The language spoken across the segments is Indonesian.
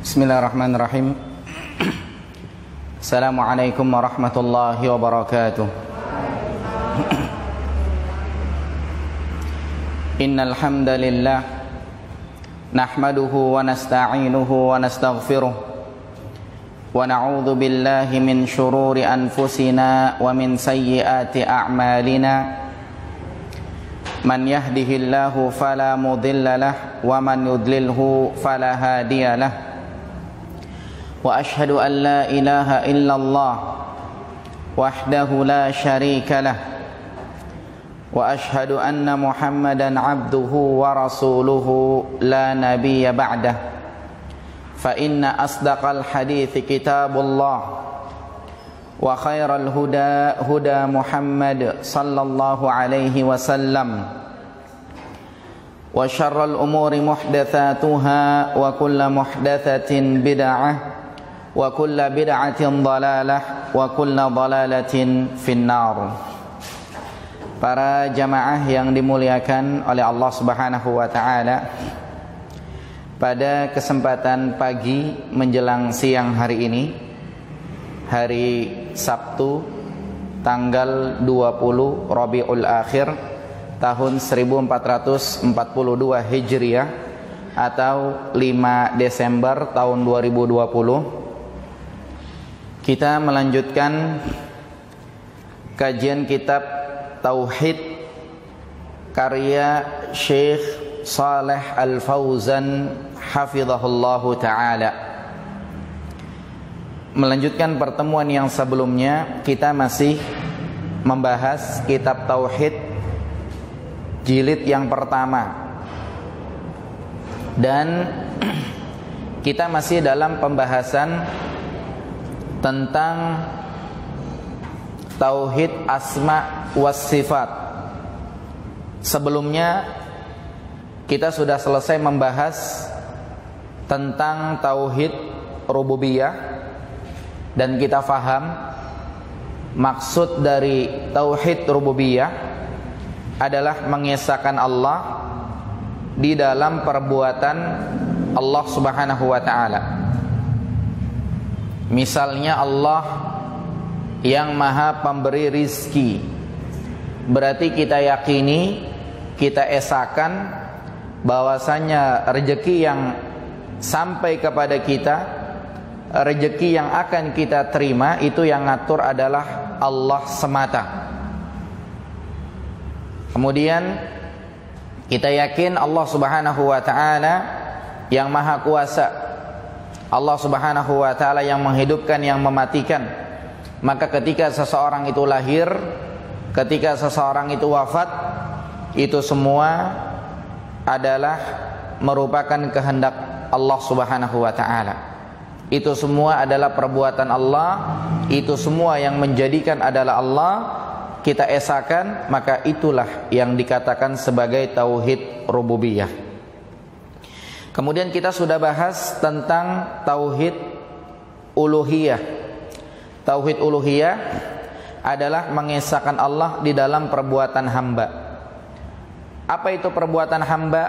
Bismillahirrahmanirrahim. Assalamualaikum warahmatullahi wabarakatuh. Innal hamdalillah nahmaduhu wa nasta'inuhu wa nastaghfiruh wa na'udzu billahi min shururi anfusina wa min sayyiati a'malina. Man yahdihillahu fala mudilla lahu wa man yudlilhu fala hadiya lahu. Wa ashhadu an la ilaha illallah wahdahu la syarika lah wa ashhadu anna Muhammadan abduhu wa rasuluhu la nabiyya ba'dah. Fa inna asdaqal hadithi kitabullah wa khairal huda huda Muhammad sallallahu alaihi wasallam wa syarral umuri muhdatsatuha wa kullu muhdatsatin bid'ah wa kullu bid'atin dhalalah wa kullu dhalalatin finnar. Para jamaah yang dimuliakan oleh Allah Subhanahu wa taala, pada kesempatan pagi menjelang siang hari ini, hari Sabtu tanggal 20 Rabiul Akhir tahun 1442 Hijriah atau 5 Desember tahun 2020, kita melanjutkan kajian kitab Tauhid karya Syekh Shalih Al-Fauzan hafizahullahu ta'ala. Melanjutkan pertemuan yang sebelumnya, kita masih membahas kitab Tauhid jilid yang pertama, dan kita masih dalam pembahasan tentang Tauhid Asma was Sifat. Sebelumnya kita sudah selesai membahas tentang Tauhid Rububiyah, dan kita faham maksud dari Tauhid Rububiyah adalah mengesahkan Allah di dalam perbuatan Allah Subhanahu wa ta'ala. Misalnya Allah yang maha pemberi rizki, berarti kita yakini, kita esakan bahwasanya rezeki yang sampai kepada kita, rezeki yang akan kita terima, itu yang ngatur adalah Allah semata. Kemudian kita yakin Allah Subhanahu wa ta'ala yang maha kuasa, Allah Subhanahu wa ta'ala yang menghidupkan, yang mematikan. Maka ketika seseorang itu lahir, ketika seseorang itu wafat, itu semua adalah merupakan kehendak Allah Subhanahu wa ta'ala. Itu semua adalah perbuatan Allah, itu semua yang menjadikan adalah Allah. Kita esakan, maka itulah yang dikatakan sebagai Tauhid Rububiyah. Kemudian kita sudah bahas tentang Tauhid Uluhiyah. Tauhid Uluhiyah adalah mengesahkan Allah di dalam perbuatan hamba. Apa itu perbuatan hamba?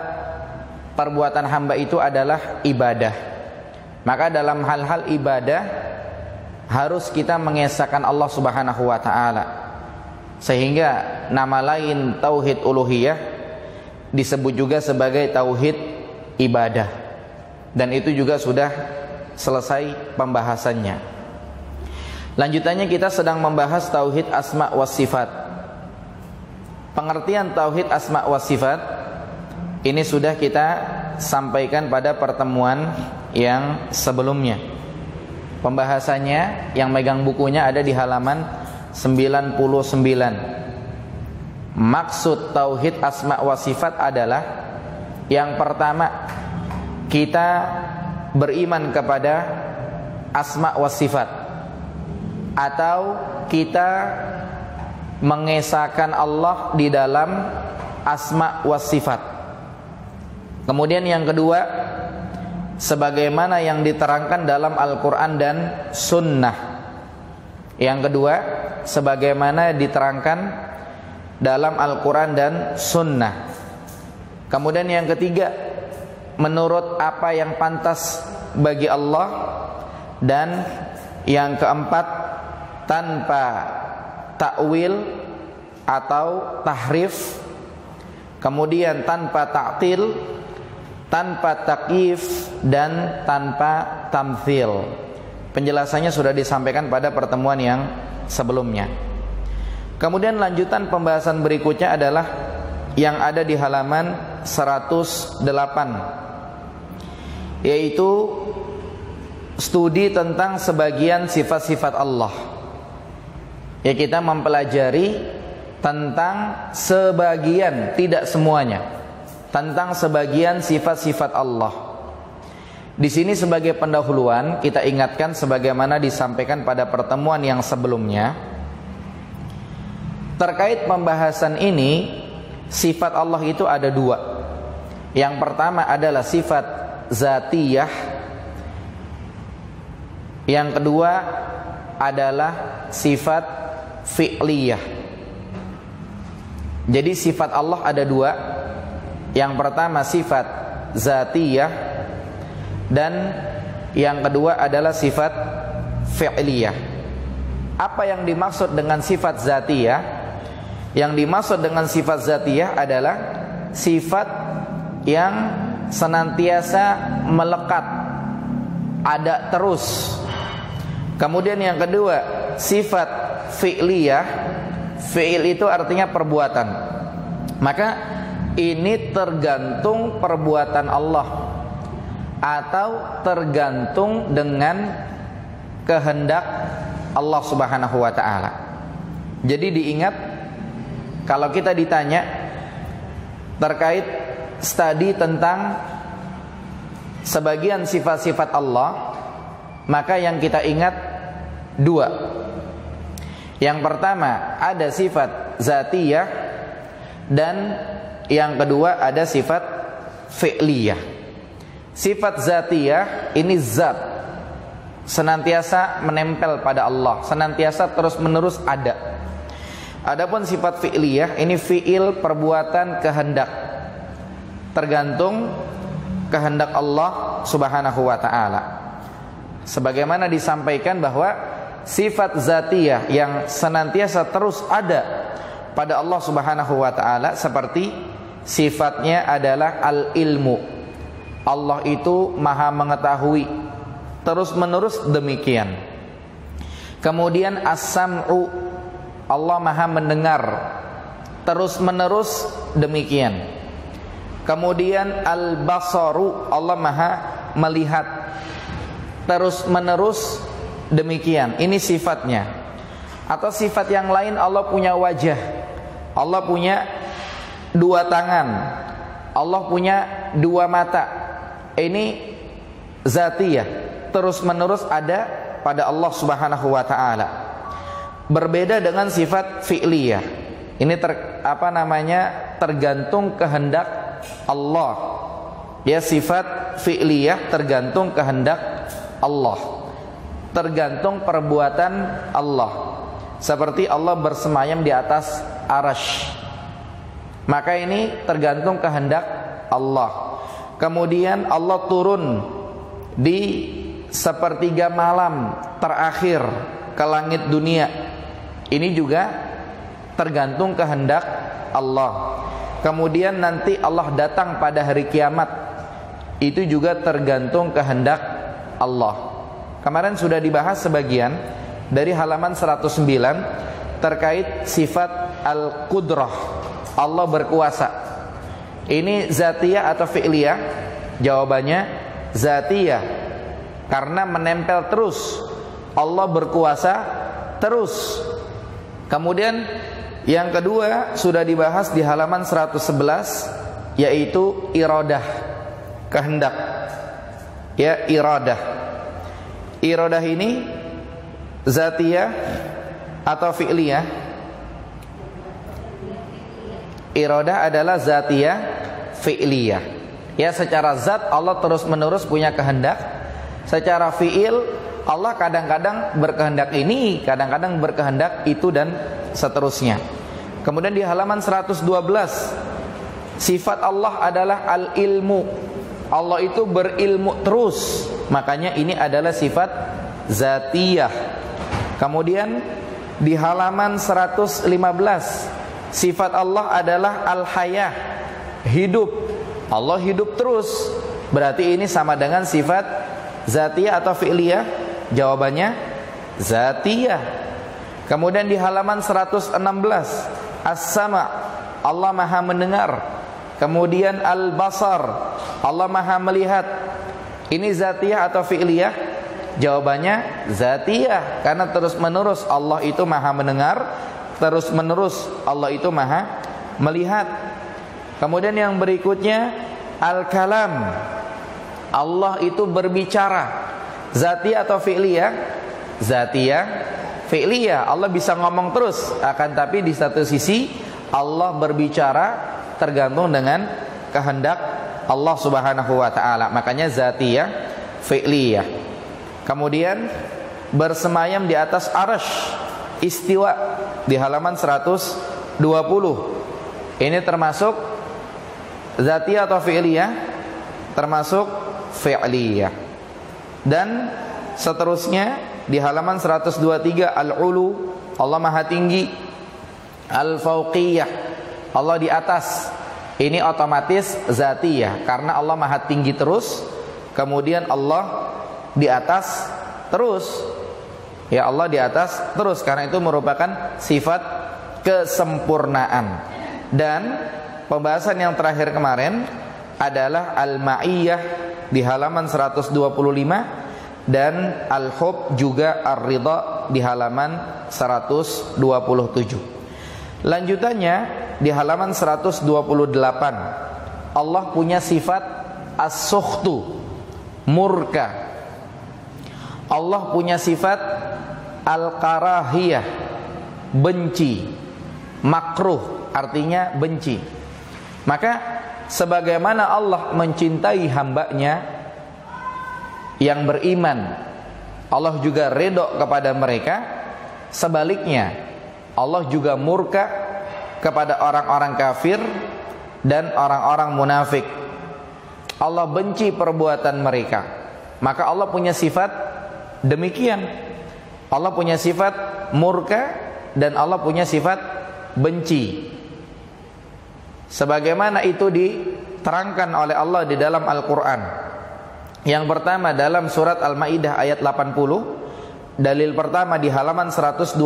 Perbuatan hamba itu adalah ibadah. Maka dalam hal-hal ibadah harus kita mengesahkan Allah Subhanahu wa ta'ala. Sehingga nama lain Tauhid Uluhiyah disebut juga sebagai Tauhid ibadah, dan itu juga sudah selesai pembahasannya. Lanjutannya kita sedang membahas Tauhid Asma was Sifat. Pengertian Tauhid Asma was Sifat ini sudah kita sampaikan pada pertemuan yang sebelumnya. Pembahasannya, yang megang bukunya ada di halaman 99. Maksud Tauhid Asma was Sifat adalah, yang pertama, kita beriman kepada asma wa sifat, atau kita mengesahkan Allah di dalam asma wa sifat. Kemudian yang kedua, sebagaimana yang diterangkan dalam Al-Quran dan Sunnah. Yang kedua, sebagaimana diterangkan dalam Al-Quran dan Sunnah. Kemudian yang ketiga, menurut apa yang pantas bagi Allah. Dan yang keempat, tanpa ta'wil atau tahrif. Kemudian tanpa ta'til, tanpa takyif, dan tanpa tamthil. Penjelasannya sudah disampaikan pada pertemuan yang sebelumnya. Kemudian lanjutan pembahasan berikutnya adalah yang ada di halaman 108, yaitu studi tentang sebagian sifat-sifat Allah. Ya, kita mempelajari tentang sebagian, tidak semuanya, tentang sebagian sifat-sifat Allah. Di sini sebagai pendahuluan kita ingatkan sebagaimana disampaikan pada pertemuan yang sebelumnya. Terkait pembahasan ini, sifat Allah itu ada dua. Yang pertama adalah sifat zatiyah. Yang kedua adalah sifat fi'liyah. Jadi sifat Allah ada dua. Yang pertama sifat zatiyah, dan yang kedua adalah sifat fi'liyah. Apa yang dimaksud dengan sifat zatiyah? Yang dimaksud dengan sifat zatiyah adalah sifat yang senantiasa melekat, ada terus. Kemudian yang kedua, sifat fi'liyah. Fi'il itu artinya perbuatan. Maka ini tergantung perbuatan Allah atau tergantung dengan kehendak Allah Subhanahu wa ta'ala. Jadi diingat, kalau kita ditanya terkait studi tentang sebagian sifat-sifat Allah, maka yang kita ingat dua. Yang pertama ada sifat zatiyah, dan yang kedua ada sifat fi'liyah. Sifat zatiyah ini zat, senantiasa menempel pada Allah, senantiasa terus menerus ada. Adapun sifat fi'liyah ini fi'il, perbuatan, kehendak, tergantung kehendak Allah Subhanahu wa ta'ala. Sebagaimana disampaikan bahwa sifat zatiyah yang senantiasa terus ada pada Allah Subhanahu wa ta'ala seperti sifatnya adalah al-ilmu. Allah itu maha mengetahui, terus menerus demikian. Kemudian as-sam'u, Allah maha mendengar, terus menerus demikian. Kemudian al-basaru, Allah maha melihat, terus menerus demikian. Ini sifatnya. Atau sifat yang lain, Allah punya wajah, Allah punya dua tangan, Allah punya dua mata. Ini zatiyah, terus menerus ada pada Allah Subhanahu wa ta'ala. Berbeda dengan sifat fi'liyah. Ini tergantung kehendak Allah. Ya, sifat fi'liyah tergantung kehendak Allah, tergantung perbuatan Allah. Seperti Allah bersemayam di atas arasy, maka ini tergantung kehendak Allah. Kemudian Allah turun di sepertiga malam terakhir ke langit dunia, ini juga tergantung kehendak Allah. Kemudian nanti Allah datang pada hari kiamat, itu juga tergantung kehendak Allah. Kemarin sudah dibahas sebagian dari halaman 109 terkait sifat al-qudrah, Allah berkuasa. Ini zatiyah atau fi'liyah? Jawabannya zatiyah, karena menempel terus, Allah berkuasa terus. Kemudian yang kedua sudah dibahas di halaman 111, yaitu iradah, kehendak. Ya, iradah. Iradah ini zatiyah atau fi'liyah? Iradah adalah zatiyah fi'liyah. Ya, secara zat Allah terus menerus punya kehendak. Secara fi'il Allah kadang-kadang berkehendak ini, kadang-kadang berkehendak itu, dan seterusnya. Kemudian di halaman 112, sifat Allah adalah al-ilmu. Allah itu berilmu terus, makanya ini adalah sifat zatiyah. Kemudian di halaman 115, sifat Allah adalah al-hayah, hidup. Allah hidup terus. Berarti ini sama dengan sifat zatiyah atau fi'liyah? Jawabannya zatiyah. Kemudian di halaman 116, as-sama', Allah maha mendengar. Kemudian al-basar, Allah maha melihat. Ini zatiyah atau fi'liyah? Jawabannya zatiyah, karena terus menerus Allah itu maha mendengar, terus menerus Allah itu maha melihat. Kemudian yang berikutnya al-kalam, Allah itu berbicara. Zatiyah atau fi'liyah? Zatiyah, fi'liyah. Allah bisa ngomong terus, akan tapi di satu sisi Allah berbicara tergantung dengan kehendak Allah Subhanahu wa taala. Makanya zatiyah, fi'liyah. Kemudian bersemayam di atas arsy, istiwa di halaman 120. Ini termasuk zatiyah atau fi'liyah? Termasuk fi'liyah. Dan seterusnya di halaman 123, al-ulu, Allah maha tinggi. Al-fauqiyah, Allah di atas. Ini otomatis zatiyah, karena Allah maha tinggi terus. Kemudian Allah di atas terus. Ya, Allah di atas terus, karena itu merupakan sifat kesempurnaan. Dan pembahasan yang terakhir kemarin adalah al-ma'iyah di halaman 125, dan al-hub juga ar-ridha di halaman 127. Lanjutannya di halaman 128, Allah punya sifat as-sukhtu, murka. Allah punya sifat al-karahiyah, benci. Makruh artinya benci. Maka sebagaimana Allah mencintai hambanya yang beriman, Allah juga ridho kepada mereka. Sebaliknya Allah juga murka kepada orang-orang kafir dan orang-orang munafik. Allah benci perbuatan mereka. Maka Allah punya sifat demikian. Allah punya sifat murka dan Allah punya sifat benci. Sebagaimana itu diterangkan oleh Allah di dalam Al-Quran. Yang pertama dalam surat Al-Maidah ayat 80. Dalil pertama di halaman 129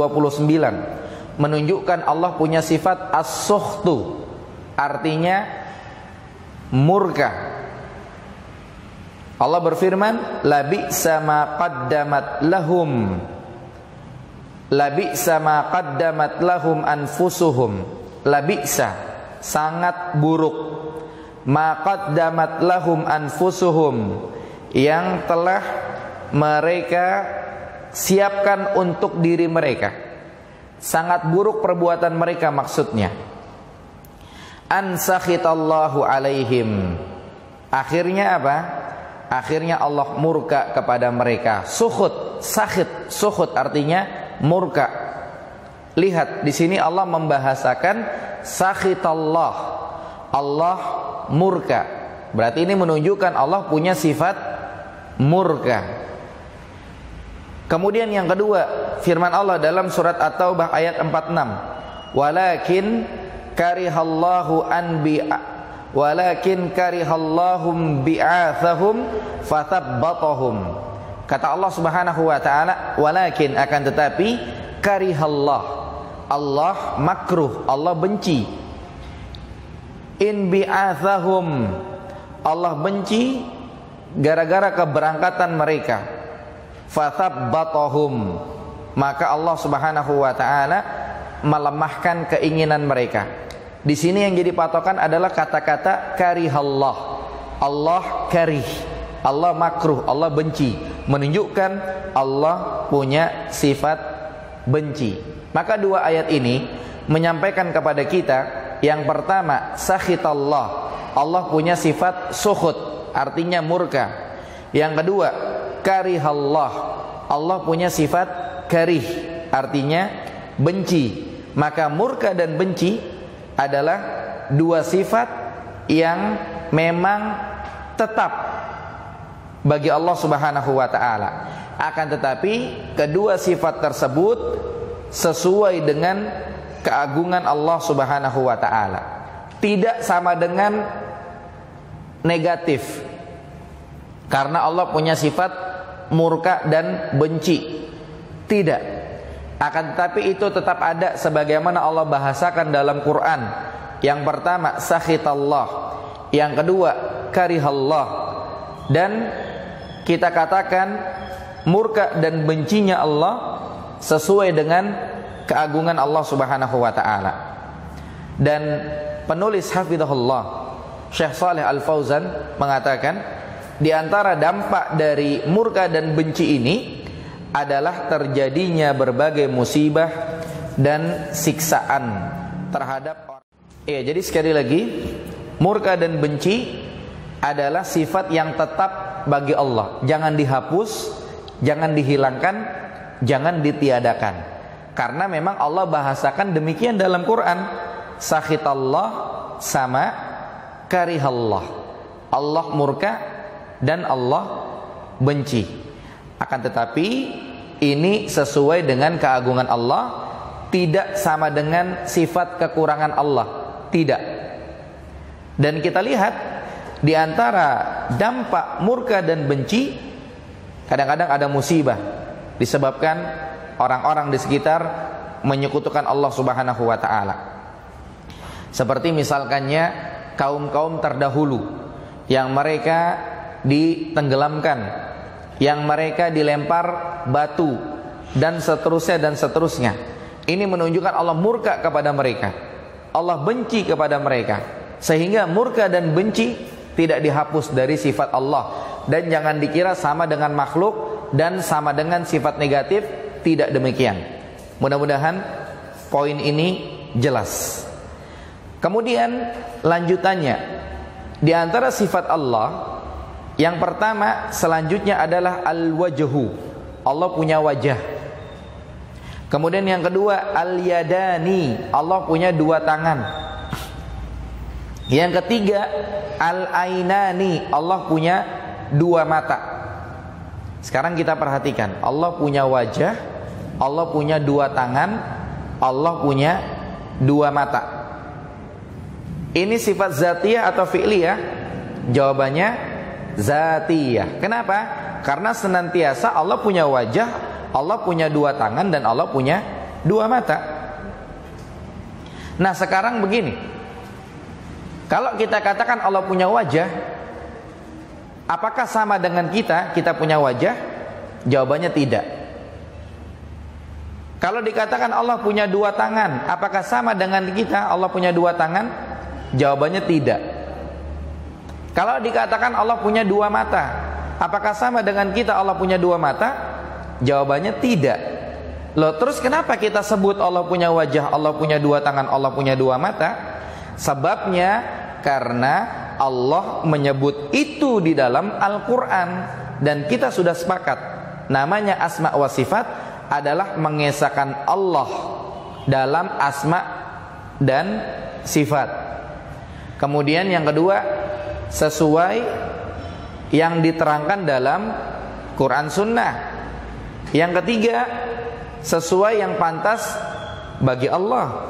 menunjukkan Allah punya sifat as-sukhtu, artinya murka. Allah berfirman, la bi'sa ma qaddamat lahum, la bi'sa ma qaddamat lahum anfusuhum. La bi'sa, sangat buruk. Ma qaddamat lahum anfusuhum, yang telah mereka siapkan untuk diri mereka. Sangat buruk perbuatan mereka maksudnya. An sakhitallahu alaihim. Akhirnya apa? Akhirnya Allah murka kepada mereka. Sukhut, sakhit, sukhut artinya murka. Lihat di sini Allah membahasakan sakhitallah. Allah murka. Berarti ini menunjukkan Allah punya sifat murka. Kemudian yang kedua, firman Allah dalam surat At-Taubah ayat 46. Walakin karihallahum bi'athahum fathabbatahum. Kata Allah Subhanahu wa taala, walakin, akan tetapi, karihallah, Allah makruh, Allah benci. In bi'athahum, Allah benci gara-gara keberangkatan mereka. Fathabbatahum, maka Allah Subhanahu wa taala melemahkan keinginan mereka. Di sini yang jadi patokan adalah kata-kata karihallah. Allah karih, Allah makruh, Allah benci, menunjukkan Allah punya sifat benci. Maka dua ayat ini menyampaikan kepada kita, yang pertama sakhitallah, Allah punya sifat sukhut, artinya murka. Yang kedua karihallah, Allah punya sifat karih, artinya benci. Maka murka dan benci adalah dua sifat yang memang tetap bagi Allah Subhanahu wa taala. Akan tetapi kedua sifat tersebut sesuai dengan keagungan Allah Subhanahu wa taala. Tidak sama dengan negatif. Karena Allah punya sifat murka dan benci. Tidak. Akan tetapi itu tetap ada sebagaimana Allah bahasakan dalam Quran. Yang pertama sakhitallah, yang kedua karihallah. Dan kita katakan murka dan bencinya Allah sesuai dengan keagungan Allah Subhanahu wa taala. Dan penulis hafizahullah Syekh Shalih Al-Fauzan mengatakan di antara dampak dari murka dan benci ini adalah terjadinya berbagai musibah dan siksaan terhadap orang. Iya, jadi sekali lagi murka dan benci adalah sifat yang tetap bagi Allah. Jangan dihapus, jangan dihilangkan, jangan ditiadakan. Karena memang Allah bahasakan demikian dalam Quran. Sakhitallah sama karihallah. Allah murka dan Allah benci. Akan tetapi ini sesuai dengan keagungan Allah, tidak sama dengan sifat kekurangan Allah. Tidak. Dan kita lihat di antara dampak murka dan benci, kadang-kadang ada musibah disebabkan orang-orang di sekitar menyekutukan Allah Subhanahu wa taala. Seperti misalkannya kaum-kaum terdahulu yang mereka ditenggelamkan, yang mereka dilempar batu dan seterusnya. Ini menunjukkan Allah murka kepada mereka. Allah benci kepada mereka. Sehingga murka dan benci tidak dihapus dari sifat Allah. Dan jangan dikira sama dengan makhluk dan sama dengan sifat negatif. Tidak demikian. Mudah-mudahan poin ini jelas. Kemudian lanjutannya, di antara sifat Allah yang pertama selanjutnya adalah al-wajhu. Allah punya wajah. Kemudian yang kedua al-yadani. Allah punya dua tangan. Yang ketiga al-ainani. Allah punya dua mata. Sekarang kita perhatikan, Allah punya wajah, Allah punya dua tangan, Allah punya dua mata. Ini sifat zatiyah atau fi'liyah? Jawabannya zatiyah. Kenapa? Karena senantiasa Allah punya wajah, Allah punya dua tangan, dan Allah punya dua mata. Nah sekarang begini, kalau kita katakan Allah punya wajah, apakah sama dengan kita punya wajah? Jawabannya tidak. Kalau dikatakan Allah punya dua tangan, apakah sama dengan kita Allah punya dua tangan? Jawabannya tidak. Kalau dikatakan Allah punya dua mata, apakah sama dengan kita Allah punya dua mata? Jawabannya tidak. Loh, terus kenapa kita sebut Allah punya wajah, Allah punya dua tangan, Allah punya dua mata? Sebabnya karena Allah menyebut itu di dalam Al-Quran. Dan kita sudah sepakat, namanya asma wa sifat adalah mengesahkan Allah dalam asma dan sifat. Kemudian yang kedua, sesuai yang diterangkan dalam Quran Sunnah. Yang ketiga, sesuai yang pantas bagi Allah.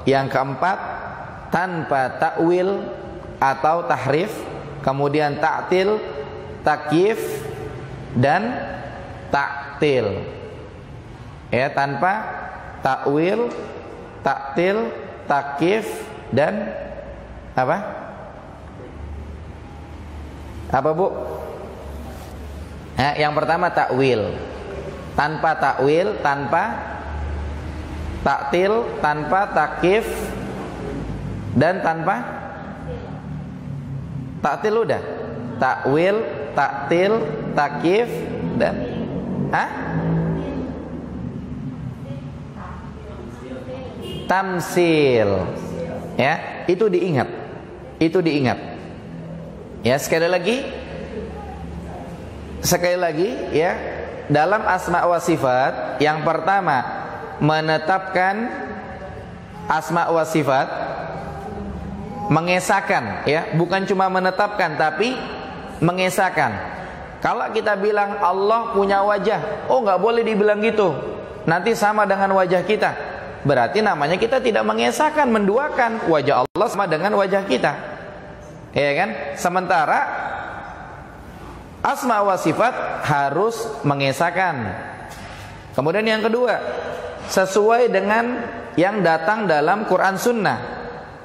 Yang keempat, tanpa takwil atau tahrif. Kemudian ta'til, takyif, dan ta'til. Ya, tanpa takwil, ta'til, takyif, dan apa? Apa bu? Nah, yang pertama takwil. Tanpa takwil, tanpa ta'til, tanpa takyif, dan tanpa ta'til udah. Takwil, ta'til, takyif, dan tamsil. Ya, itu diingat. Itu diingat. Ya, sekali lagi ya, dalam asma wa sifat yang pertama menetapkan asma wa sifat, mengesahkan ya, bukan cuma menetapkan tapi mengesahkan. Kalau kita bilang Allah punya wajah, oh nggak boleh dibilang gitu, nanti sama dengan wajah kita. Berarti namanya kita tidak mengesahkan, menduakan wajah Allah sama dengan wajah kita, ya kan? Sementara asma wa sifat harus mengesahkan. Kemudian yang kedua, sesuai dengan yang datang dalam Quran Sunnah.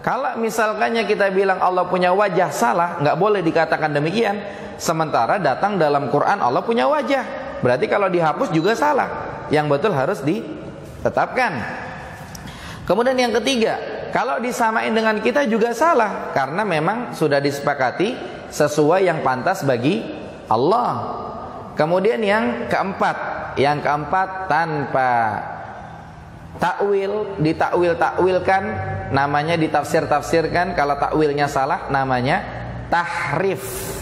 Kalau misalkannya kita bilang Allah punya wajah, salah, nggak boleh dikatakan demikian. Sementara datang dalam Quran Allah punya wajah, berarti kalau dihapus juga salah. Yang betul harus ditetapkan. Kemudian yang ketiga, kalau disamain dengan kita juga salah, karena memang sudah disepakati sesuai yang pantas bagi Allah. Kemudian yang keempat tanpa takwil, ditakwil-takwilkan, namanya ditafsir-tafsirkan. Kalau takwilnya salah namanya tahrif.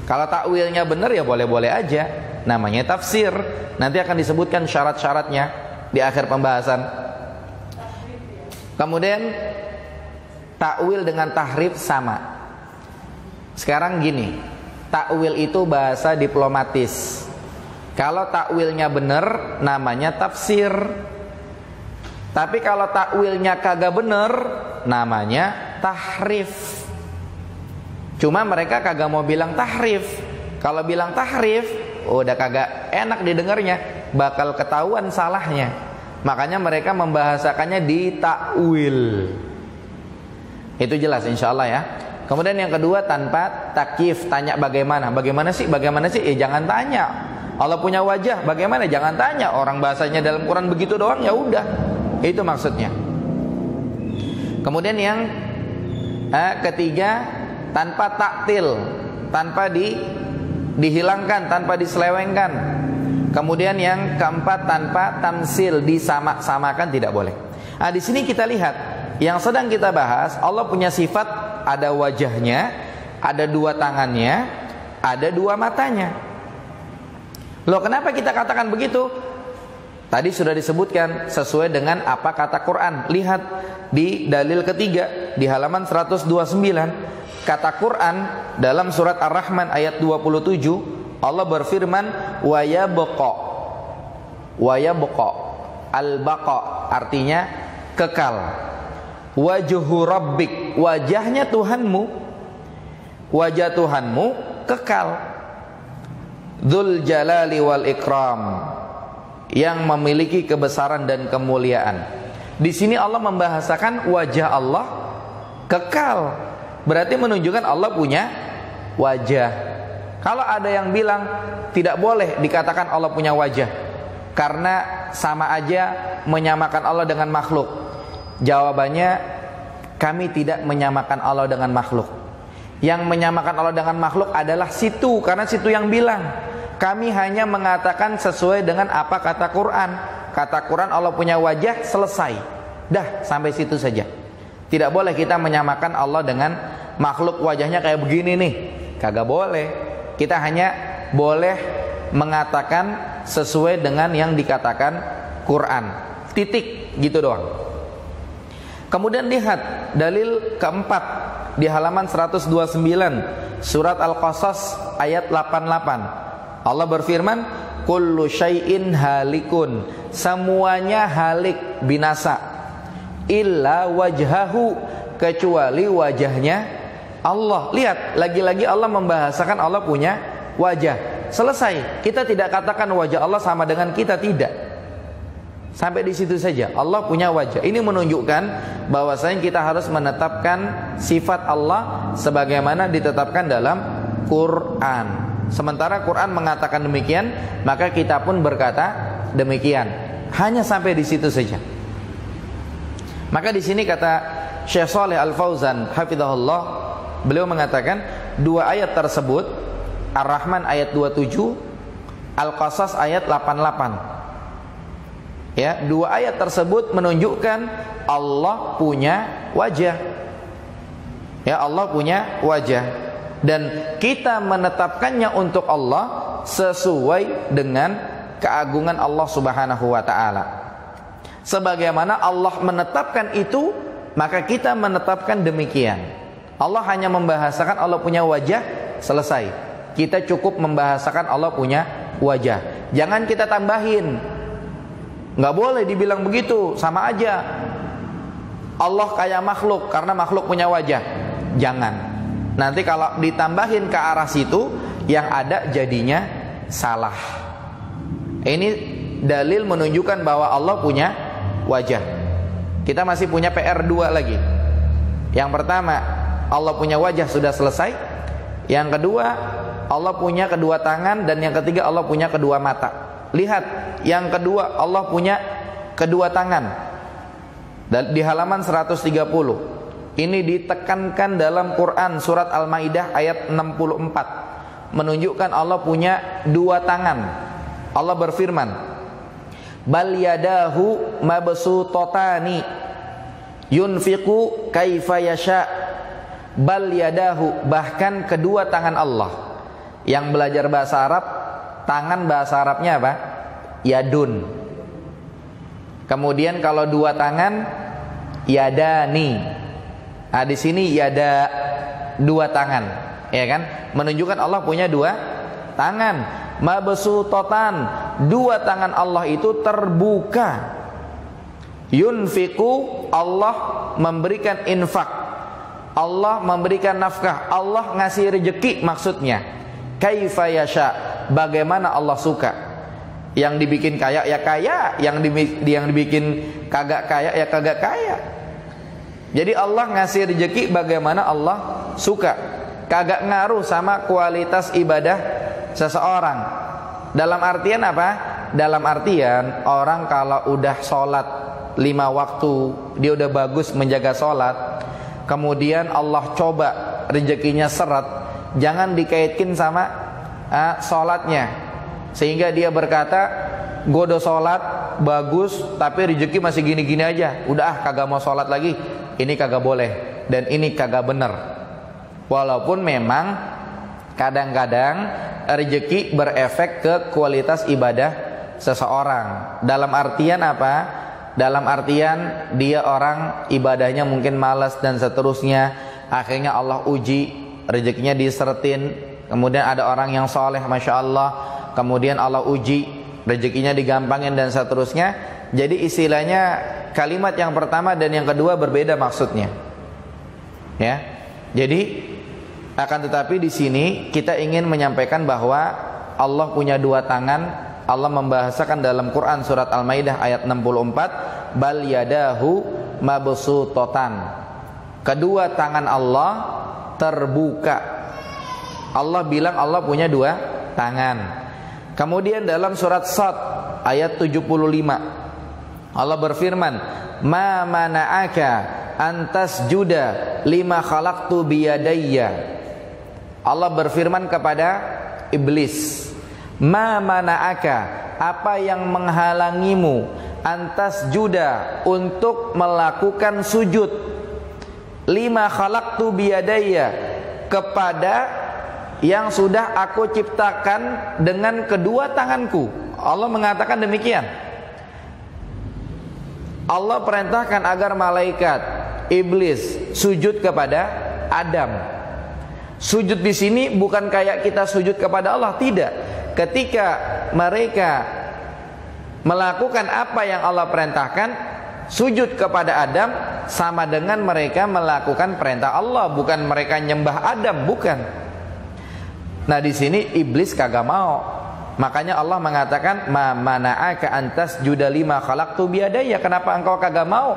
Kalau takwilnya benar ya boleh-boleh aja, namanya tafsir. Nanti akan disebutkan syarat-syaratnya di akhir pembahasan. Kemudian takwil dengan tahrif sama. Sekarang gini, takwil itu bahasa diplomatis. Kalau takwilnya benar namanya tafsir. Tapi kalau takwilnya kagak benar namanya tahrif. Cuma mereka kagak mau bilang tahrif. Kalau bilang tahrif udah kagak enak didengarnya, bakal ketahuan salahnya. Makanya mereka membahasakannya di takwil. Itu jelas insyaallah ya. Kemudian yang kedua tanpa takyif, tanya bagaimana. Bagaimana sih? Jangan tanya. Allah punya wajah, bagaimana? Jangan tanya. Orang bahasanya dalam Quran begitu doang, ya udah. Itu maksudnya. Kemudian yang ketiga tanpa taktil, tanpa dihilangkan, tanpa diselewengkan. Kemudian yang keempat tanpa tamsil, disama-samakan, tidak boleh. Nah, di sini kita lihat yang sedang kita bahas, Allah punya sifat, ada wajahnya, ada dua tangannya, ada dua matanya. Loh, kenapa kita katakan begitu? Tadi sudah disebutkan sesuai dengan apa kata Quran. Lihat di dalil ketiga di halaman 129. Kata Quran dalam surat Ar-Rahman ayat 27, Allah berfirman wa yabqa. Al-baqa artinya kekal. Wajhu rabbik, wajahnya Tuhanmu, wajah Tuhanmu kekal. Dzul jalali wal ikram, yang memiliki kebesaran dan kemuliaan. Di sini Allah membahasakan wajah Allah kekal, berarti menunjukkan Allah punya wajah. Kalau ada yang bilang tidak boleh dikatakan Allah punya wajah karena sama aja menyamakan Allah dengan makhluk, jawabannya kami tidak menyamakan Allah dengan makhluk. Yang menyamakan Allah dengan makhluk adalah situ, karena situ yang bilang. Kami hanya mengatakan sesuai dengan apa kata Quran. Kata Quran Allah punya wajah, selesai. Dah, sampai situ saja. Tidak boleh kita menyamakan Allah dengan makhluk, wajahnya kayak begini nih. Kagak boleh. Kita hanya boleh mengatakan sesuai dengan yang dikatakan Quran. Titik, gitu doang. Kemudian lihat dalil keempat di halaman 129 surat Al-Qasas ayat 88. Allah berfirman, kullu syai'in halikun, semuanya halik, binasa, illa wajhahu, kecuali wajahnya Allah. Lihat, lagi-lagi Allah membahasakan Allah punya wajah. Selesai. Kita tidak katakan wajah Allah sama dengan kita, tidak. Sampai di situ saja. Allah punya wajah. Ini menunjukkan bahwasanya kita harus menetapkan sifat Allah sebagaimana ditetapkan dalam Quran. Sementara Quran mengatakan demikian, maka kita pun berkata demikian. Hanya sampai di situ saja. Maka di sini kata Syekh Shalih Al-Fauzan hafizahullah, beliau mengatakan dua ayat tersebut, Ar-Rahman ayat 27, Al-Qasas ayat 88. Ya, dua ayat tersebut menunjukkan Allah punya wajah. Ya, Allah punya wajah. Dan kita menetapkannya untuk Allah sesuai dengan keagungan Allah Subhanahu wa ta'ala. Sebagaimana Allah menetapkan itu, maka kita menetapkan demikian. Allah hanya membahasakan Allah punya wajah, selesai. kita cukup membahasakan Allah punya wajah. Jangan kita tambahin. Nggak boleh dibilang begitu, sama aja Allah kayak makhluk karena makhluk punya wajah. Jangan. Nanti kalau ditambahin ke arah situ, yang ada jadinya salah. Ini dalil menunjukkan bahwa Allah punya wajah. Kita masih punya PR 2 lagi. Yang pertama, Allah punya wajah sudah selesai. Yang kedua, Allah punya kedua tangan. Dan yang ketiga, Allah punya kedua mata. Lihat, yang kedua, Allah punya kedua tangan. Di halaman 130. Ini ditekankan dalam Quran surat Al-Maidah ayat 64. Menunjukkan Allah punya dua tangan. Allah berfirman, bal yadahu mabsutotani yunfiqu kaifa yasha. Bal yadahu, bahkan kedua tangan Allah. Yang belajar bahasa Arab, tangan bahasa Arabnya apa? Yadun. Kemudian kalau dua tangan, yadani. Nah, di sini yada, dua tangan, ya kan? Menunjukkan Allah punya dua tangan. Mabsutotan, dua tangan Allah itu terbuka. Yunfiqu, Allah memberikan infak, Allah memberikan nafkah, Allah ngasih rezeki maksudnya. Kaifa yasha, bagaimana Allah suka. Yang dibikin kaya ya kaya, yang dibikin kagak kaya ya kagak kaya. Jadi Allah ngasih rezeki bagaimana Allah suka. Kagak ngaruh sama kualitas ibadah seseorang. Dalam artian apa? Dalam artian orang kalau udah sholat 5 waktu, dia udah bagus menjaga sholat, kemudian Allah coba rezekinya seret, jangan dikaitkan sama sholatnya, sehingga dia berkata, gue udah sholat bagus tapi rezeki masih gini-gini aja, udah kagak mau sholat lagi. Ini kagak boleh dan ini kagak bener. Walaupun memang kadang-kadang rezeki berefek ke kualitas ibadah seseorang. Dalam artian apa? Dalam artian dia orang ibadahnya mungkin malas dan seterusnya. Akhirnya Allah uji, rezekinya diseretin. Kemudian ada orang yang soleh, Masya Allah, kemudian Allah uji, rezekinya digampangin dan seterusnya. Jadi istilahnya kalimat yang pertama dan yang kedua berbeda maksudnya. Ya. Jadi akan tetapi di sini kita ingin menyampaikan bahwa Allah punya dua tangan. Allah membahasakan dalam Quran surat Al-Maidah ayat 64, bal yadahu mabsutotan. Kedua tangan Allah terbuka. Allah bilang Allah punya dua tangan. Kemudian dalam surat Sad ayat 75 Allah berfirman, ma mana'aka antas juda lima khalaqtu biyadayya. Allah berfirman kepada iblis, ma mana'aka, apa yang menghalangimu antas juda untuk melakukan sujud lima khalaqtu biyadayya, kepada yang sudah aku ciptakan dengan kedua tanganku. Allah mengatakan demikian. Allah perintahkan agar malaikat iblis sujud kepada Adam. Sujud di sini bukan kayak kita sujud kepada Allah, tidak. Ketika mereka melakukan apa yang Allah perintahkan, sujud kepada Adam sama dengan mereka melakukan perintah Allah, bukan mereka nyembah Adam, bukan. Nah di sini iblis kagak mau. Makanya Allah mengatakan, ma mana'aka antas juda lima khalaqtu biyadaya. Kenapa engkau kagak mau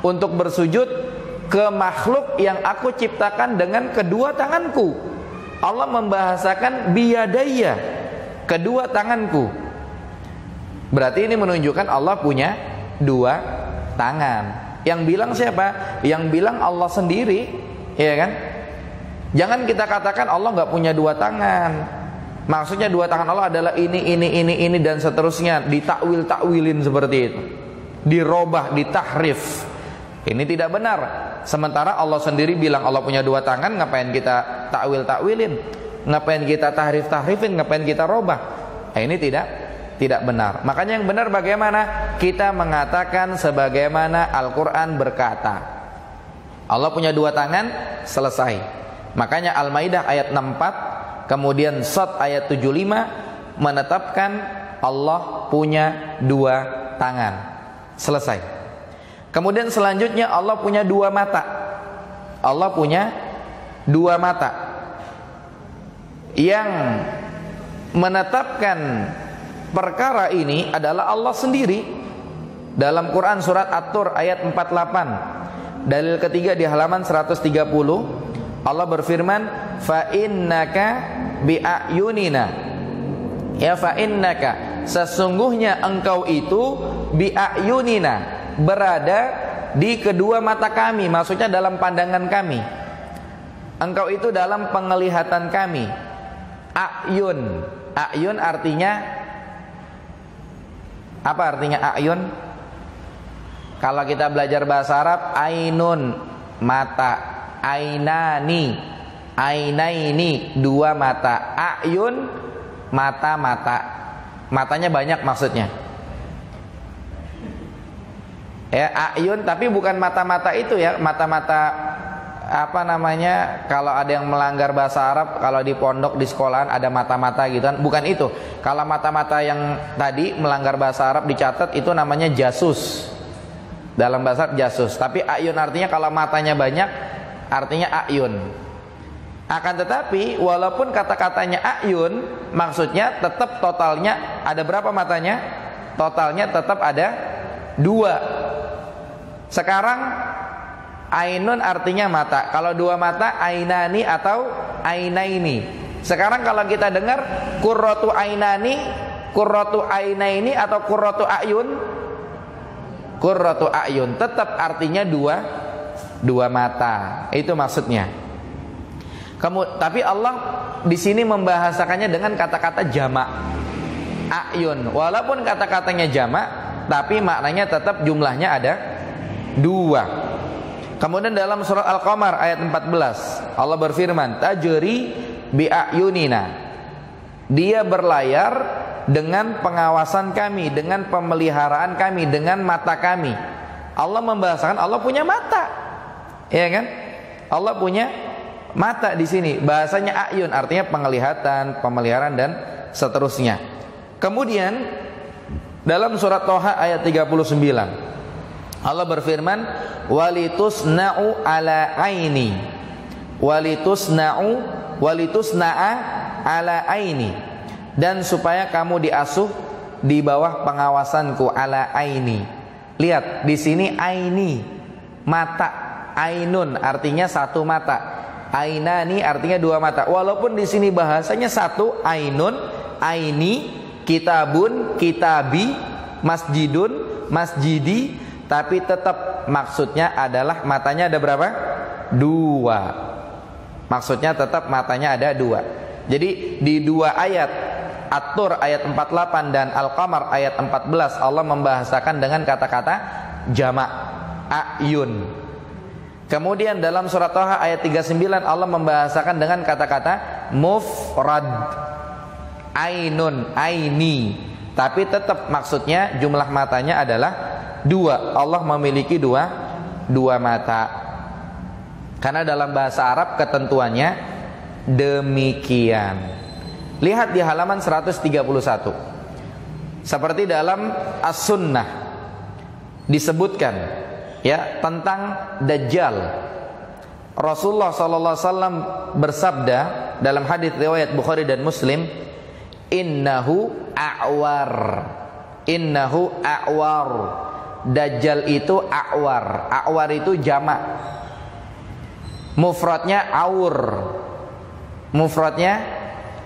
untuk bersujud ke makhluk yang aku ciptakan dengan kedua tanganku? Allah membahasakan biyadaya, kedua tanganku. Berarti ini menunjukkan Allah punya dua tangan. Yang bilang siapa? Yang bilang Allah sendiri, ya kan? Jangan kita katakan Allah nggak punya dua tangan. Maksudnya dua tangan Allah adalah ini dan seterusnya, ditakwil-takwilin seperti itu, dirobah, ditahrif. Ini tidak benar. Sementara Allah sendiri bilang Allah punya dua tangan, ngapain kita takwil-takwilin? Ngapain kita tahrif-tahrifin? Ngapain kita robah? Nah, ini tidak benar. Makanya yang benar bagaimana? Kita mengatakan sebagaimana Al-Quran berkata. Allah punya dua tangan, selesai. Makanya Al-Maidah ayat 64 kemudian Shad ayat 75 menetapkan Allah punya 2 tangan. Selesai. Kemudian selanjutnya Allah punya 2 mata. Allah punya 2 mata. Yang menetapkan perkara ini adalah Allah sendiri. Dalam Quran surat At-Tur ayat 48, dalil ketiga di halaman 130, Allah berfirman, fa innaka bi'ayunina. Ya, fa innaka, sesungguhnya engkau itu bi'ayunina, berada di kedua mata kami, maksudnya dalam pandangan kami. Engkau itu dalam penglihatan kami. A'yun. A'yun artinya apa artinya a'yun? Kalau kita belajar bahasa Arab, ainun mata, ainani, ainaini 2 mata, a'yun mata-mata. Matanya banyak maksudnya. Ya, a'yun tapi bukan mata-mata itu ya, mata-mata apa namanya, kalau ada yang melanggar bahasa Arab, kalau di pondok di sekolahan ada mata-mata gitu kan, bukan itu. Kalau mata-mata yang tadi melanggar bahasa Arab dicatat, itu namanya jasus. Dalam bahasa Arab jasus. Tapi ayun artinya kalau matanya banyak, artinya ayun. Akan tetapi walaupun kata-katanya ayun, maksudnya tetap totalnya ada berapa matanya? Totalnya tetap ada 2. Sekarang ainun artinya mata. Kalau 2 mata, ainani atau ainaini. Sekarang kalau kita dengar qurratu ainani, qurratu ainaini atau qurratu ayun, qurratu ayun, tetap artinya 2 mata. Itu maksudnya. Tapi Allah di sini membahasakannya dengan kata-kata jamak, ayun. Walaupun kata-katanya jamak, tapi maknanya tetap jumlahnya ada 2. Kemudian dalam surat Al-Qamar ayat 14, Allah berfirman, tajri bi'ayunina. Dia berlayar dengan pengawasan kami, dengan pemeliharaan kami, dengan mata kami. Allah membahasakan Allah punya mata. Ya kan? Allah punya mata di sini. Bahasanya ayun artinya penglihatan, pemeliharaan dan seterusnya. Kemudian dalam surat Thaha ayat 39, Allah berfirman, walitusna'u ala aini. Walitusna'a ala aini. Dan supaya kamu diasuh di bawah pengawasanku, ala aini. Lihat di sini aini, mata. Ainun artinya 1 mata. Ainani artinya 2 mata. Walaupun di sini bahasanya 1, ainun, aini, kitabun, kitabi, masjidun, masjidi, tapi tetap maksudnya adalah matanya ada berapa? 2. Maksudnya tetap matanya ada 2. Jadi di 2 ayat, At-Tur ayat 48 dan Al-Qamar ayat 14, Allah membahasakan dengan kata-kata jamak, ayun. Kemudian dalam surat Thaha ayat 39 Allah membahasakan dengan kata-kata mufrad, ainun, aini. Tapi tetap maksudnya jumlah matanya adalah 2. Allah memiliki 2 mata. Karena dalam bahasa Arab ketentuannya demikian. Lihat di halaman 131. Seperti dalam As-Sunnah disebutkan ya tentang Dajjal. Rasulullah SAW bersabda dalam hadis riwayat Bukhari dan Muslim, innahu a'war. Innahu a'war. Dajjal itu a'war. A'war itu jamak. Mufradnya aur. Mufradnya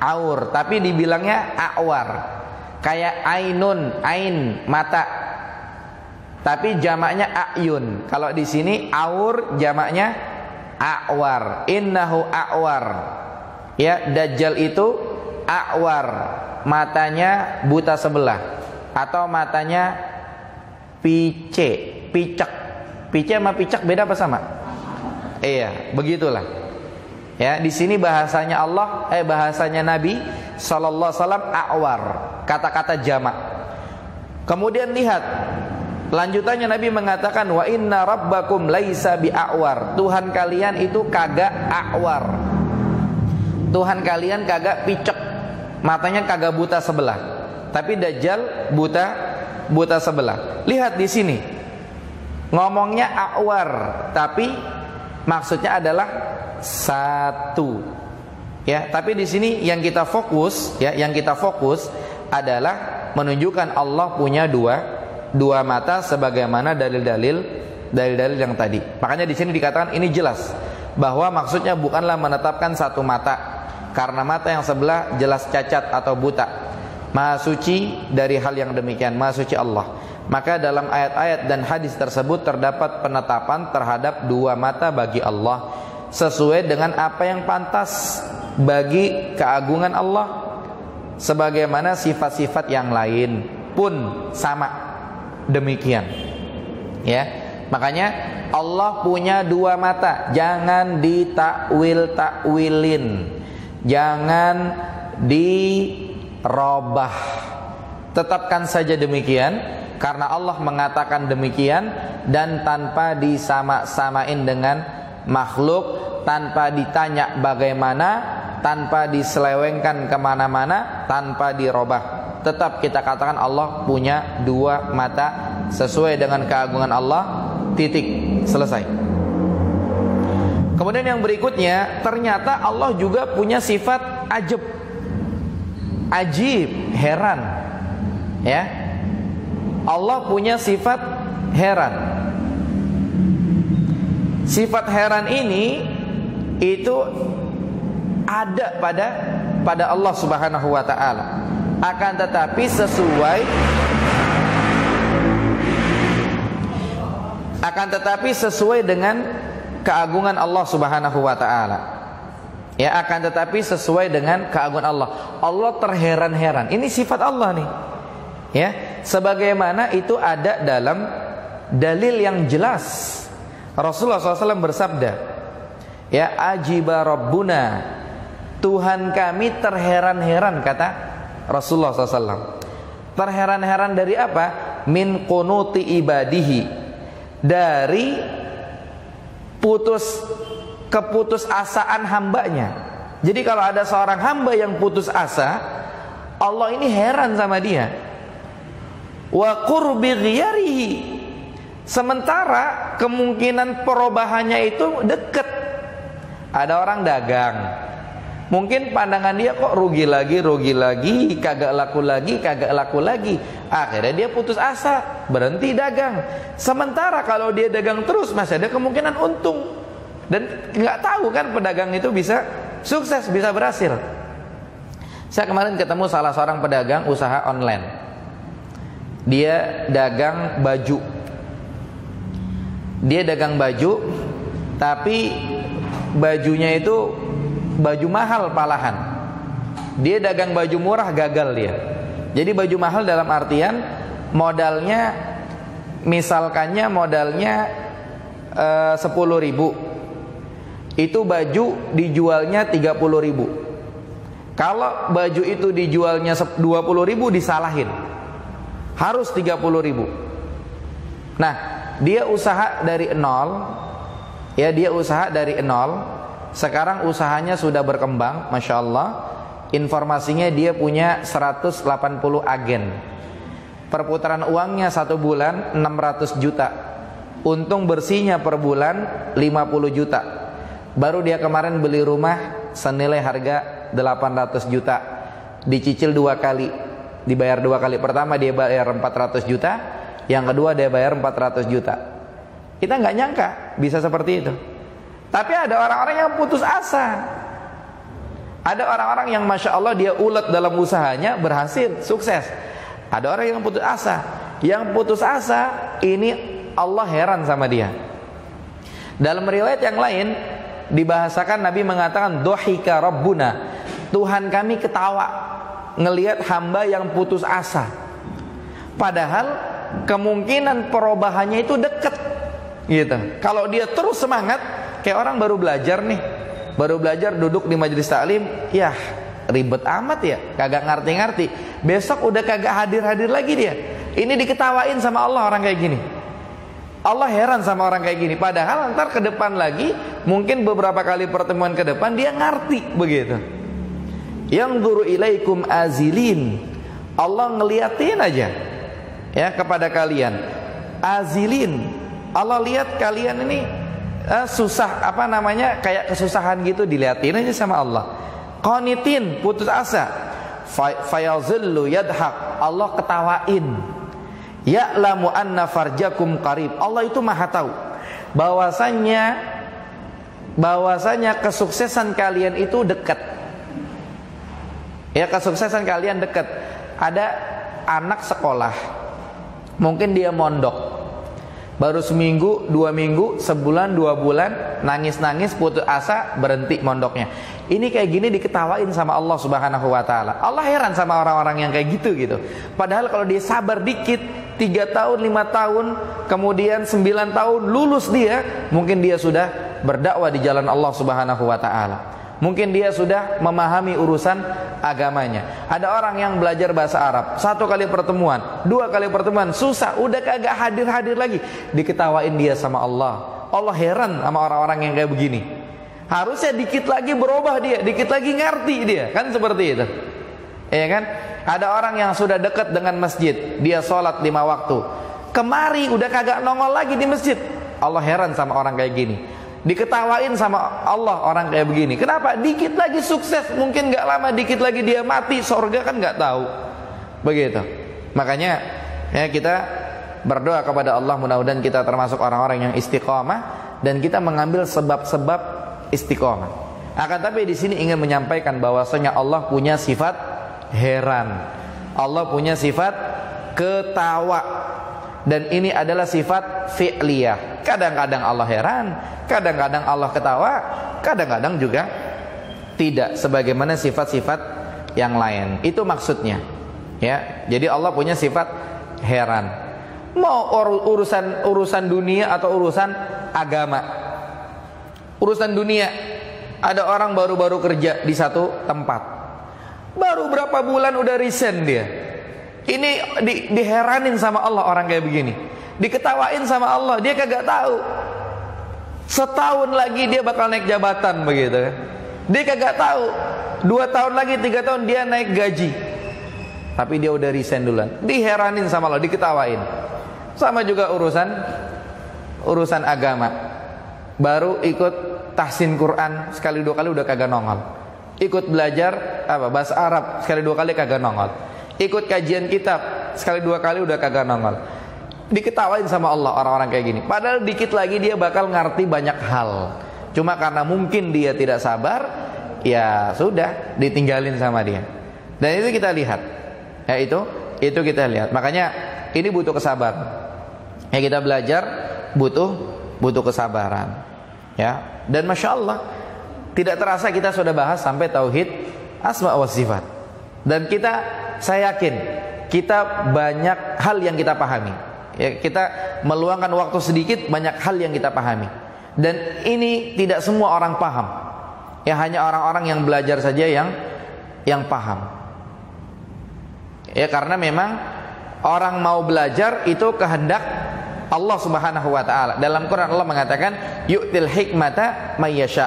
aur, tapi dibilangnya a'war. Kayak ainun, ain, mata. Tapi jamaknya a'yun. Kalau di sini aur jamaknya a'war. Innahu a'war. Ya, Dajjal itu a'war. Matanya buta sebelah atau matanya picek. Pice sama picek beda apa sama? Iya, begitulah. Ya, di sini bahasanya Allah, bahasanya Nabi sallallahu alaihi wasallam a'war, kata-kata jamak. Kemudian lihat lanjutannya, Nabi mengatakan wa inna rabbakum laisa bi'awar. Tuhan kalian itu kagak a'war. Tuhan kalian kagak picek, matanya kagak buta sebelah, tapi Dajjal buta sebelah. Lihat di sini, ngomongnya a'war, tapi maksudnya adalah satu. Ya, tapi di sini yang kita fokus, adalah menunjukkan Allah punya dua mata sebagaimana dalil-dalil yang tadi. Makanya di sini dikatakan ini jelas bahwa maksudnya bukanlah menetapkan satu mata, karena mata yang sebelah jelas cacat atau buta. Maha suci dari hal yang demikian, maha suci Allah. Maka dalam ayat-ayat dan hadis tersebut terdapat penetapan terhadap dua mata bagi Allah, sesuai dengan apa yang pantas bagi keagungan Allah, sebagaimana sifat-sifat yang lain pun sama demikian. Ya, makanya Allah punya dua mata, jangan ditakwilin, jangan dirobah, tetapkan saja demikian, karena Allah mengatakan demikian, dan tanpa disama-samain dengan makhluk, tanpa ditanya bagaimana, tanpa diselewengkan kemana-mana, tanpa dirobah. Tetap kita katakan Allah punya dua mata sesuai dengan keagungan Allah, titik, selesai. Kemudian yang berikutnya, ternyata Allah juga punya sifat ajib, heran. Ya, Allah punya sifat heran. Sifat heran ini itu ada pada Allah Subhanahu wa taala. Akan tetapi sesuai dengan keagungan Allah Subhanahu wa taala. Ya, akan tetapi sesuai dengan keagungan Allah. Allah terheran-heran. Ini sifat Allah nih. Ya, sebagaimana itu ada dalam dalil yang jelas. Rasulullah SAW bersabda, ya, ajiba rabbuna, Tuhan kami terheran-heran, kata Rasulullah SAW. Terheran-heran dari apa? Min qunuti ibadihi, dari keputusasaan hambanya. Jadi kalau ada seorang hamba yang putus asa, Allah ini heran sama dia. Wa qurbi ghiyarihi, sementara kemungkinan perubahannya itu dekat. Ada orang dagang, mungkin pandangan dia kok rugi lagi, kagak laku lagi. Akhirnya dia putus asa, berhenti dagang. Sementara kalau dia dagang terus, masih ada kemungkinan untung. Dan nggak tahu kan pedagang itu bisa sukses, bisa berhasil. Saya kemarin ketemu salah seorang pedagang usaha online. Dia dagang baju. Tapi bajunya itu baju mahal palahan. Dia dagang baju murah, gagal dia. Jadi baju mahal dalam artian modalnya, misalkannya modalnya 10.000, itu baju dijualnya 30.000. Kalau baju itu dijualnya 20.000, disalahin, harus 30.000. Nah, dia usaha dari nol. Ya, dia usaha dari nol. Sekarang usahanya sudah berkembang, Masya Allah. Informasinya dia punya 180 agen. Perputaran uangnya 1 bulan 600 juta. Untung bersihnya per bulan 50 juta. Baru dia kemarin beli rumah senilai harga 800 juta. Dicicil 2 kali, dibayar 2 kali. Pertama dia bayar 400 juta, yang kedua dia bayar 400 juta. Kita nggak nyangka bisa seperti itu. Tapi ada orang-orang yang putus asa. Ada orang-orang yang Masya Allah dia ulet dalam usahanya, berhasil, sukses. Ada orang yang putus asa. Yang putus asa ini Allah heran sama dia. Dalam riwayat yang lain dibahasakan, Nabi mengatakan dohika rabbuna, Tuhan kami ketawa ngelihat hamba yang putus asa. Padahal kemungkinan perubahannya itu dekat gitu. Kalau dia terus semangat, kayak orang baru belajar nih, baru belajar duduk di majelis taklim, ya ribet amat ya, kagak ngerti-ngerti. Besok udah kagak hadir-hadir lagi dia. Ini diketawain sama Allah orang kayak gini. Allah heran sama orang kayak gini. Padahal ntar ke depan lagi, mungkin beberapa kali pertemuan ke depan dia ngerti begitu. Yanzuru ilaikum azilin. Allah ngeliatin aja ya kepada kalian. Azilin. Allah lihat kalian ini susah, kayak kesusahan gitu, dilihatin aja sama Allah. Qanitin, putus asa. Fayazillu yadhak. Allah ketawain. Ya'lamu anna farjakum qarib. Allah itu maha tahu bahwasanya kesuksesan kalian itu dekat. Ya, kesuksesan kalian dekat. Ada anak sekolah, mungkin dia mondok baru seminggu, 2 minggu, sebulan, 2 bulan, nangis-nangis, putus asa, berhenti mondoknya. Ini kayak gini diketawain sama Allah Subhanahu wa ta'ala. Allah heran sama orang-orang yang kayak gitu. Padahal kalau dia sabar dikit, 3 tahun, 5 tahun, kemudian 9 tahun, lulus dia, mungkin dia sudah berdakwah di jalan Allah Subhanahu wa ta'ala. Mungkin dia sudah memahami urusan agamanya. Ada orang yang belajar bahasa Arab, 1 kali pertemuan, 2 kali pertemuan, susah, udah kagak hadir lagi, diketawain dia sama Allah. Allah heran sama orang-orang yang kayak begini. Harusnya dikit lagi berubah dia, dikit lagi ngerti dia, kan seperti itu. Ya kan? Ada orang yang sudah dekat dengan masjid, dia sholat 5 waktu, kemari udah kagak nongol lagi di masjid. Allah heran sama orang kayak gini. Diketawain sama Allah orang kayak begini. Kenapa? Dikit lagi sukses, mungkin gak lama, dikit lagi dia mati, surga kan gak tahu. Begitu. Makanya ya, kita berdoa kepada Allah, mudah-mudahan kita termasuk orang-orang yang istiqomah dan kita mengambil sebab-sebab istiqomah. Akan tapi di sini ingin menyampaikan bahwasanya Allah punya sifat heran. Allah punya sifat ketawa. Dan ini adalah sifat fi'liyah. Kadang-kadang Allah heran, kadang-kadang Allah ketawa, kadang-kadang juga tidak, sebagaimana sifat-sifat yang lain. Itu maksudnya. Ya, jadi Allah punya sifat heran. Mau urusan dunia atau urusan agama. Urusan dunia, ada orang baru-baru kerja di satu tempat, baru berapa bulan udah resign dia. Ini diheranin sama Allah orang kayak begini, diketawain sama Allah, dia kagak tahu setahun lagi dia bakal naik jabatan begitu kan. Dia kagak tahu 2 tahun lagi, 3 tahun dia naik gaji, tapi dia udah resign duluan. Diheranin sama Allah, diketawain. Sama juga urusan agama, baru ikut tahsin Quran sekali 2 kali udah kagak nongol. Ikut belajar bahasa Arab sekali 2 kali kagak nongol. Ikut kajian kitab sekali 2 kali udah kagak nongol. Diketawain sama Allah orang-orang kayak gini. Padahal dikit lagi dia bakal ngerti banyak hal. Cuma karena mungkin dia tidak sabar, ya sudah, ditinggalin sama dia. Dan itu kita lihat. Ya itu kita lihat. Makanya ini butuh kesabaran. Ya, kita belajar butuh kesabaran. Ya. Dan Masya Allah, tidak terasa kita sudah bahas sampai tauhid asma wa sifat. Dan saya yakin kita banyak hal yang kita pahami. Ya, kita meluangkan waktu sedikit, banyak hal yang kita pahami. Dan ini tidak semua orang paham. Ya, hanya orang-orang yang belajar saja yang paham. Ya, karena memang orang mau belajar itu kehendak Allah Subhanahu wa ta'ala. Dalam Quran Allah mengatakan yu'til hikmata may yasha.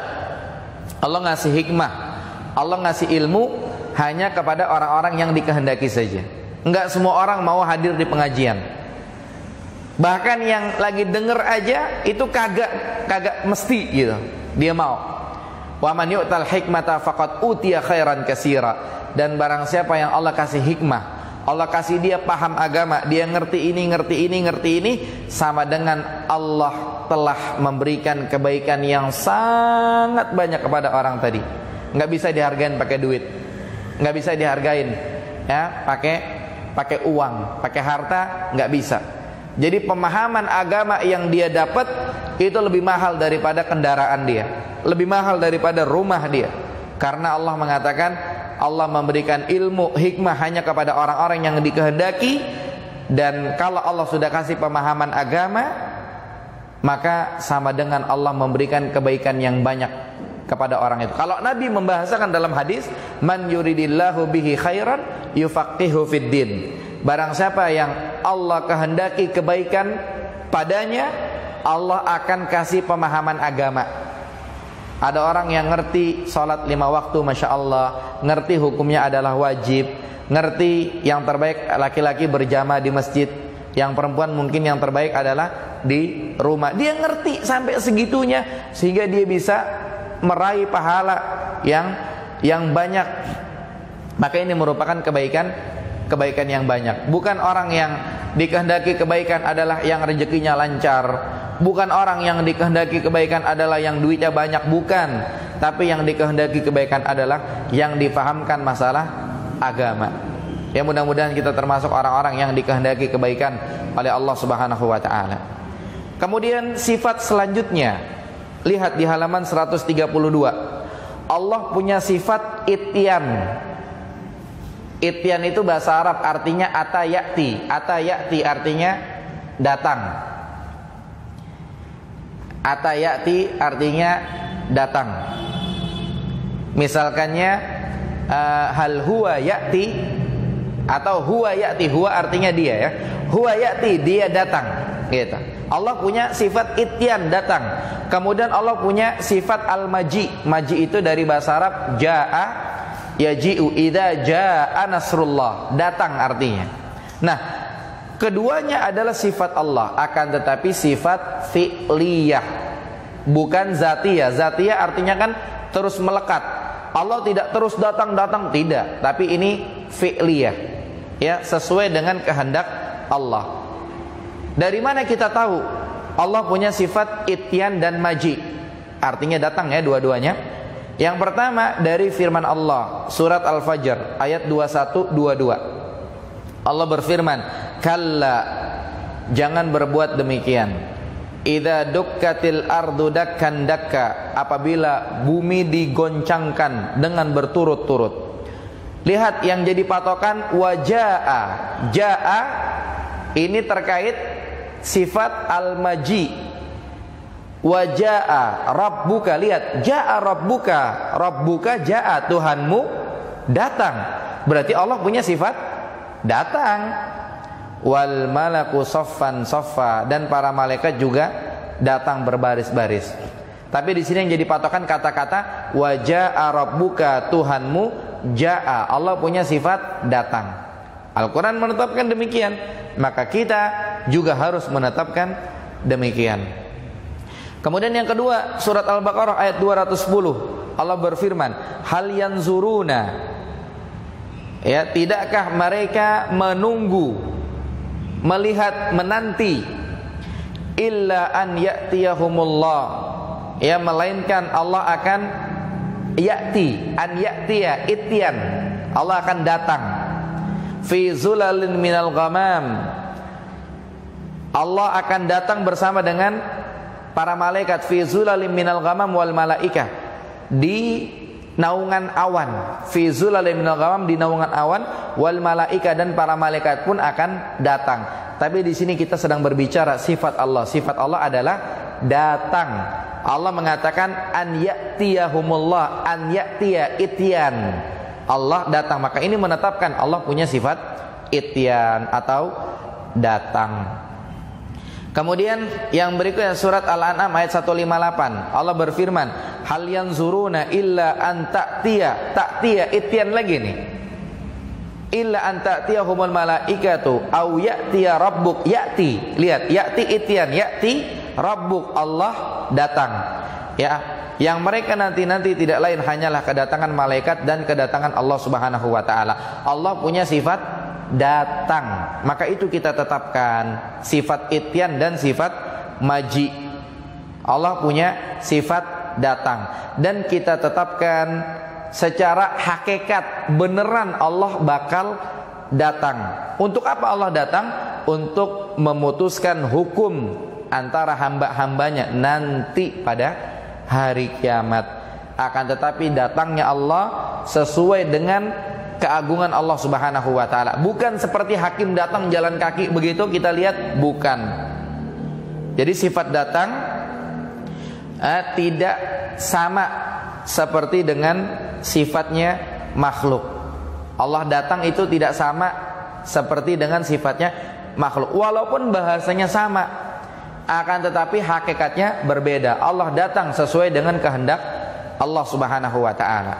Allah ngasih hikmah, Allah ngasih ilmu hanya kepada orang-orang yang dikehendaki saja. Enggak semua orang mau hadir di pengajian. Bahkan yang lagi denger aja itu kagak mesti gitu dia mau. Wa man yu'tal hikmata faqad utiya khairan katsira. Dan barang siapa yang Allah kasih hikmah, Allah kasih dia paham agama, dia ngerti ini, sama dengan Allah telah memberikan kebaikan yang sangat banyak kepada orang tadi. Enggak bisa dihargain pakai duit, enggak bisa dihargain ya pakai uang, pakai harta, enggak bisa. Jadi pemahaman agama yang dia dapat itu lebih mahal daripada kendaraan dia, lebih mahal daripada rumah dia. Karena Allah mengatakan Allah memberikan ilmu hikmah hanya kepada orang-orang yang dikehendaki. Dan kalau Allah sudah kasih pemahaman agama, maka sama dengan Allah memberikan kebaikan yang banyak kepada orang itu. Kalau Nabi membahasakan dalam hadis, man yuridillahu bihi khairan yufaqihu fid din. Barang siapa yang Allah kehendaki kebaikan padanya, Allah akan kasih pemahaman agama. Ada orang yang ngerti sholat 5 waktu, Masya Allah, ngerti hukumnya adalah wajib, ngerti yang terbaik laki-laki berjamaah di masjid, yang perempuan mungkin yang terbaik adalah di rumah. Dia ngerti sampai segitunya sehingga dia bisa meraih pahala yang banyak. Maka ini merupakan kebaikan yang banyak. Bukan orang yang dikehendaki kebaikan adalah yang rezekinya lancar, bukan orang yang dikehendaki kebaikan adalah yang duitnya banyak, bukan. Tapi yang dikehendaki kebaikan adalah yang difahamkan masalah agama. Ya, mudah-mudahan kita termasuk orang-orang yang dikehendaki kebaikan oleh Allah Subhanahu wa taala. Kemudian sifat selanjutnya, lihat di halaman 132. Allah punya sifat ityan. Ityan itu bahasa Arab artinya atayati. Atayati artinya datang. Atayati artinya datang. Misalkannya hal huwa ya'ti atau huwa ya'ti. Huwa artinya dia, ya. Huwa ya'ti, dia datang, gitu. Allah punya sifat ityan, datang. Kemudian Allah punya sifat al-maji. Maji itu dari bahasa Arab ja'a yaji'u, idza ja'a nasrullah, datang artinya. Nah, keduanya adalah sifat Allah, akan tetapi sifat fi'liyah, bukan zatiyah. Zatiyah artinya kan terus melekat. Allah tidak terus datang, tidak, tapi ini fi'liyah, ya, sesuai dengan kehendak Allah. Dari mana kita tahu Allah punya sifat ityan dan maji? Artinya datang, ya, dua-duanya. Yang pertama dari firman Allah, surat Al-Fajr ayat 21-22. Allah berfirman, kalla, jangan berbuat demikian. Idza dukkatil ardu dakkan dakka, apabila bumi digoncangkan dengan berturut-turut. Lihat yang jadi patokan wajaa. Jaa ini terkait sifat al-maji. Wajaa rabbuka, lihat, jaa rabbuka, rabbuka jaa, Tuhanmu datang. Berarti Allah punya sifat datang. Wal malaku soffan soffa, dan para malaikat juga datang berbaris-baris. Tapi di sini yang jadi patokan kata-kata wajaa rabbuka, Tuhanmu jaa. Allah punya sifat datang. Al-Quran menetapkan demikian, maka kita juga harus menetapkan demikian. Kemudian yang kedua, surat Al-Baqarah ayat 210. Allah berfirman, hal yanzuruna, ya, tidakkah mereka menunggu, melihat, menanti, illa an ya'tiyahumullah, ya, melainkan Allah akan ya'ti, an ya'tiya, ityan, Allah akan datang, fi zulalin minal ghamam, Allah akan datang bersama dengan para malaikat, fi zulalin minal ghamam wal malaikah, di naungan awan, fi zulalin minal ghamam, di naungan awan, wal malaikah, dan para malaikat pun akan datang. Tapi di sini kita sedang berbicara sifat Allah. Sifat Allah adalah datang. Allah mengatakan an ya'tiyahumullah, an ya'tiya, ityan, Allah datang. Maka ini menetapkan Allah punya sifat ityan atau datang. Kemudian yang berikutnya surat Al-An'am ayat 158. Allah berfirman, hal yanzuruna illa an ta'tiya, ta'tiya ityan lagi nih. Illa an ta'tiyahumul malaikatu au ya'tiya rabbuk, ya'ti. Lihat, ya'ti ityan, ya'ti rabbuk, Allah datang. Ya, yang mereka nanti tidak lain hanyalah kedatangan malaikat dan kedatangan Allah Subhanahu wa taala. Allah punya sifat datang, maka itu kita tetapkan sifat ityan dan sifat maji. Allah punya sifat datang, dan kita tetapkan secara hakikat beneran Allah bakal datang. Untuk apa Allah datang? Untuk memutuskan hukum antara hamba-hambanya nanti pada hari kiamat. Akan tetapi datangnya Allah sesuai dengan keagungan Allah Subhanahu wa taala. Bukan seperti hakim datang jalan kaki begitu kita lihat, bukan. Jadi sifat datang tidak sama seperti dengan sifatnya makhluk. Allah datang itu tidak sama seperti dengan sifatnya makhluk. Walaupun bahasanya sama, akan tetapi hakikatnya berbeda. Allah datang sesuai dengan kehendak Allah Subhanahu wa taala.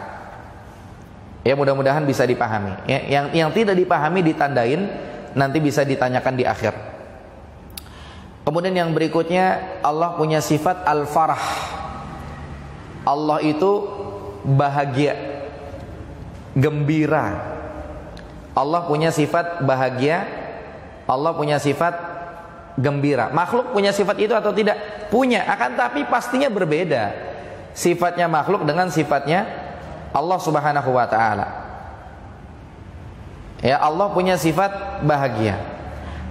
Ya, mudah-mudahan bisa dipahami. Ya, yang tidak dipahami ditandain, nanti bisa ditanyakan di akhir. Kemudian yang berikutnya, Allah punya sifat al-farah. Allah itu bahagia, gembira. Allah punya sifat bahagia, Allah punya sifat gembira. Makhluk punya sifat itu atau tidak? Punya, akan tapi pastinya berbeda sifatnya makhluk dengan sifatnya Allah Subhanahu wa taala. Ya, Allah punya sifat bahagia.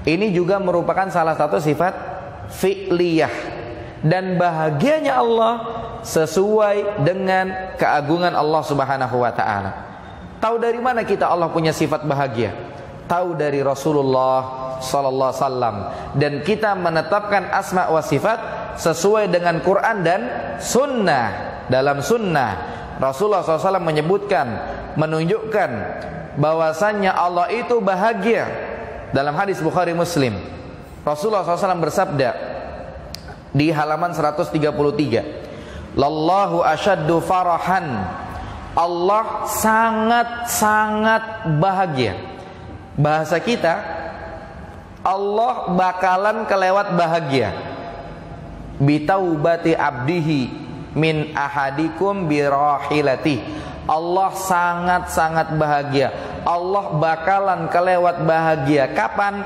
Ini juga merupakan salah satu sifat fi'liyah, dan bahagianya Allah sesuai dengan keagungan Allah Subhanahu wa taala. Tahu dari mana kita Allah punya sifat bahagia? Tahu dari Rasulullah sallallahu alaihi wasallam, dan kita menetapkan asma wa sifat sesuai dengan Quran dan sunnah. Dalam sunnah Rasulullah SAW menyebutkan, menunjukkan bahwasannya Allah itu bahagia. Dalam hadis Bukhari Muslim, Rasulullah SAW bersabda di halaman 133, Lallahu asyaddu farahan, Allah sangat-sangat bahagia. Bahasa kita, Allah bakalan kelewat bahagia bitaubati abdihi min ahadikum birahilati. Allah sangat-sangat bahagia. Allah bakalan kelewat bahagia kapan?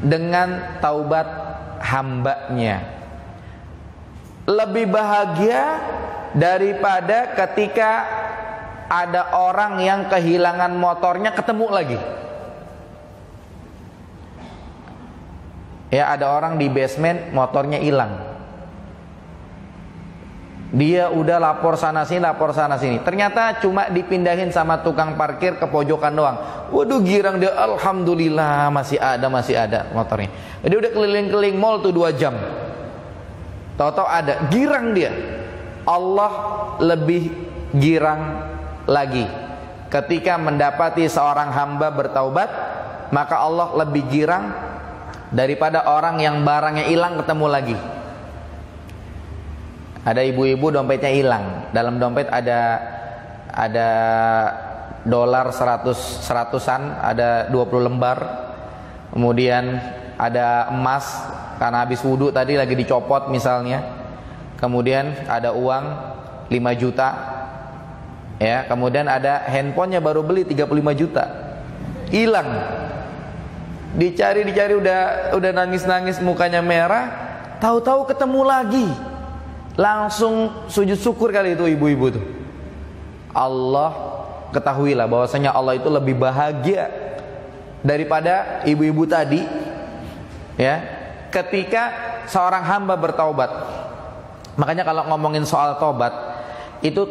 Dengan taubat hambanya. Lebih bahagia daripada ketika ada orang yang kehilangan motornya ketemu lagi. Ya, ada orang di basement motornya hilang. Dia udah lapor sana sini, ternyata cuma dipindahin sama tukang parkir ke pojokan doang. Waduh, girang dia, alhamdulillah masih ada motornya. Dia udah keliling-keliling mall tuh 2 jam. Tahu-tahu ada, girang dia. Allah lebih girang lagi ketika mendapati seorang hamba bertaubat, maka Allah lebih girang daripada orang yang barangnya hilang ketemu lagi. Ada ibu-ibu dompetnya hilang. Dalam dompet ada dolar 100-an, ada 20 lembar. Kemudian ada emas karena habis wudhu tadi lagi dicopot misalnya. Kemudian ada uang 5 juta. Ya, kemudian ada handphonenya baru beli 35 juta. Hilang. Dicari udah nangis-nangis, mukanya merah. Tahu-tahu ketemu lagi. Langsung sujud syukur kali itu ibu-ibu tuh. Allah, ketahuilah bahwasanya Allah itu lebih bahagia daripada ibu-ibu tadi, ya, ketika seorang hamba bertaubat. Makanya kalau ngomongin soal tobat itu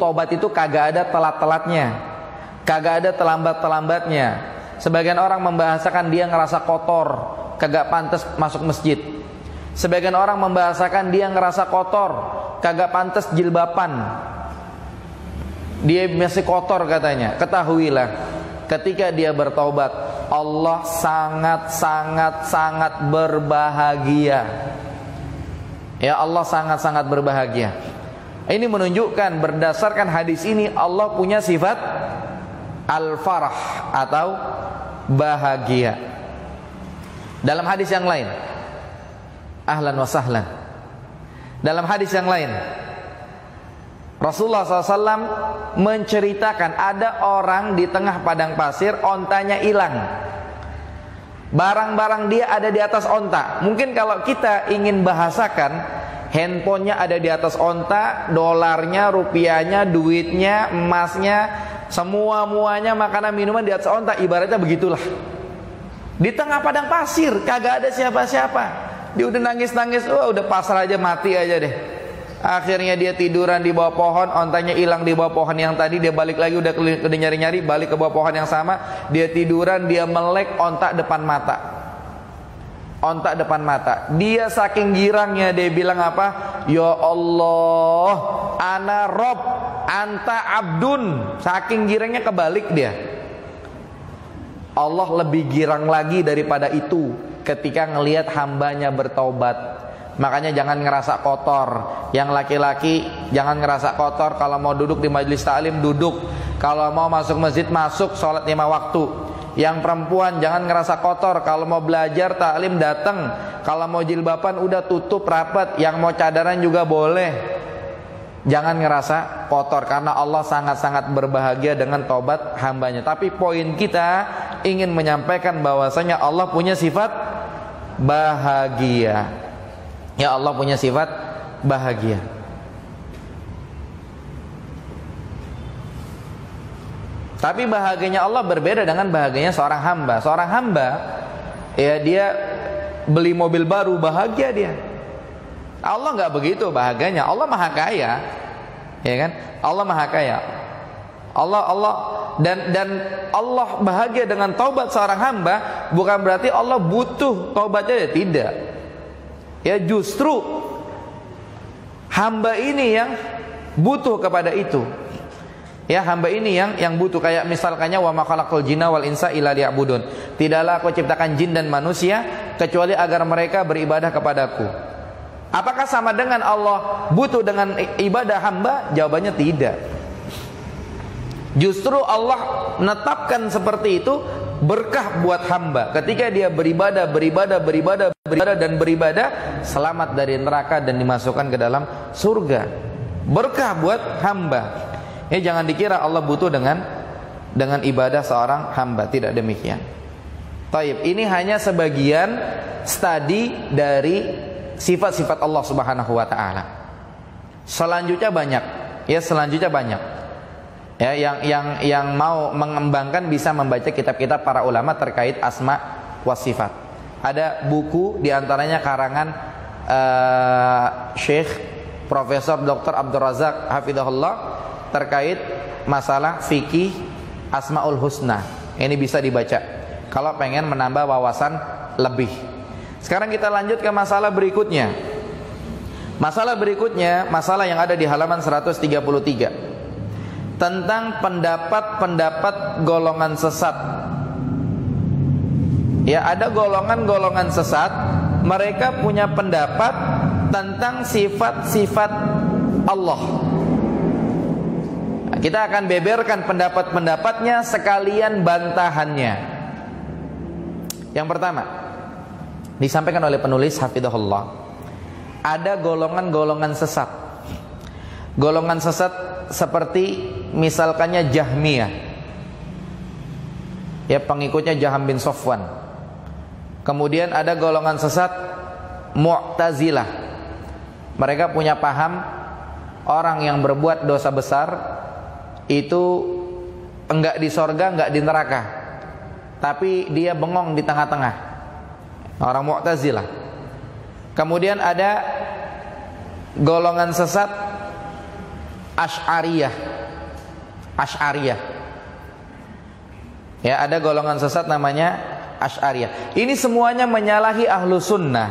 kagak ada telat-telatnya, kagak ada terlambat-terlambatnya. Sebagian orang membahasakan dia ngerasa kotor, kagak pantas masuk masjid. Sebagian orang membahasakan dia ngerasa kotor, kagak pantas jilbaban, dia masih kotor katanya. Ketahuilah, ketika dia bertaubat, Allah sangat berbahagia. Ya, Allah sangat berbahagia. Ini menunjukkan berdasarkan hadis ini Allah punya sifat al-farah atau bahagia. Dalam hadis yang lain, ahlan wa sahlan. Dalam hadis yang lain, Rasulullah SAW menceritakan ada orang di tengah padang pasir, ontanya hilang. Barang-barang dia ada di atas onta. Mungkin kalau kita ingin bahasakan, handphonenya ada di atas onta, dolarnya, rupiahnya, duitnya, emasnya, semua-muanya, makanan minuman di atas onta. Ibaratnya begitulah. Di tengah padang pasir, kagak ada siapa-siapa. Dia udah nangis-nangis, udah pasrah aja, mati aja deh. Akhirnya dia tiduran di bawah pohon, ontanya hilang di bawah pohon yang tadi. Dia balik lagi, udah nyari-nyari, balik ke bawah pohon yang sama. Dia tiduran, dia melek onta depan mata. Onta depan mata. Dia saking girangnya, dia bilang apa? Ya Allah, ana Rob, anta abdun. Saking girangnya kebalik dia. Allah lebih girang lagi daripada itu ketika ngelihat hambanya bertaubat, Makanya jangan ngerasa kotor. Yang laki-laki jangan ngerasa kotor. Kalau mau duduk di majelis taklim duduk. Kalau mau masuk masjid masuk, sholat 5 waktu. Yang perempuan jangan ngerasa kotor. Kalau mau belajar taklim datang. Kalau mau jilbaban udah tutup rapat. Yang mau cadaran juga boleh. Jangan ngerasa kotor, karena Allah sangat-sangat berbahagia dengan taubat hambanya. Tapi poin kita ingin menyampaikan bahwasanya Allah punya sifat bahagia. Ya, Allah punya sifat bahagia. Tapi bahagianya Allah berbeda dengan bahagianya seorang hamba. Seorang hamba, ya dia beli mobil baru bahagia dia. Allah nggak begitu bahagianya. Allah maha kaya, ya kan? Allah maha kaya. Allah dan Allah bahagia dengan taubat seorang hamba, bukan berarti Allah butuh taubatnya, ya tidak. Ya justru hamba ini yang butuh kepada itu. Ya, hamba ini yang butuh, kayak misalkannya wa ma khalaqul jinna wal insa illa liya'budun. Tidaklah aku ciptakan jin dan manusia kecuali agar mereka beribadah kepadaku. Apakah sama dengan Allah butuh dengan ibadah hamba? Jawabannya tidak. Justru Allah menetapkan seperti itu berkah buat hamba. Ketika dia beribadah dan beribadah, selamat dari neraka dan dimasukkan ke dalam surga. Berkah buat hamba. Ya, jangan dikira Allah butuh dengan ibadah seorang hamba, tidak demikian. Taib, ini hanya sebagian studi dari sifat-sifat Allah Subhanahu wa taala. Selanjutnya banyak. Ya, selanjutnya banyak. Ya, yang mau mengembangkan bisa membaca kitab-kitab para ulama terkait asma wa sifat. Ada buku diantaranya karangan Syekh Profesor Dr. Abdul Razak hafizahullah terkait masalah fikih Asmaul Husna. Ini bisa dibaca kalau pengen menambah wawasan lebih. Sekarang kita lanjut ke masalah berikutnya. Masalah berikutnya, masalah yang ada di halaman 133. Tentang pendapat-pendapat golongan sesat. Ya, ada golongan-golongan sesat, mereka punya pendapat tentang sifat-sifat Allah. Nah, kita akan beberkan pendapat-pendapatnya sekalian bantahannya. Yang pertama, disampaikan oleh penulis hafizahullah, ada golongan-golongan sesat. Golongan sesat seperti misalkannya Jahmiyah, ya, pengikutnya Jaham bin Safwan. Kemudian ada golongan sesat Mu'tazilah. Mereka punya paham orang yang berbuat dosa besar itu enggak di sorga, enggak di neraka, tapi dia bengong di tengah-tengah. Orang Mu'tazilah. Kemudian ada golongan sesat Asy'ariyah. Ya, ada golongan sesat namanya Asy'ariyah. Ini semuanya menyalahi ahlu sunnah.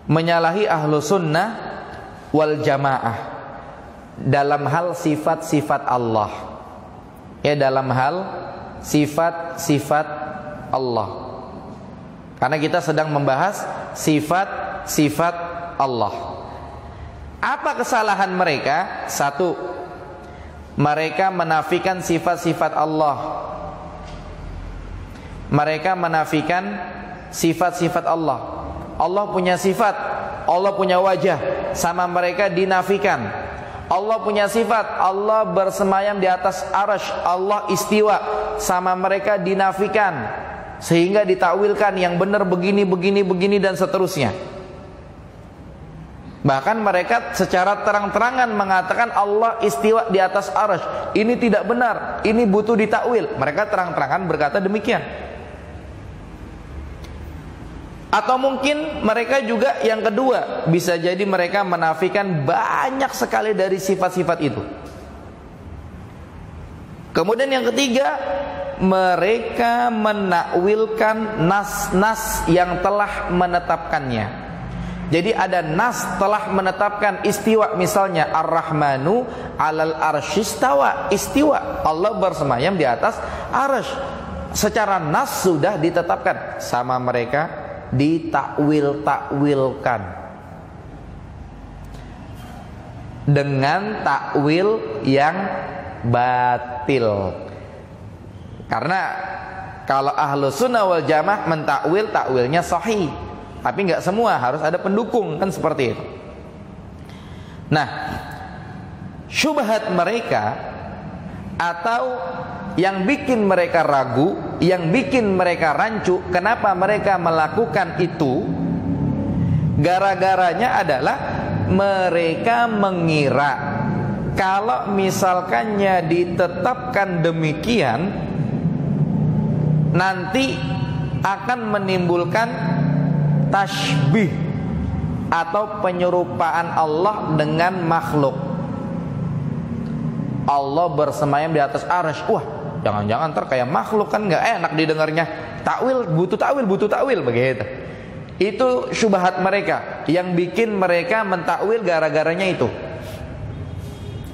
Menyalahi ahlu sunnah wal jamaah dalam hal sifat-sifat Allah. Ya, dalam hal sifat-sifat Allah. Karena kita sedang membahas sifat-sifat Allah. Apa kesalahan mereka? Satu, mereka menafikan sifat-sifat Allah. Mereka menafikan sifat-sifat Allah. Allah punya sifat, Allah punya wajah, sama mereka dinafikan. Allah punya sifat, Allah bersemayam di atas arsy, Allah istiwa, sama mereka dinafikan. Sehingga ditakwilkan yang benar begini dan seterusnya. Bahkan mereka secara terang-terangan mengatakan Allah istiwa di atas arsy. Ini tidak benar, ini butuh ditakwil. Mereka terang-terangan berkata demikian. Atau mungkin mereka juga yang kedua, bisa jadi mereka menafikan banyak sekali dari sifat-sifat itu. Kemudian yang ketiga, mereka menakwilkan nas-nas yang telah menetapkannya. Jadi ada nas telah menetapkan istiwa, misalnya Ar-Rahmanu 'alal arsyistawa, istiwa, Allah bersemayam di atas arsy. Secara nas sudah ditetapkan, sama mereka ditakwil-takwilkan. dengan takwil yang batil. Karena kalau ahlu sunnah wal jamaah mentakwil, takwilnya sahih, tapi nggak semua, harus ada pendukung, kan seperti itu. Nah, syubhat mereka atau yang bikin mereka ragu, yang bikin mereka rancu, kenapa mereka melakukan itu, gara-garanya adalah mereka mengira kalau misalkannya ditetapkan demikian, nanti akan menimbulkan tasbih atau penyerupaan Allah dengan makhluk. Allah bersemayam di atas arsy. Wah, jangan-jangan ntar kayak makhluk, kan nggak enak didengarnya. Takwil, butuh takwil begitu. Itu syubhat mereka yang bikin mereka mentakwil, gara-garanya itu.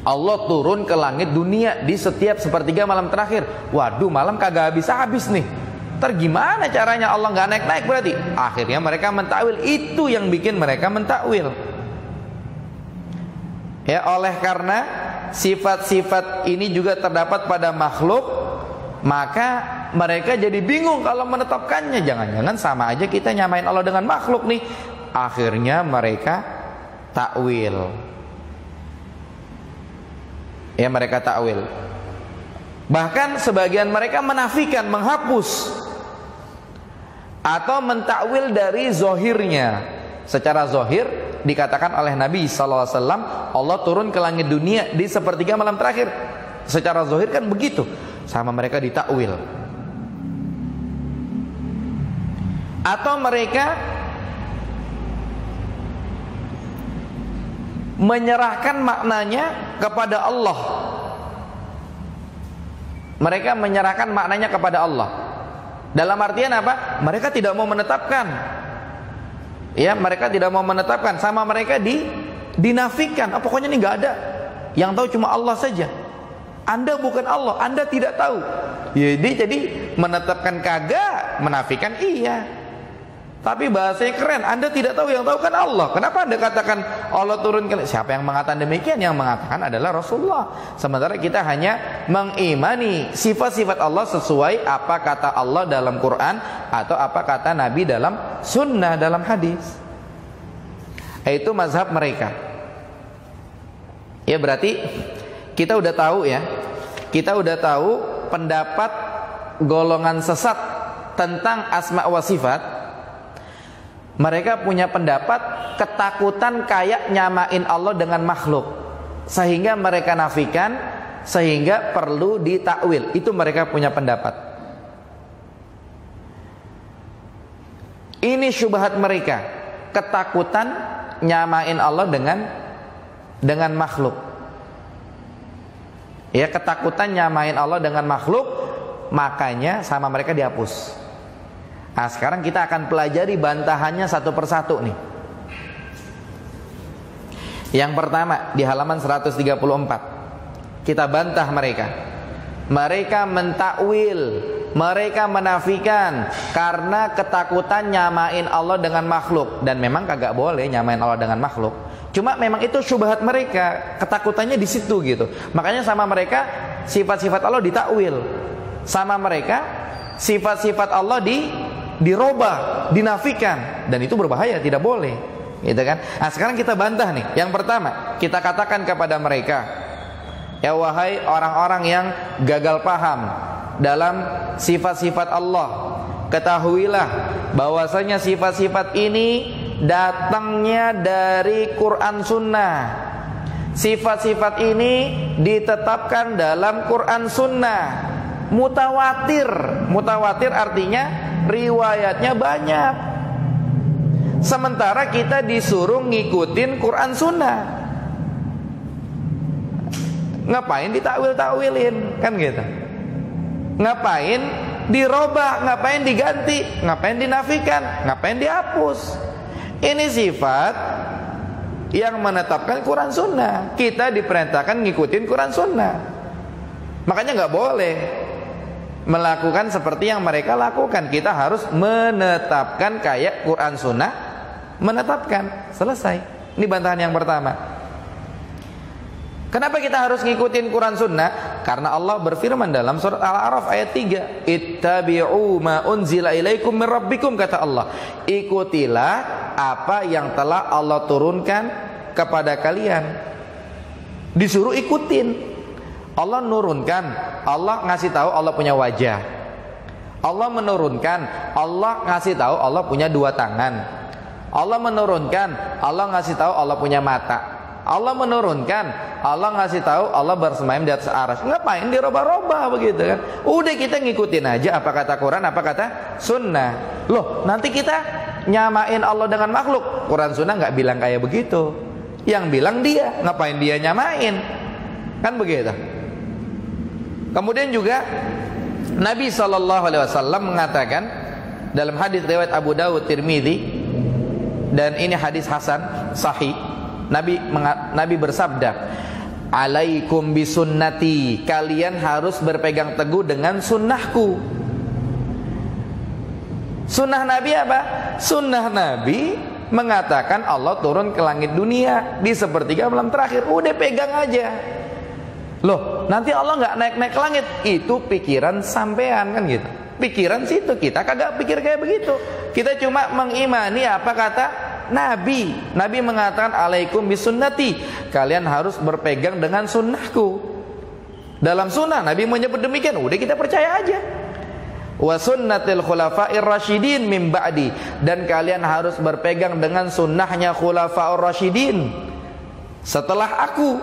Allah turun ke langit dunia di setiap sepertiga malam terakhir. Waduh, malam kagak habis-habis nih. Ntar gimana caranya Allah nggak naik-naik berarti? Akhirnya mereka mentakwil. Itu yang bikin mereka mentakwil. Ya, oleh karena sifat-sifat ini juga terdapat pada makhluk, maka mereka jadi bingung kalau menetapkannya. Jangan-jangan sama aja kita nyamain Allah dengan makhluk nih. Akhirnya mereka takwil. Ya, mereka takwil. Bahkan sebagian mereka menafikan, menghapus atau mentakwil dari zohirnya. Secara zohir dikatakan oleh Nabi SAW, Allah turun ke langit dunia di sepertiga malam terakhir. Secara zohir kan begitu. Sama mereka ditakwil. Atau mereka menyerahkan maknanya kepada Allah. Mereka menyerahkan maknanya kepada Allah. Dalam artian apa? Mereka tidak mau menetapkan. Ya, mereka tidak mau menetapkan. Sama mereka dinafikan. Oh, pokoknya ini nggak ada. Yang tahu cuma Allah saja. Anda bukan Allah, Anda tidak tahu. Jadi menetapkan kagak, menafikan iya. Tapi bahasanya keren, Anda tidak tahu, yang tahu kan Allah. Kenapa Anda katakan Allah turun ke? Siapa yang mengatakan demikian? Yang mengatakan adalah Rasulullah. Sementara kita hanya mengimani sifat-sifat Allah sesuai apa kata Allah dalam Quran atau apa kata Nabi dalam sunnah, dalam hadis. Itu mazhab mereka. Ya, berarti kita udah tahu ya. Kita udah tahu pendapat golongan sesat tentang asma wa sifat. Mereka punya pendapat ketakutan kayak nyamain Allah dengan makhluk, sehingga mereka nafikan, sehingga perlu ditakwil. Itu mereka punya pendapat. Ini syubhat mereka, ketakutan nyamain Allah dengan makhluk. Ya, ketakutan nyamain Allah dengan makhluk, makanya sama mereka dihapus. Nah, sekarang kita akan pelajari bantahannya satu persatu nih. Yang pertama di halaman 134. Kita bantah mereka. Mereka mentakwil, mereka menafikan karena ketakutan nyamain Allah dengan makhluk. Dan memang kagak boleh nyamain Allah dengan makhluk. Cuma memang itu syubhat mereka, ketakutannya di situ gitu. Makanya sama mereka sifat-sifat Allah ditakwil. Sama mereka sifat-sifat Allah dirobah, dinafikan, dan itu berbahaya, tidak boleh, gitu kan? Nah, sekarang kita bantah nih. Yang pertama, kita katakan kepada mereka, ya wahai orang-orang yang gagal paham dalam sifat-sifat Allah, ketahuilah bahwasanya sifat-sifat ini datangnya dari Quran Sunnah. Sifat-sifat ini ditetapkan dalam Quran Sunnah. Mutawatir artinya riwayatnya banyak. Sementara kita disuruh ngikutin Quran Sunnah. Ngapain ditakwil-takwilin, kan gitu? Ngapain dirobah, ngapain diganti, ngapain dinafikan, ngapain dihapus? Ini sifat yang menetapkan Quran Sunnah. Kita diperintahkan ngikutin Quran Sunnah. Makanya nggak boleh melakukan seperti yang mereka lakukan. Kita harus menetapkan kayak Quran Sunnah menetapkan. Selesai. Ini bantahan yang pertama. Kenapa kita harus ngikutin Quran Sunnah? Karena Allah berfirman dalam surat Al-A'raf ayat 3, ittabi'u ma unzila ilaikum min rabbikum, kata Allah, ikutilah apa yang telah Allah turunkan kepada kalian. Disuruh ikutin. Allah nurunkan, Allah ngasih tahu Allah punya wajah. Allah menurunkan, Allah ngasih tahu Allah punya dua tangan. Allah menurunkan, Allah ngasih tahu Allah punya mata. Allah menurunkan, Allah ngasih tahu Allah bersemayam di atas arsy. Ngapain dirobah-robah begitu kan? Udah kita ngikutin aja apa kata Quran, apa kata Sunnah. Loh, nanti kita nyamain Allah dengan makhluk. Quran Sunnah nggak bilang kayak begitu. Yang bilang dia, ngapain dia nyamain? Kan begitu. Kemudian juga Nabi SAW mengatakan dalam hadis riwayat Abu Dawud, Tirmidzi, dan ini hadis hasan sahih. Nabi bersabda, alaikum bisunnati, kalian harus berpegang teguh dengan sunnahku. Sunnah Nabi apa? Sunnah Nabi mengatakan Allah turun ke langit dunia di sepertiga malam terakhir. Udah pegang aja. Loh, nanti Allah nggak naik-naik ke langit. Itu pikiran sampean kan gitu. Pikiran situ, kita kagak pikir kayak begitu. Kita cuma mengimani apa kata Nabi. Nabi mengatakan alaikum bisunnati, kalian harus berpegang dengan sunnahku. Dalam sunnah Nabi menyebut demikian, udah kita percaya aja. Wa sunnatil khulafa'ir rasyidin min ba'di, dan kalian harus berpegang dengan sunnahnya khulafa'ur rasyidin setelah aku.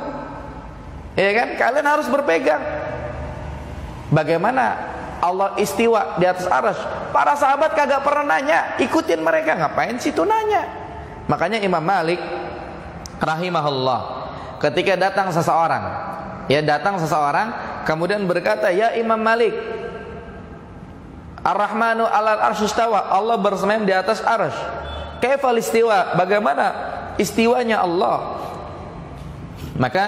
Ya kan? Kalian harus berpegang. Bagaimana Allah istiwa di atas arsy? Para sahabat kagak pernah nanya, ikutin mereka, ngapain situ nanya? Makanya Imam Malik rahimahullah ketika datang seseorang kemudian berkata, ya Imam Malik, Ar-Rahmanu 'alal arsy istawa, Allah bersemayam di atas arsy. Kaifal istiwa, bagaimana istiwanya Allah? Maka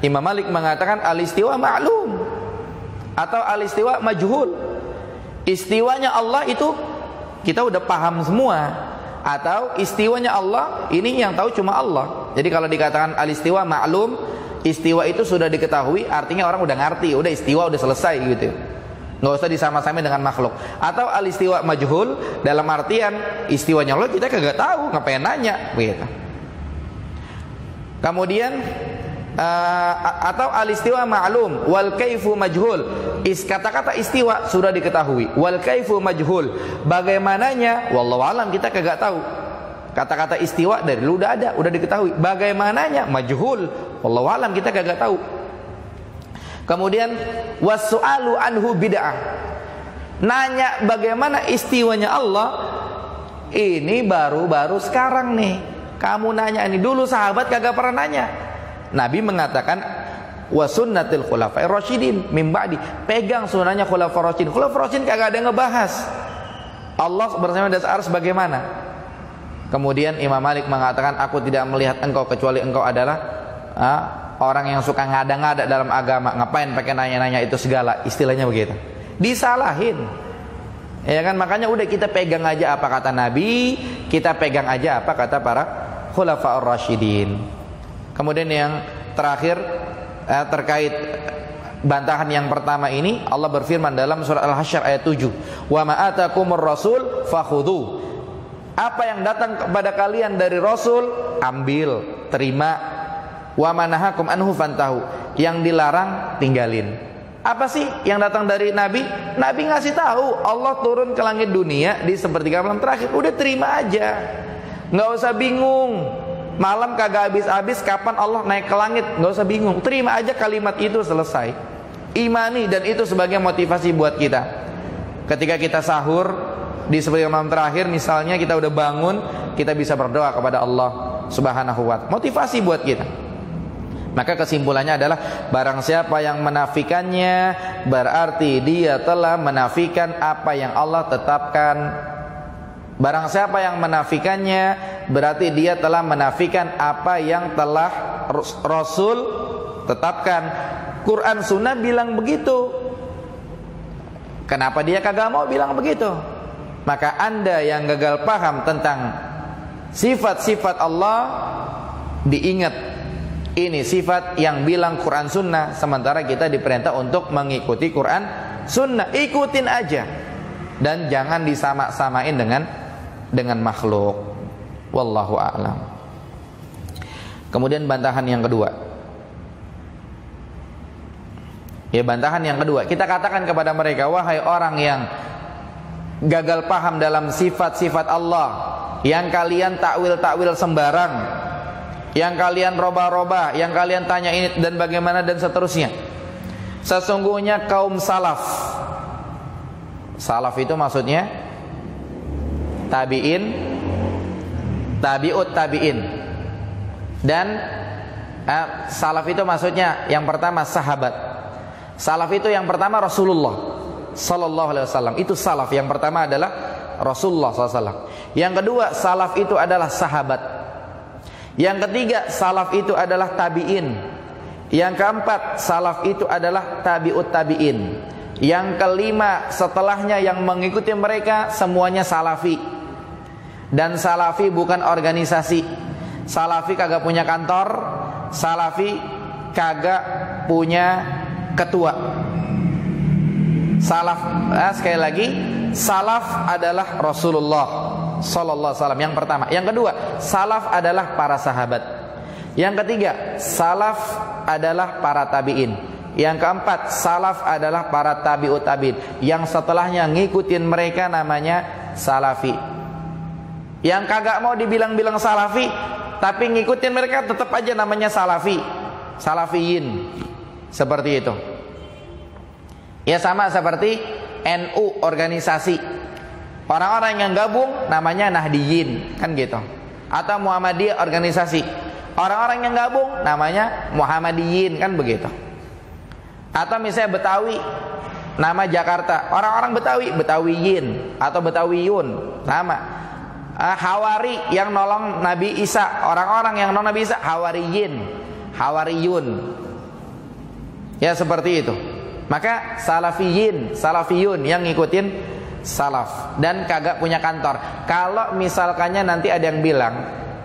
Imam Malik mengatakan al-istiwa ma'lum atau al-istiwa majhul. Istiwanya Allah itu kita udah paham semua, atau istiwanya Allah ini yang tahu cuma Allah. Jadi kalau dikatakan al-istiwa ma'lum, istiwa itu sudah diketahui, artinya orang udah ngerti, udah istiwa udah selesai gitu. Nggak usah disama-samain dengan makhluk. Atau al-istiwa majhul dalam artian istiwanya Allah kita kagak tahu, ngapain nanya begitu. Kemudian atau al-istiwa ma'lum wal kaifu majhul, kata-kata istiwa sudah diketahui, wal kaifu majhul, bagaimananya wallahu alam kita kagak tahu. Kata-kata istiwa dari dulu udah diketahui, bagaimananya majhul, wallahu alam kita kagak tahu. Kemudian wasu'alu anhu bid'ah, nanya bagaimana istiwanya Allah ini baru-baru sekarang nih kamu nanya ini, dulu sahabat kagak pernah nanya. Nabi mengatakan wa sunnatil khulafa'ir rasyidin min ba'di, pegang sunnahnya khulafa'ir rasyidin. Khulafa'ir rasyidin kagak ada yang ngebahas Allah bersama di atas arsy bagaimana. Kemudian Imam Malik mengatakan, aku tidak melihat engkau kecuali engkau adalah orang yang suka ngada-ngada dalam agama. Ngapain pakai nanya-nanya itu segala, istilahnya begitu. Disalahin. Ya kan, makanya udah kita pegang aja apa kata Nabi, kita pegang aja apa kata para khulafa'ir rasyidin. Kemudian yang terakhir terkait bantahan yang pertama ini, Allah berfirman dalam surah Al-Hasyr ayat 7, wa ma atakumur rasul fakhudhu, apa yang datang kepada kalian dari Rasul ambil, terima, wa ma nahakum anhu fantahu, yang dilarang tinggalin. Apa sih yang datang dari Nabi? Nabi ngasih tahu Allah turun ke langit dunia di sepertiga malam terakhir, udah terima aja, nggak usah bingung. Malam kagak habis-habis kapan Allah naik ke langit, nggak usah bingung, terima aja kalimat itu, selesai. Imani, dan itu sebagai motivasi buat kita. Ketika kita sahur di sepertiga malam terakhir misalnya, kita udah bangun, kita bisa berdoa kepada Allah Subhanahu wa ta'ala, motivasi buat kita. Maka kesimpulannya adalah barang siapa yang menafikannya berarti dia telah menafikan apa yang Allah tetapkan. Barang siapa yang menafikannya berarti dia telah menafikan apa yang telah Rasul tetapkan. Quran Sunnah bilang begitu. Kenapa dia kagak mau bilang begitu? Maka Anda yang gagal paham tentang sifat-sifat Allah, diingat Ini sifat yang bilang Quran Sunnah, sementara kita diperintah untuk mengikuti Quran Sunnah. Ikutin aja, dan jangan disama-samain dengan makhluk. Wallahu a'lam. Kemudian bantahan yang kedua. Ya, bantahan yang kedua, kita katakan kepada mereka, wahai orang yang gagal paham dalam sifat-sifat Allah, yang kalian takwil-takwil sembarang, yang kalian roba-roba, yang kalian tanya ini dan bagaimana dan seterusnya. Sesungguhnya kaum salaf, salaf itu maksudnya tabi'in, tabi'ut tabi'in, dan salaf itu maksudnya yang pertama sahabat. Salaf itu yang pertama Rasulullah Sallallahu Alaihi Wasallam, itu salaf. Yang pertama adalah Rasulullah SAW. Yang kedua, salaf itu adalah sahabat. Yang ketiga, salaf itu adalah tabi'in. Yang keempat, salaf itu adalah tabi'ut tabi'in. Yang kelima, setelahnya yang mengikuti mereka semuanya salafi. Dan salafi bukan organisasi. Salafi kagak punya kantor. Salafi kagak punya ketua. Salaf, sekali lagi, salaf adalah Rasulullah Sallallahu Alaihi Wasallam, yang pertama. Yang kedua, salaf adalah para sahabat. Yang ketiga, salaf adalah para tabi'in. Yang keempat, salaf adalah para tabi'ut tabi'in. Yang setelahnya ngikutin mereka namanya salafi. Yang kagak mau dibilang-bilang salafi tapi ngikutin mereka tetap aja namanya salafi, salafiyin. Seperti itu. Ya, sama seperti NU, organisasi. Orang-orang yang gabung namanya Nahdiyin, kan gitu. Atau Muhammadiyah, organisasi. Orang-orang yang gabung namanya Muhammadiyin, kan begitu. Atau misalnya Betawi, nama Jakarta. Orang-orang Betawi, Betawiyin atau Betawiyun, sama. Hawari yang nolong Nabi Isa, orang-orang yang nolong Nabi Isa Hawariyin, Hawariyun. Ya, seperti itu. Maka salafiyin, salafiyun yang ngikutin salaf dan kagak punya kantor. Kalau misalkannya nanti ada yang bilang,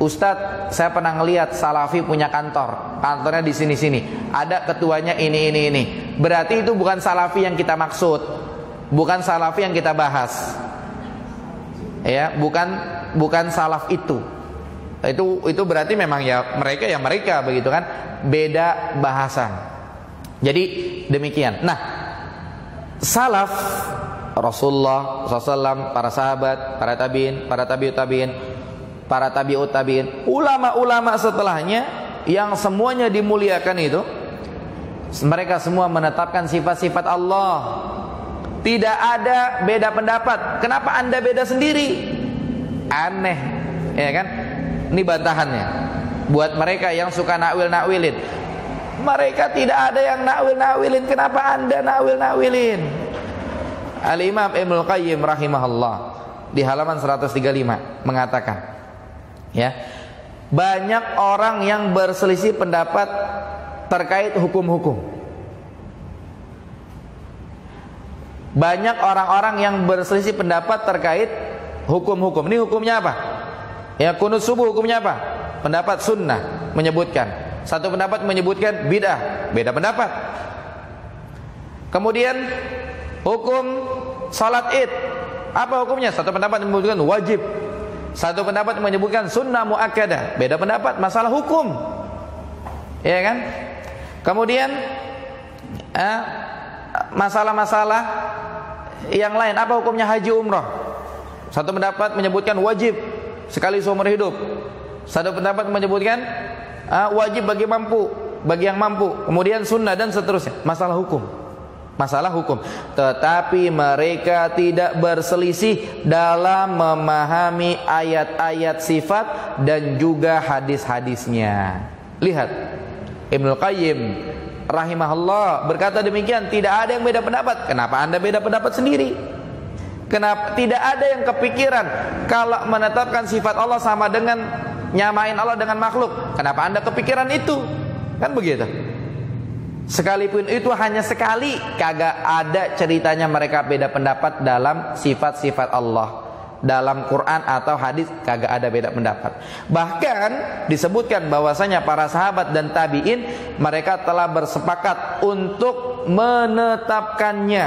Ustadz, saya pernah ngelihat salafi punya kantor, kantornya di sini-sini, ada ketuanya ini. Berarti itu bukan salafi yang kita maksud, bukan salafi yang kita bahas. Ya, bukan salaf itu. Itu berarti memang ya mereka begitu kan, beda bahasan. Jadi demikian. Nah, salaf Rasulullah SAW, para sahabat, para tabi'in, para tabi'ut tabi'in, para tabi'ut tabi'in, ulama-ulama setelahnya yang semuanya dimuliakan itu, mereka semua menetapkan sifat-sifat Allah. Tidak ada beda pendapat. Kenapa Anda beda sendiri? Aneh, ya kan? Ini bantahannya buat mereka yang suka nakwil-nakwilin. Mereka tidak ada yang nakwil-nakwilin, kenapa Anda nakwil-nakwilin? Al-Imam Ibnul Qayyim rahimahullah di halaman 135 mengatakan, ya, banyak orang yang berselisih pendapat terkait hukum-hukum. Banyak orang-orang yang berselisih pendapat terkait hukum-hukum. Ini hukumnya apa? Ya, kunut subuh hukumnya apa? Pendapat sunnah menyebutkan. Satu pendapat menyebutkan bid'ah, beda pendapat. Kemudian hukum salat Id, apa hukumnya? Satu pendapat menyebutkan wajib, satu pendapat menyebutkan sunnah muakkadah, beda pendapat masalah hukum. Ya kan? Kemudian masalah-masalah yang lain, apa hukumnya haji umrah? Satu pendapat menyebutkan wajib sekali seumur hidup, satu pendapat menyebutkan wajib bagi yang mampu, kemudian sunnah dan seterusnya. Masalah hukum. Tetapi mereka tidak berselisih dalam memahami ayat-ayat sifat dan juga hadis-hadisnya. Lihat, Ibnul Qayyim rahimahullah berkata demikian, tidak ada yang beda pendapat. Kenapa Anda beda pendapat sendiri? Kenapa tidak ada yang kepikiran kalau menetapkan sifat Allah sama dengan nyamain Allah dengan makhluk? Kenapa Anda kepikiran itu? Kan begitu. Sekalipun itu hanya sekali, kagak ada ceritanya mereka beda pendapat dalam sifat-sifat Allah. dalam Quran atau hadis, kagak ada beda pendapat. Bahkan disebutkan bahwasanya para sahabat dan tabi'in mereka telah bersepakat untuk menetapkannya.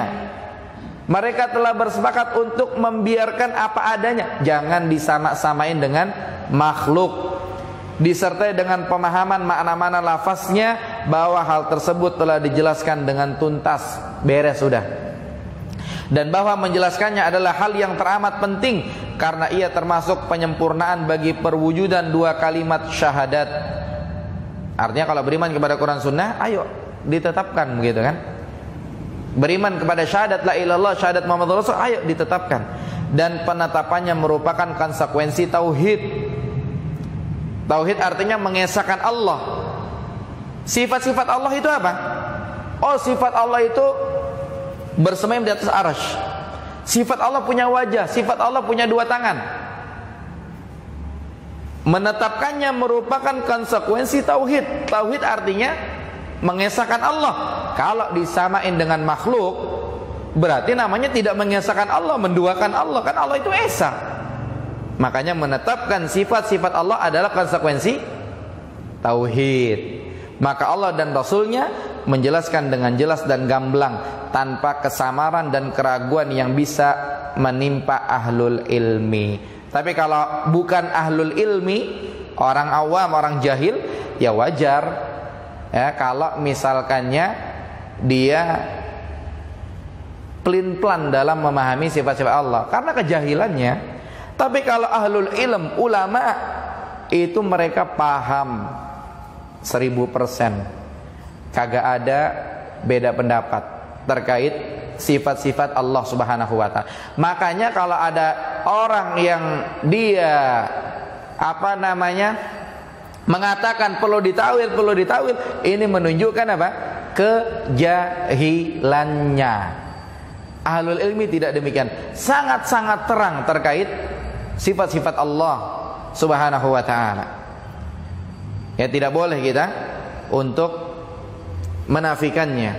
Mereka telah bersepakat untuk membiarkan apa adanya, jangan disama-samain dengan makhluk, disertai dengan pemahaman makna-makna lafaznya bahwa hal tersebut telah dijelaskan dengan tuntas, beres sudah. Dan bahwa menjelaskannya adalah hal yang teramat penting karena ia termasuk penyempurnaan bagi perwujudan dua kalimat syahadat. Artinya kalau beriman kepada Quran Sunnah, ayo ditetapkan begitu kan. Beriman kepada syahadat la ilaha illallah, syahadat Muhammad Rasul, ayo ditetapkan. Dan penetapannya merupakan konsekuensi tauhid. Tauhid artinya mengesahkan Allah. Sifat-sifat Allah itu apa? Oh, sifat Allah itu bersemayam di atas arasy. Sifat Allah punya wajah, sifat Allah punya dua tangan. Menetapkannya merupakan konsekuensi tauhid. Tauhid artinya mengesahkan Allah. Kalau disamain dengan makhluk, berarti namanya tidak mengesahkan Allah, menduakan Allah. Kan Allah itu esa. Makanya menetapkan sifat-sifat Allah adalah konsekuensi tauhid. Maka Allah dan Rasulnya menjelaskan dengan jelas dan gamblang, tanpa kesamaran dan keraguan yang bisa menimpa ahlul ilmi. Tapi kalau bukan ahlul ilmi, orang awam, orang jahil, ya wajar ya kalau misalkannya dia pelin-pelan dalam memahami sifat-sifat Allah karena kejahilannya. Tapi kalau ahlul ilm, ulama, itu mereka paham 1000%, kagak ada beda pendapat terkait sifat-sifat Allah Subhanahu wa ta'ala. Makanya kalau ada orang yang dia mengatakan perlu ditawil, ini menunjukkan apa? Kejahilannya. Ahlul ilmi tidak demikian, sangat-sangat terang terkait sifat-sifat Allah Subhanahu wa ta'ala. Ya, tidak boleh kita untuk menafikannya,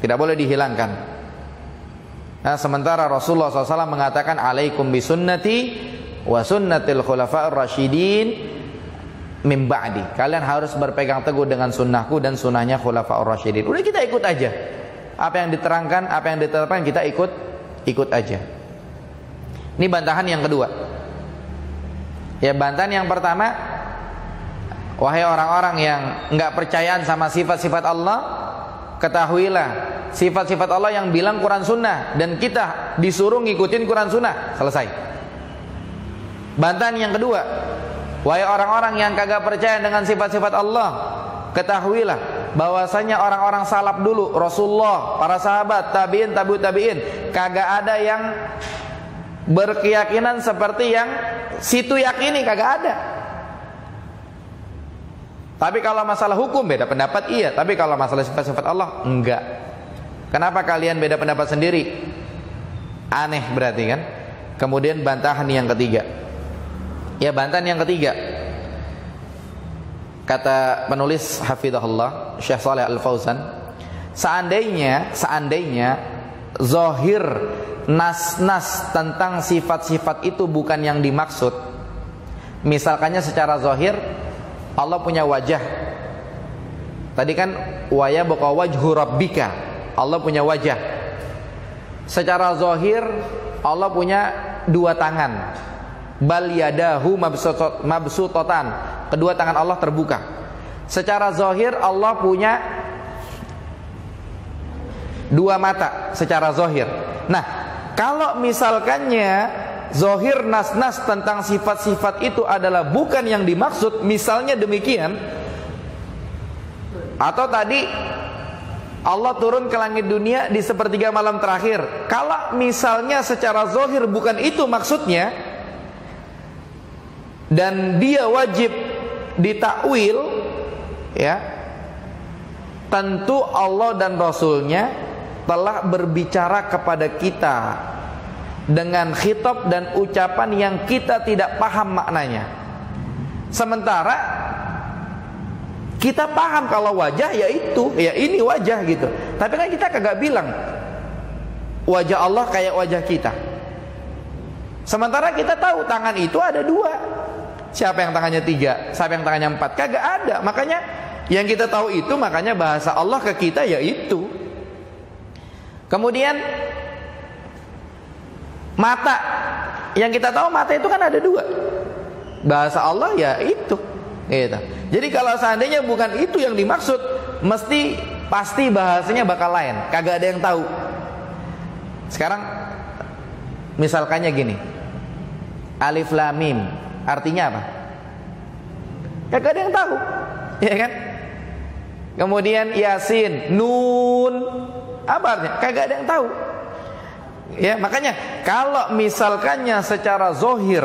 tidak boleh dihilangkan. Nah, sementara Rasulullah SAW mengatakan alaikum bisunnati wa sunnatil khulafa'ir rasyidin min ba'di. Kalian harus berpegang teguh dengan sunnahku dan sunnahnya khulafa'ir rasyidin. Udah, kita ikut aja. Apa yang diterangkan, apa yang ditetapkan, kita ikut aja. Ini bantahan yang kedua. Ya, bantahan yang pertama, wahai orang-orang yang enggak percayaan sama sifat-sifat Allah, ketahuilah sifat-sifat Allah yang bilang Quran Sunnah, dan kita disuruh ngikutin Quran Sunnah. Selesai. Bantahan yang kedua, wahai orang-orang yang kagak percaya dengan sifat-sifat Allah, ketahuilah bahwasanya orang-orang salaf dulu, Rasulullah, para sahabat, tabi'in, tabi'ut tabi'in, kagak ada yang berkeyakinan seperti yang situ yakini, kagak ada. Tapi kalau masalah hukum beda pendapat, iya. Tapi kalau masalah sifat-sifat Allah, enggak. Kenapa kalian beda pendapat sendiri? Aneh berarti kan. Kemudian bantahan yang ketiga. Ya, bantahan yang ketiga, kata penulis hafizahullah Syekh Shalih Al-Fauzan, seandainya zahir nas-nas tentang sifat-sifat itu bukan yang dimaksud. Misalkannya secara zahir Allah punya wajah. Tadi kan wa yabqa wajhu rabbika, Allah punya wajah. Secara zahir Allah punya dua tangan. Bal yadahu mabsutatan, kedua tangan Allah terbuka. Secara zahir Allah punya dua mata secara zahir. Nah, kalau misalkannya zahir nas-nas tentang sifat-sifat itu adalah bukan yang dimaksud, misalnya demikian, atau tadi Allah turun ke langit dunia di sepertiga malam terakhir, kalau misalnya secara zahir bukan itu maksudnya, dan dia wajib ditakwil, ya, tentu Allah dan Rasulnya telah berbicara kepada kita dengan khitab dan ucapan yang kita tidak paham maknanya. Sementara kita paham kalau wajah ya itu, ya ini wajah gitu. Tapi kan kita kagak bilang wajah Allah kayak wajah kita. Sementara kita tahu tangan itu ada dua. Siapa yang tangannya 3, siapa yang tangannya 4? Kagak ada. Makanya yang kita tahu itu, makanya bahasa Allah ke kita yaitu. Kemudian mata, yang kita tahu mata itu kan ada 2. Bahasa Allah ya itu. Gitu. Jadi kalau seandainya bukan itu yang dimaksud, pasti bahasanya bakal lain. Kagak ada yang tahu. Sekarang misalkannya gini, Alif Lam Mim artinya apa? Kagak ada yang tahu, ya kan? Kemudian Yasin, Nun, apa artinya? Kagak ada yang tahu. Ya, makanya kalau misalkannya secara zohir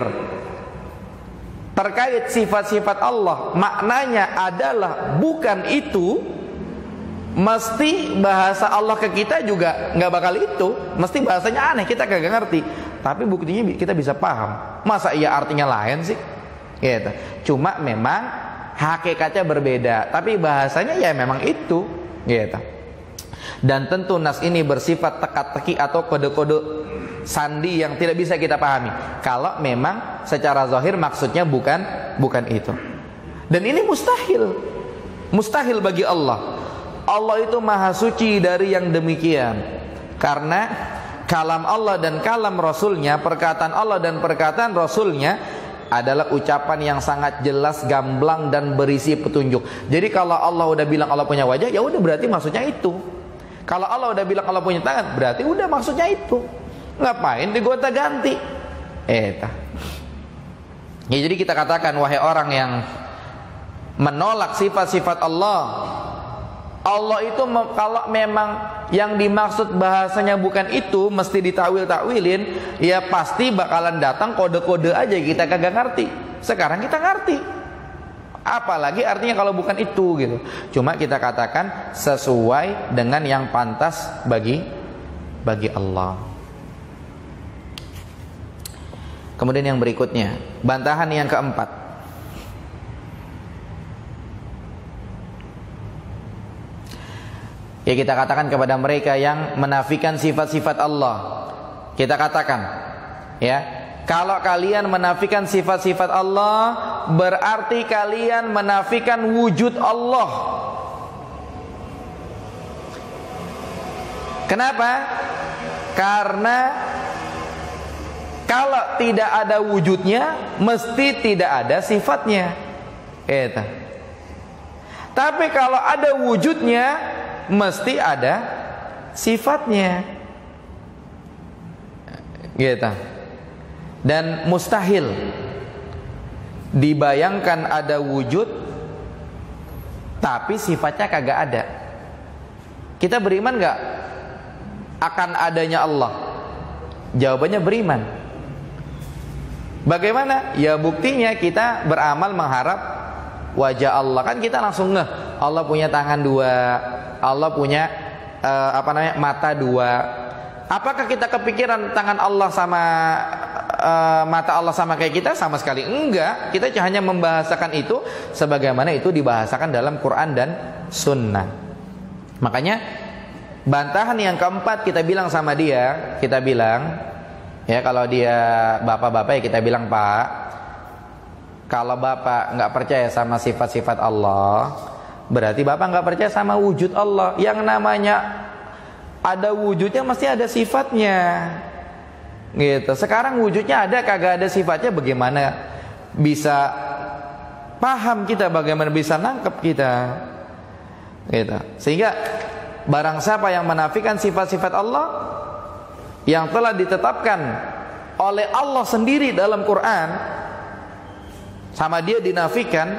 terkait sifat-sifat Allah, maknanya adalah bukan itu, mesti bahasa Allah ke kita juga nggak bakal itu. Mesti bahasanya aneh, kita kagak ngerti. Tapi buktinya kita bisa paham. Masa iya artinya lain sih? Gitu. Cuma memang hakikatnya berbeda, tapi bahasanya ya memang itu. Gitu. Dan tentu nas ini bersifat teka-teki atau kode-kode sandi yang tidak bisa kita pahami kalau memang secara zahir maksudnya bukan itu. Dan ini mustahil bagi Allah. Allah itu maha suci dari yang demikian, karena kalam Allah dan kalam Rasulnya, perkataan Allah dan perkataan Rasulnya adalah ucapan yang sangat jelas, gamblang dan berisi petunjuk. Jadi kalau Allah udah bilang Allah punya wajah, ya udah berarti maksudnya itu. Kalau Allah udah bilang Allah punya tangan, berarti udah maksudnya itu. Ngapain digonta-ganti? Ya, jadi kita katakan, wahai orang yang menolak sifat-sifat Allah, Allah itu kalau memang yang dimaksud bahasanya bukan itu, mesti ditawil-tawilin, ya pasti bakalan datang kode-kode aja, kita kagak ngerti. Sekarang kita ngerti. Apalagi artinya kalau bukan itu gitu. Cuma kita katakan sesuai dengan yang pantas bagi Allah. Kemudian yang berikutnya, bantahan yang keempat. Ya, kita katakan kepada mereka yang menafikan sifat-sifat Allah, kita katakan, ya, kalau kalian menafikan sifat-sifat Allah, berarti kalian menafikan wujud Allah. Kenapa? Karena kalau tidak ada wujudnya, mesti tidak ada sifatnya. Gitu. Tapi kalau ada wujudnya, mesti ada sifatnya. Gitu. Dan mustahil dibayangkan ada wujud tapi sifatnya kagak ada. Kita beriman gak akan adanya Allah? Jawabannya beriman. Bagaimana? Ya buktinya kita beramal mengharap wajah Allah. Kan kita langsung ngeh, Allah punya tangan 2, Allah punya mata 2. Apakah kita kepikiran tangan Allah sama mata Allah sama kayak kita? Sama sekali enggak. Kita hanya membahasakan itu sebagaimana itu dibahasakan dalam Quran dan Sunnah. Makanya bantahan yang keempat kita bilang sama dia, kita bilang, ya kalau dia bapak-bapak ya kita bilang, Pak, kalau bapak nggak percaya sama sifat-sifat Allah, berarti bapak nggak percaya sama wujud Allah. Yang namanya ada wujudnya mesti ada sifatnya. Gitu. Sekarang wujudnya ada, kagak ada sifatnya, bagaimana bisa paham kita, bagaimana bisa nangkep kita? Gitu. Sehingga barang siapa yang menafikan sifat-sifat Allah yang telah ditetapkan oleh Allah sendiri dalam Quran, sama dia dinafikan,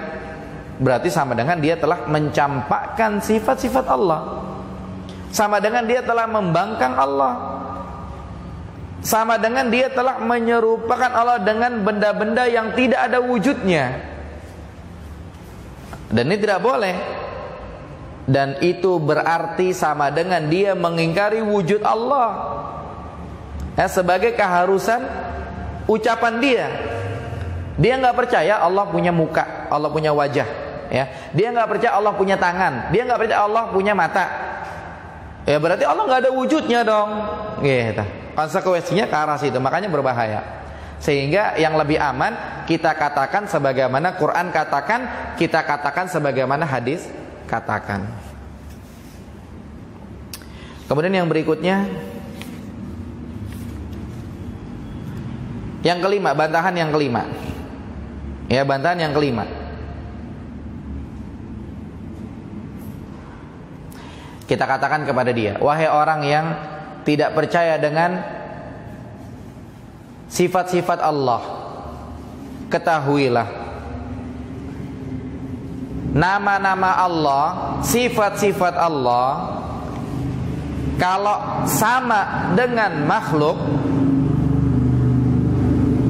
berarti sama dengan dia telah mencampakkan sifat-sifat Allah, sama dengan dia telah membangkang Allah, sama dengan dia telah menyerupakan Allah dengan benda-benda yang tidak ada wujudnya. Dan ini tidak boleh. Dan itu berarti sama dengan dia mengingkari wujud Allah, ya, sebagai keharusan ucapan dia. Dia nggak percaya Allah punya muka, Allah punya wajah, ya. Dia nggak percaya Allah punya tangan, dia nggak percaya Allah punya mata. Ya berarti Allah nggak ada wujudnya dong. Gitu. Konsekuensinya ke arah situ, makanya berbahaya. Sehingga yang lebih aman kita katakan sebagaimana Quran katakan, kita katakan sebagaimana hadis katakan. Kemudian yang berikutnya, yang kelima, bantahan yang kelima. Ya, bantahan yang kelima. Kita katakan kepada dia, wahai orang yang tidak percaya dengan sifat-sifat Allah, ketahuilah nama-nama Allah, sifat-sifat Allah kalau sama dengan makhluk,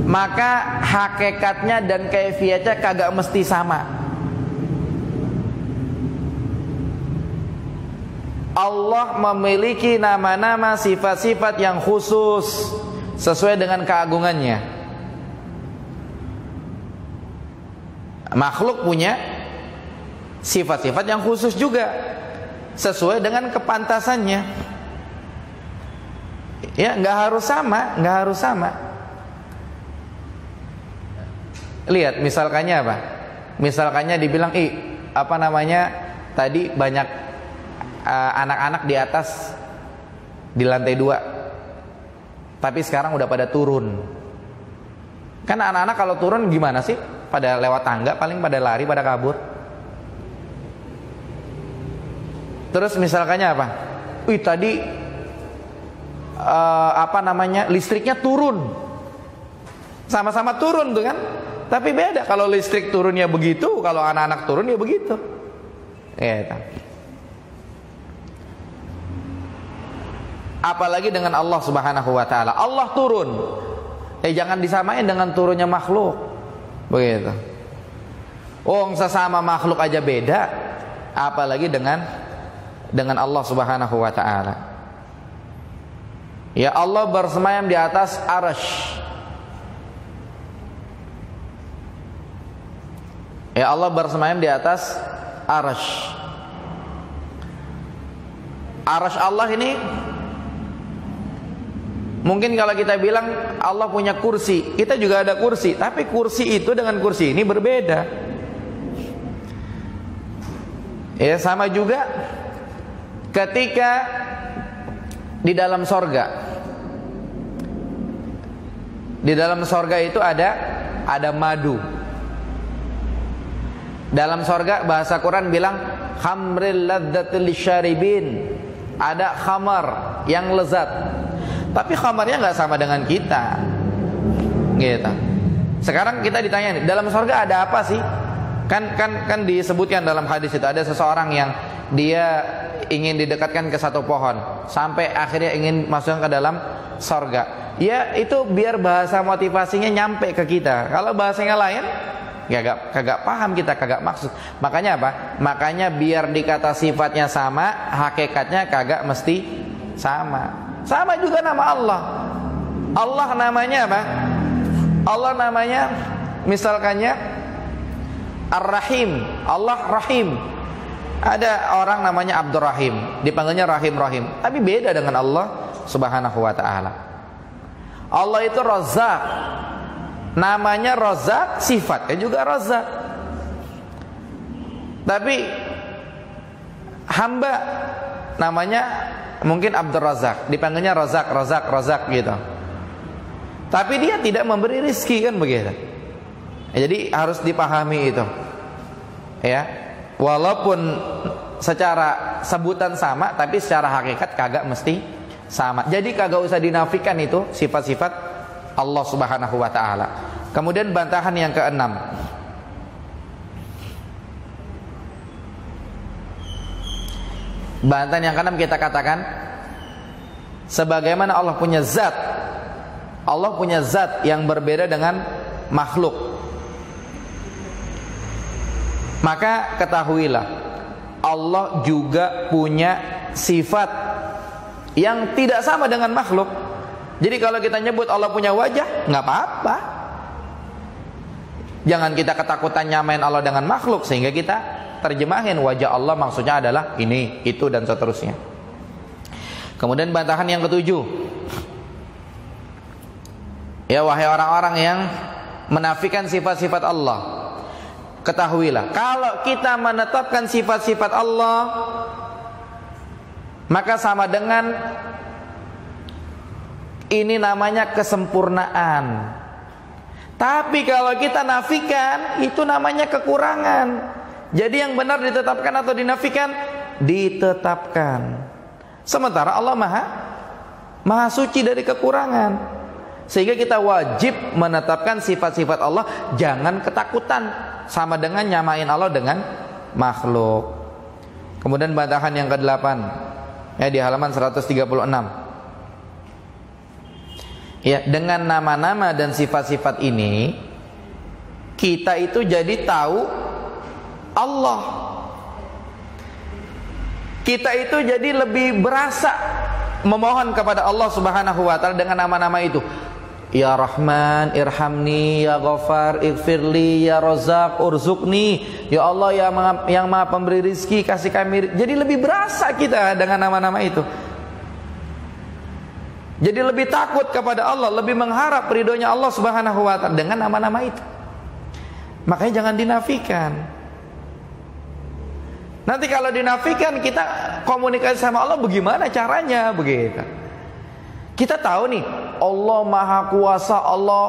maka hakikatnya dan kaifiatnya kagak mesti sama. Allah memiliki nama-nama, sifat-sifat yang khusus sesuai dengan keagungannya. Makhluk punya sifat-sifat yang khusus juga sesuai dengan kepantasannya. Ya, nggak harus sama, nggak harus sama. Lihat misalkannya apa? Misalkannya dibilang, apa namanya? Tadi banyak anak-anak di atas di lantai 2. Tapi sekarang udah pada turun. Kan anak-anak kalau turun gimana sih? Pada lewat tangga, paling pada lari, pada kabur. Terus misalkannya apa? Tadi apa namanya? Listriknya turun. Sama-sama turun tuh kan? Tapi beda kalau listrik turunnya begitu, kalau anak-anak turun ya begitu. Gitu. Apalagi dengan Allah Subhanahu wa taala. Allah turun. Jangan disamain dengan turunnya makhluk. Begitu. Sesama makhluk aja beda, apalagi dengan Allah Subhanahu wa taala. Ya, Allah bersemayam di atas arsy. Ya, Allah bersemayam di atas arsy. Arsy Allah ini, mungkin kalau kita bilang Allah punya kursi, kita juga ada kursi, tapi kursi itu dengan kursi ini berbeda. Ya, sama juga ketika di dalam sorga. Di dalam sorga itu ada madu. Dalam sorga bahasa Quran bilang khamril ladzatil lisyaribin. Ada khamar yang lezat. Tapi khamarnya nggak sama dengan kita, gitu. Sekarang kita ditanya nih, dalam surga ada apa sih? Kan disebutkan dalam hadis itu ada seseorang yang dia ingin didekatkan ke satu pohon sampai akhirnya ingin masuk ke dalam surga. Ya itu biar bahasa motivasinya nyampe ke kita. Kalau bahasanya lain, kagak paham kita, kagak maksud. Makanya apa? Makanya biar dikata sifatnya sama, hakikatnya kagak mesti sama. Sama juga nama Allah. Allah namanya apa? Allah namanya misalkannya Ar-Rahim. Allah Rahim. Ada orang namanya Abdurrahim, dipanggilnya Rahim. Tapi beda dengan Allah Subhanahu wa taala. Allah itu Razzaq. Namanya Razzaq, sifatnya juga Razzaq. Tapi hamba namanya mungkin Abdur Razak, dipanggilnya Razak gitu. Tapi dia tidak memberi rizki, kan begitu. Jadi harus dipahami itu. Ya, walaupun secara sebutan sama, tapi secara hakikat kagak mesti sama. Jadi kagak usah dinafikan itu sifat-sifat Allah Subhanahu wa taala. Kemudian bantahan yang keenam. Bantahan yang keenam kita katakan, sebagaimana Allah punya zat, Allah punya zat yang berbeda dengan makhluk, maka ketahuilah Allah juga punya sifat yang tidak sama dengan makhluk. Jadi kalau kita nyebut Allah punya wajah, nggak apa-apa. Jangan kita ketakutan nyamain Allah dengan makhluk, sehingga kita terjemahin wajah Allah maksudnya adalah ini, itu, dan seterusnya. Kemudian bantahan yang ketujuh, Ya wahai orang-orang yang menafikan sifat-sifat Allah, ketahuilah kalau kita menetapkan sifat-sifat Allah, maka sama dengan ini namanya kesempurnaan. Tapi kalau kita nafikan, itu namanya kekurangan. Jadi yang benar ditetapkan atau dinafikan? Ditetapkan. Sementara Allah maha suci dari kekurangan. Sehingga kita wajib menetapkan sifat-sifat Allah, jangan ketakutan, sama dengan nyamain Allah dengan makhluk. Kemudian bantahan yang ke-8, ya, di halaman 136. Ya, dengan nama-nama dan sifat-sifat ini kita itu jadi tahu Allah. Kita itu jadi lebih berasa memohon kepada Allah Subhanahu wa taala dengan nama-nama itu. Ya Rahman irhamni, ya Ghafar ighfirli, ya Razzaq urzuqni. Ya Allah yang Maha pemberi rizki, kasih kami. Jadi lebih berasa kita dengan nama-nama itu. Jadi lebih takut kepada Allah, lebih mengharap ridhonya Allah Subhanahu wa taala dengan nama-nama itu. Makanya jangan dinafikan. Nanti kalau dinafikan, kita komunikasi sama Allah bagaimana caranya, begitu. Kita tahu nih, Allah Maha Kuasa, Allah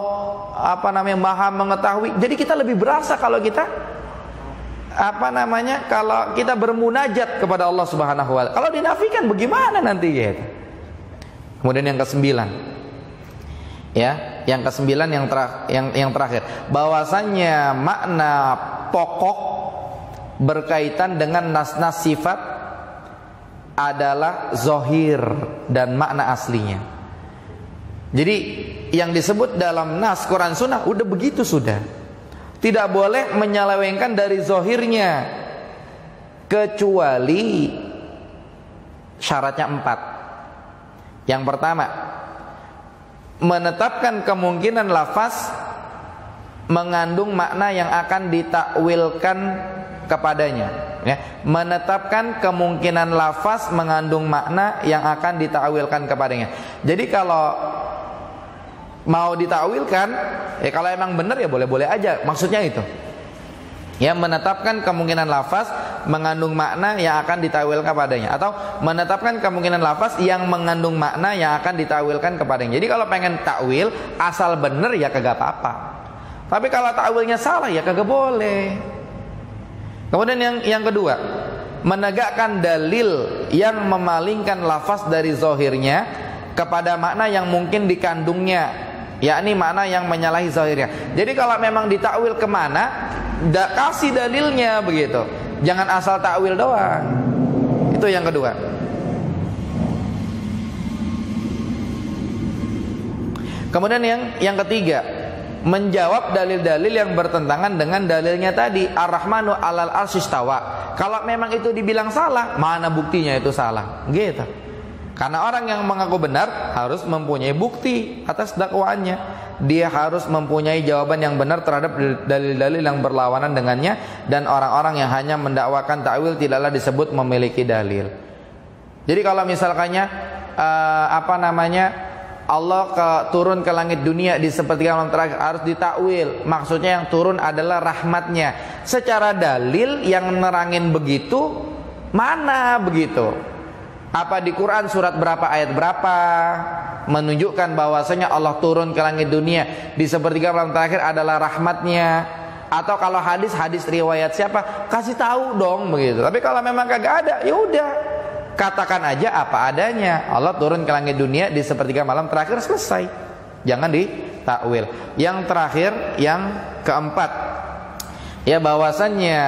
Maha mengetahui. Jadi kita lebih berasa kalau kita kalau kita bermunajat kepada Allah Subhanahu wa taala. Kalau dinafikan bagaimana nanti, gitu. Kemudian yang ke-9. Ya, yang ke-9 yang terakhir, bahwasannya makna pokok berkaitan dengan nas-nas sifat adalah zohir dan makna aslinya. Jadi yang disebut dalam nas Quran Sunnah udah begitu sudah. Tidak boleh menyelewengkan dari zohirnya, kecuali syaratnya 4. Yang pertama, menetapkan kemungkinan lafaz mengandung makna yang akan ditakwilkan kepadanya, ya. Menetapkan kemungkinan lafaz mengandung makna yang akan ditakwilkan kepadanya. Jadi kalau mau ditakwilkan, ya kalau emang benar ya boleh-boleh aja, maksudnya itu. Ya, menetapkan kemungkinan lafaz mengandung makna yang akan ditakwilkan kepadanya, atau menetapkan kemungkinan lafaz yang mengandung makna yang akan ditakwilkan kepadanya. Jadi kalau pengen takwil asal benar ya kagak apa-apa. Tapi kalau takwilnya salah ya kagak boleh. Kemudian yang kedua, menegakkan dalil yang memalingkan lafaz dari zohirnya kepada makna yang mungkin dikandungnya, yakni makna yang menyalahi zahirnya. Jadi kalau memang ditakwil kemana, kasih dalilnya, begitu. Jangan asal takwil doang. Itu yang kedua. Kemudian yang ketiga, menjawab dalil-dalil yang bertentangan dengan dalilnya tadi. Ar-Rahmanu 'alal 'arsy istawa. Kalau memang itu dibilang salah, mana buktinya itu salah? Gitu. Karena orang yang mengaku benar harus mempunyai bukti atas dakwaannya. Dia harus mempunyai jawaban yang benar terhadap dalil-dalil yang berlawanan dengannya. Dan orang-orang yang hanya mendakwakan takwil tidaklah disebut memiliki dalil. Jadi kalau misalkannya Allah turun ke langit dunia di sepertiga malam terakhir, harus ditakwil. Maksudnya yang turun adalah rahmatnya. Secara dalil yang nerangin begitu mana, begitu? Apa di Quran surat berapa ayat berapa menunjukkan bahwasanya Allah turun ke langit dunia di sepertiga malam terakhir adalah rahmatnya? Atau kalau hadis riwayat siapa? Kasih tahu dong, begitu. Tapi kalau memang kagak ada, ya udah, katakan aja apa adanya. Allah turun ke langit dunia di sepertiga malam terakhir, selesai. Jangan ditakwil. Yang terakhir, yang keempat, ya, bahwasannya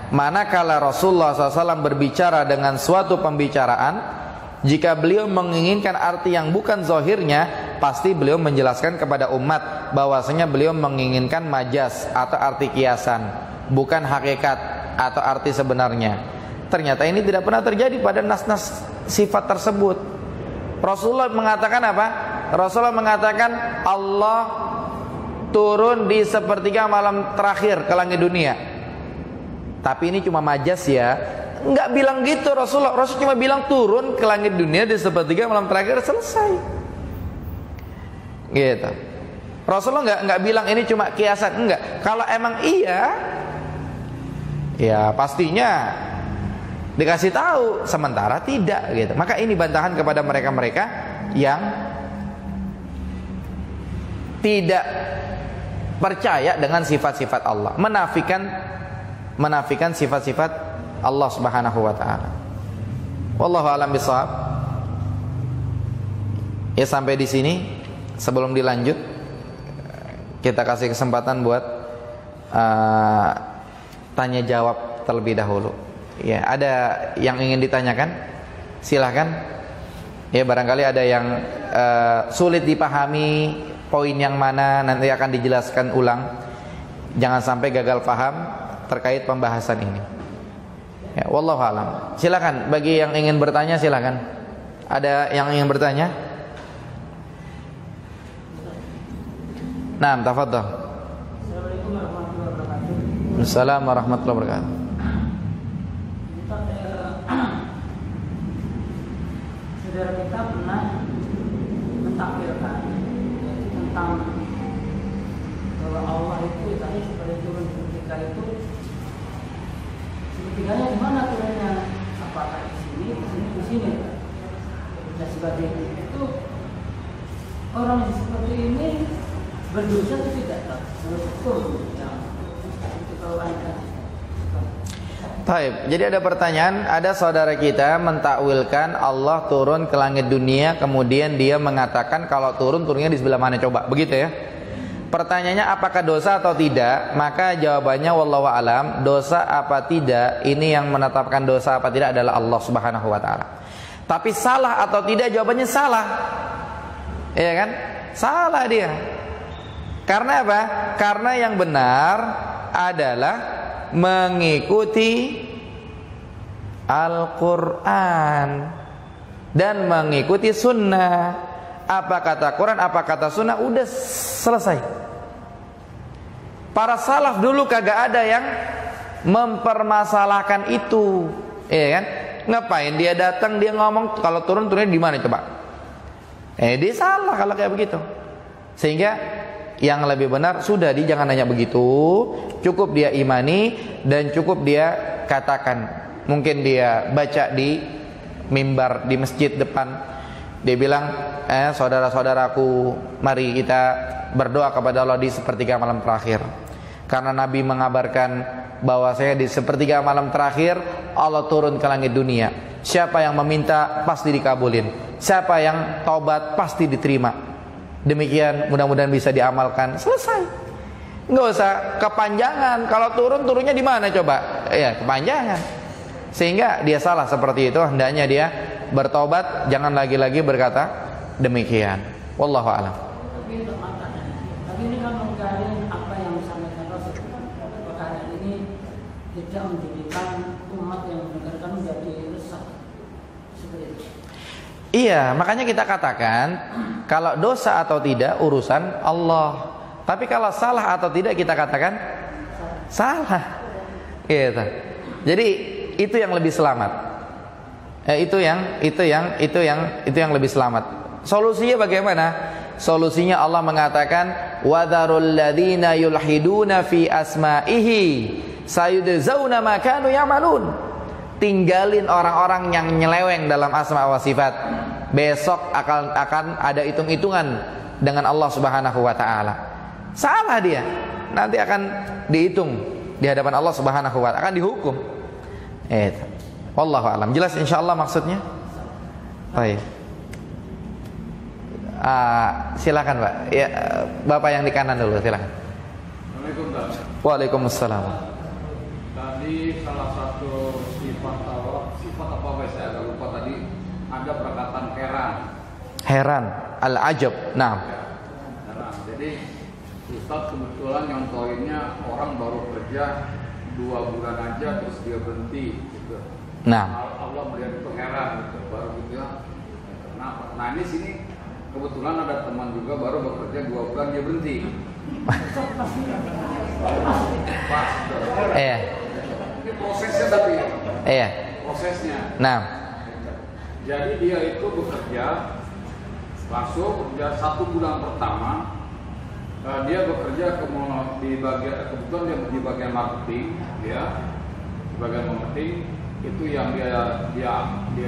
manakala Rasulullah SAW berbicara dengan suatu pembicaraan, jika beliau menginginkan arti yang bukan zahirnya, pasti beliau menjelaskan kepada umat bahwasanya beliau menginginkan majas atau arti kiasan, bukan hakikat atau arti sebenarnya. Ternyata ini tidak pernah terjadi pada nas-nas sifat tersebut. Rasulullah mengatakan apa? Rasulullah mengatakan Allah turun di sepertiga malam terakhir ke langit dunia. Tapi ini cuma majas ya. Enggak bilang gitu Rasulullah. Rasul cuma bilang turun ke langit dunia di sepertiga malam terakhir, selesai. Gitu. Rasulullah nggak bilang ini cuma kiasan, enggak. Kalau emang iya, ya pastinya dikasih tahu, sementara tidak gitu. Maka ini bantahan kepada mereka-mereka yang tidak percaya dengan sifat-sifat Allah, menafikan sifat-sifat Allah Subhanahu wa taala. Wallahu a'lam bishawab. Ya, sampai di sini. Sebelum dilanjut, kita kasih kesempatan buat tanya jawab terlebih dahulu. Ya, ada yang ingin ditanyakan? Silahkan. Ya, barangkali ada yang sulit dipahami, poin yang mana nanti akan dijelaskan ulang. Jangan sampai gagal paham terkait pembahasan ini. Ya, wallahu a'lam. Silakan, bagi yang ingin bertanya silakan. Ada yang ingin bertanya? Naam, tafadhal. Assalamualaikum warahmatullahi wabarakatuh. Assalamualaikum warahmatullahi wabarakatuh. Saudara kita pernah mentampilkan tentang bahwa Allah itu tadi seperti turun seketika itu, seketikanya di mana turunnya? Apakah di sini, dan sebagainya. Itu orang yang seperti ini berdosa atau tidak? Baik, jadi ada pertanyaan, ada saudara kita mentakwilkan Allah turun ke langit dunia, kemudian dia mengatakan kalau turunnya di sebelah mana, coba, begitu ya? Pertanyaannya apakah dosa atau tidak? Maka jawabannya wallahu alam, dosa apa tidak, ini yang menetapkan dosa apa tidak adalah Allah Subhanahu wa taala. Tapi salah atau tidak, jawabannya salah. Iya kan? Salah dia. Karena apa? Karena yang benar adalah mengikuti Al-Quran dan mengikuti sunnah. Apa kata Quran, apa kata sunnah, udah selesai. Para salaf dulu kagak ada yang mempermasalahkan itu, iya kan? Ngapain dia datang, dia ngomong kalau turunnya di mana, coba? Dia salah kalau kayak begitu. Sehingga yang lebih benar sudah, jangan nanya begitu, cukup dia imani dan cukup dia katakan. Mungkin dia baca di mimbar di masjid depan, dia bilang, saudara-saudaraku, mari kita berdoa kepada Allah di sepertiga malam terakhir. Karena Nabi mengabarkan bahwasanya di sepertiga malam terakhir Allah turun ke langit dunia. Siapa yang meminta pasti dikabulin, siapa yang taubat pasti diterima. Demikian, mudah-mudahan bisa diamalkan. Selesai. Nggak usah kepanjangan. Kalau turunnya di mana coba? Ya, kepanjangan. Sehingga dia salah seperti itu. Hendaknya dia bertobat, jangan lagi-lagi berkata demikian. Wallahu a'lam. Tapi ini kan menggali apa yang disampaikan Rasul. Perkara ini tidak menjadikan umat yang mendengarkan menjadi resah. Seperti itu. Iya, makanya kita katakan kalau dosa atau tidak urusan Allah. Tapi kalau salah atau tidak kita katakan salah. Gitu. Jadi itu yang lebih selamat. Itu yang lebih selamat. Solusinya bagaimana? Solusinya Allah mengatakan wadharul ladzina yulhiduna fi asma'ihi sayudzawna ma kanu ya'malun. Tinggalin orang-orang yang nyeleweng dalam asma wa sifat. Besok akan ada hitung-hitungan dengan Allah Subhanahu wa taala. Salah dia, nanti akan dihitung di hadapan Allah Subhanahu wa taala, akan dihukum. Wallahu a'lam. Jelas insyaallah maksudnya? Baik. Silakan Pak. Ya, Bapak yang di kanan dulu, silakan. Assalamualaikum Pak. Waalaikumsalam. Tadi salah satu sifat apa saya agak lupa tadi, ada perkataan heran, al-ajab. Nah. Heran. Jadi Ustaz kebetulan nyontohinnya orang baru kerja 2 bulan aja terus dia berhenti gitu. Nah. Allah melihat itu heran gitu. Baru gitu ya. Kenapa? Nah, ini sini kebetulan ada teman juga baru bekerja 2 bulan dia berhenti. Pas. Iya. Ini prosesnya tapi. Iya. Prosesnya. Nah. Jadi dia itu bekerja, masuk kerja 1 bulan pertama, Dia bekerja di bagian, kebetulan dia di bagian marketing, ya. Di bagian marketing itu yang dia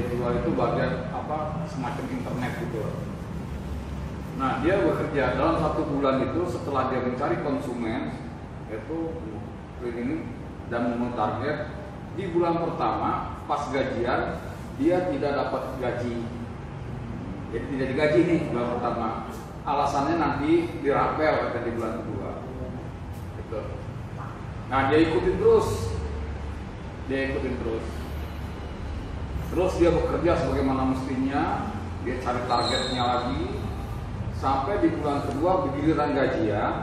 jual itu bagian apa, semacam internet gitu. Nah, dia bekerja dalam 1 bulan itu setelah dia mencari konsumen itu ini dan memenuhi target, di bulan pertama pas gajian dia tidak dapat gaji. Jadi tidak digaji nih bulan pertama. Alasannya nanti dirapel di bulan kedua. Gitu. Nah, dia ikutin terus. Terus dia bekerja sebagaimana mestinya, dia cari targetnya lagi. Sampai di bulan kedua giliran gajian,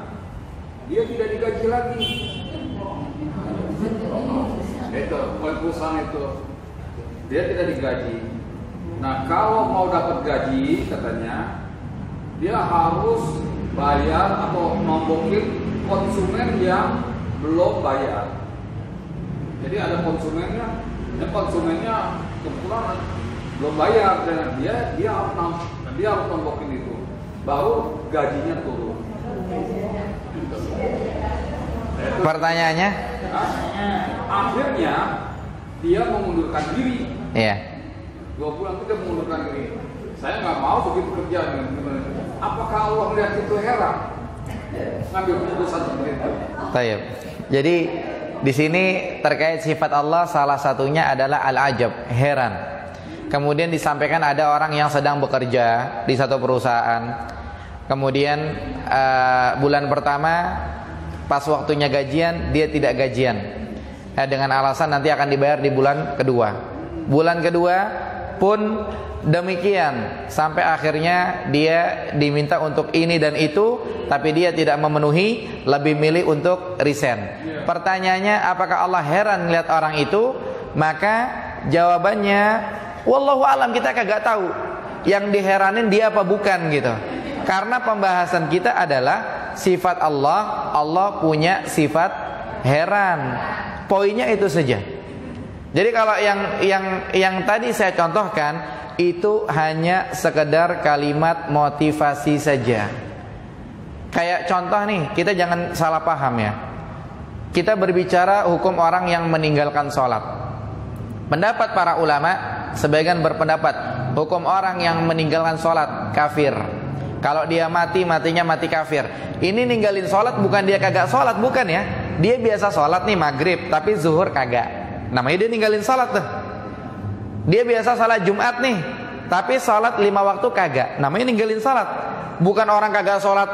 dia tidak digaji lagi. Itu oleh perusahaan itu, dia tidak digaji. Nah, kalau mau dapat gaji katanya, dia harus bayar atau nombokin konsumen yang belum bayar. Jadi ada konsumennya kebetulan belum bayar dan dia harus nombokin itu. Baru gajinya turun. Pertanyaannya? Akhirnya dia mengundurkan diri. Iya. 2 bulan itu dia mengundurkan diri. Saya nggak mau begitu kerja. Apakah Allah melihat itu heran? Ngambil keputusan seperti itu. Baik. Jadi di sini terkait sifat Allah salah satunya adalah al-ajab, heran. Kemudian disampaikan ada orang yang sedang bekerja di satu perusahaan. Kemudian bulan pertama pas waktunya gajian dia tidak gajian. Dengan alasan nanti akan dibayar di bulan kedua. Bulan kedua pun demikian sampai akhirnya dia diminta untuk ini dan itu, tapi dia tidak memenuhi, lebih milih untuk resign. Pertanyaannya, apakah Allah heran melihat orang itu? Maka jawabannya wallahu alam, kita kagak tahu yang diheranin dia apa bukan gitu. Karena pembahasan kita adalah sifat Allah, Allah punya sifat heran. Poinnya itu saja. Jadi kalau yang tadi saya contohkan itu hanya sekedar kalimat motivasi saja. Kayak contoh nih, kita jangan salah paham ya. Kita berbicara hukum orang yang meninggalkan sholat. Pendapat para ulama, sebagian berpendapat hukum orang yang meninggalkan sholat kafir. Kalau dia matinya mati kafir. Ini ninggalin sholat bukan dia kagak sholat, bukan ya. Dia biasa sholat nih maghrib, tapi zuhur kagak. Namanya dia ninggalin sholat tuh. Dia biasa sholat Jumat nih, tapi sholat 5 waktu kagak. Namanya ninggalin sholat. Bukan orang kagak sholat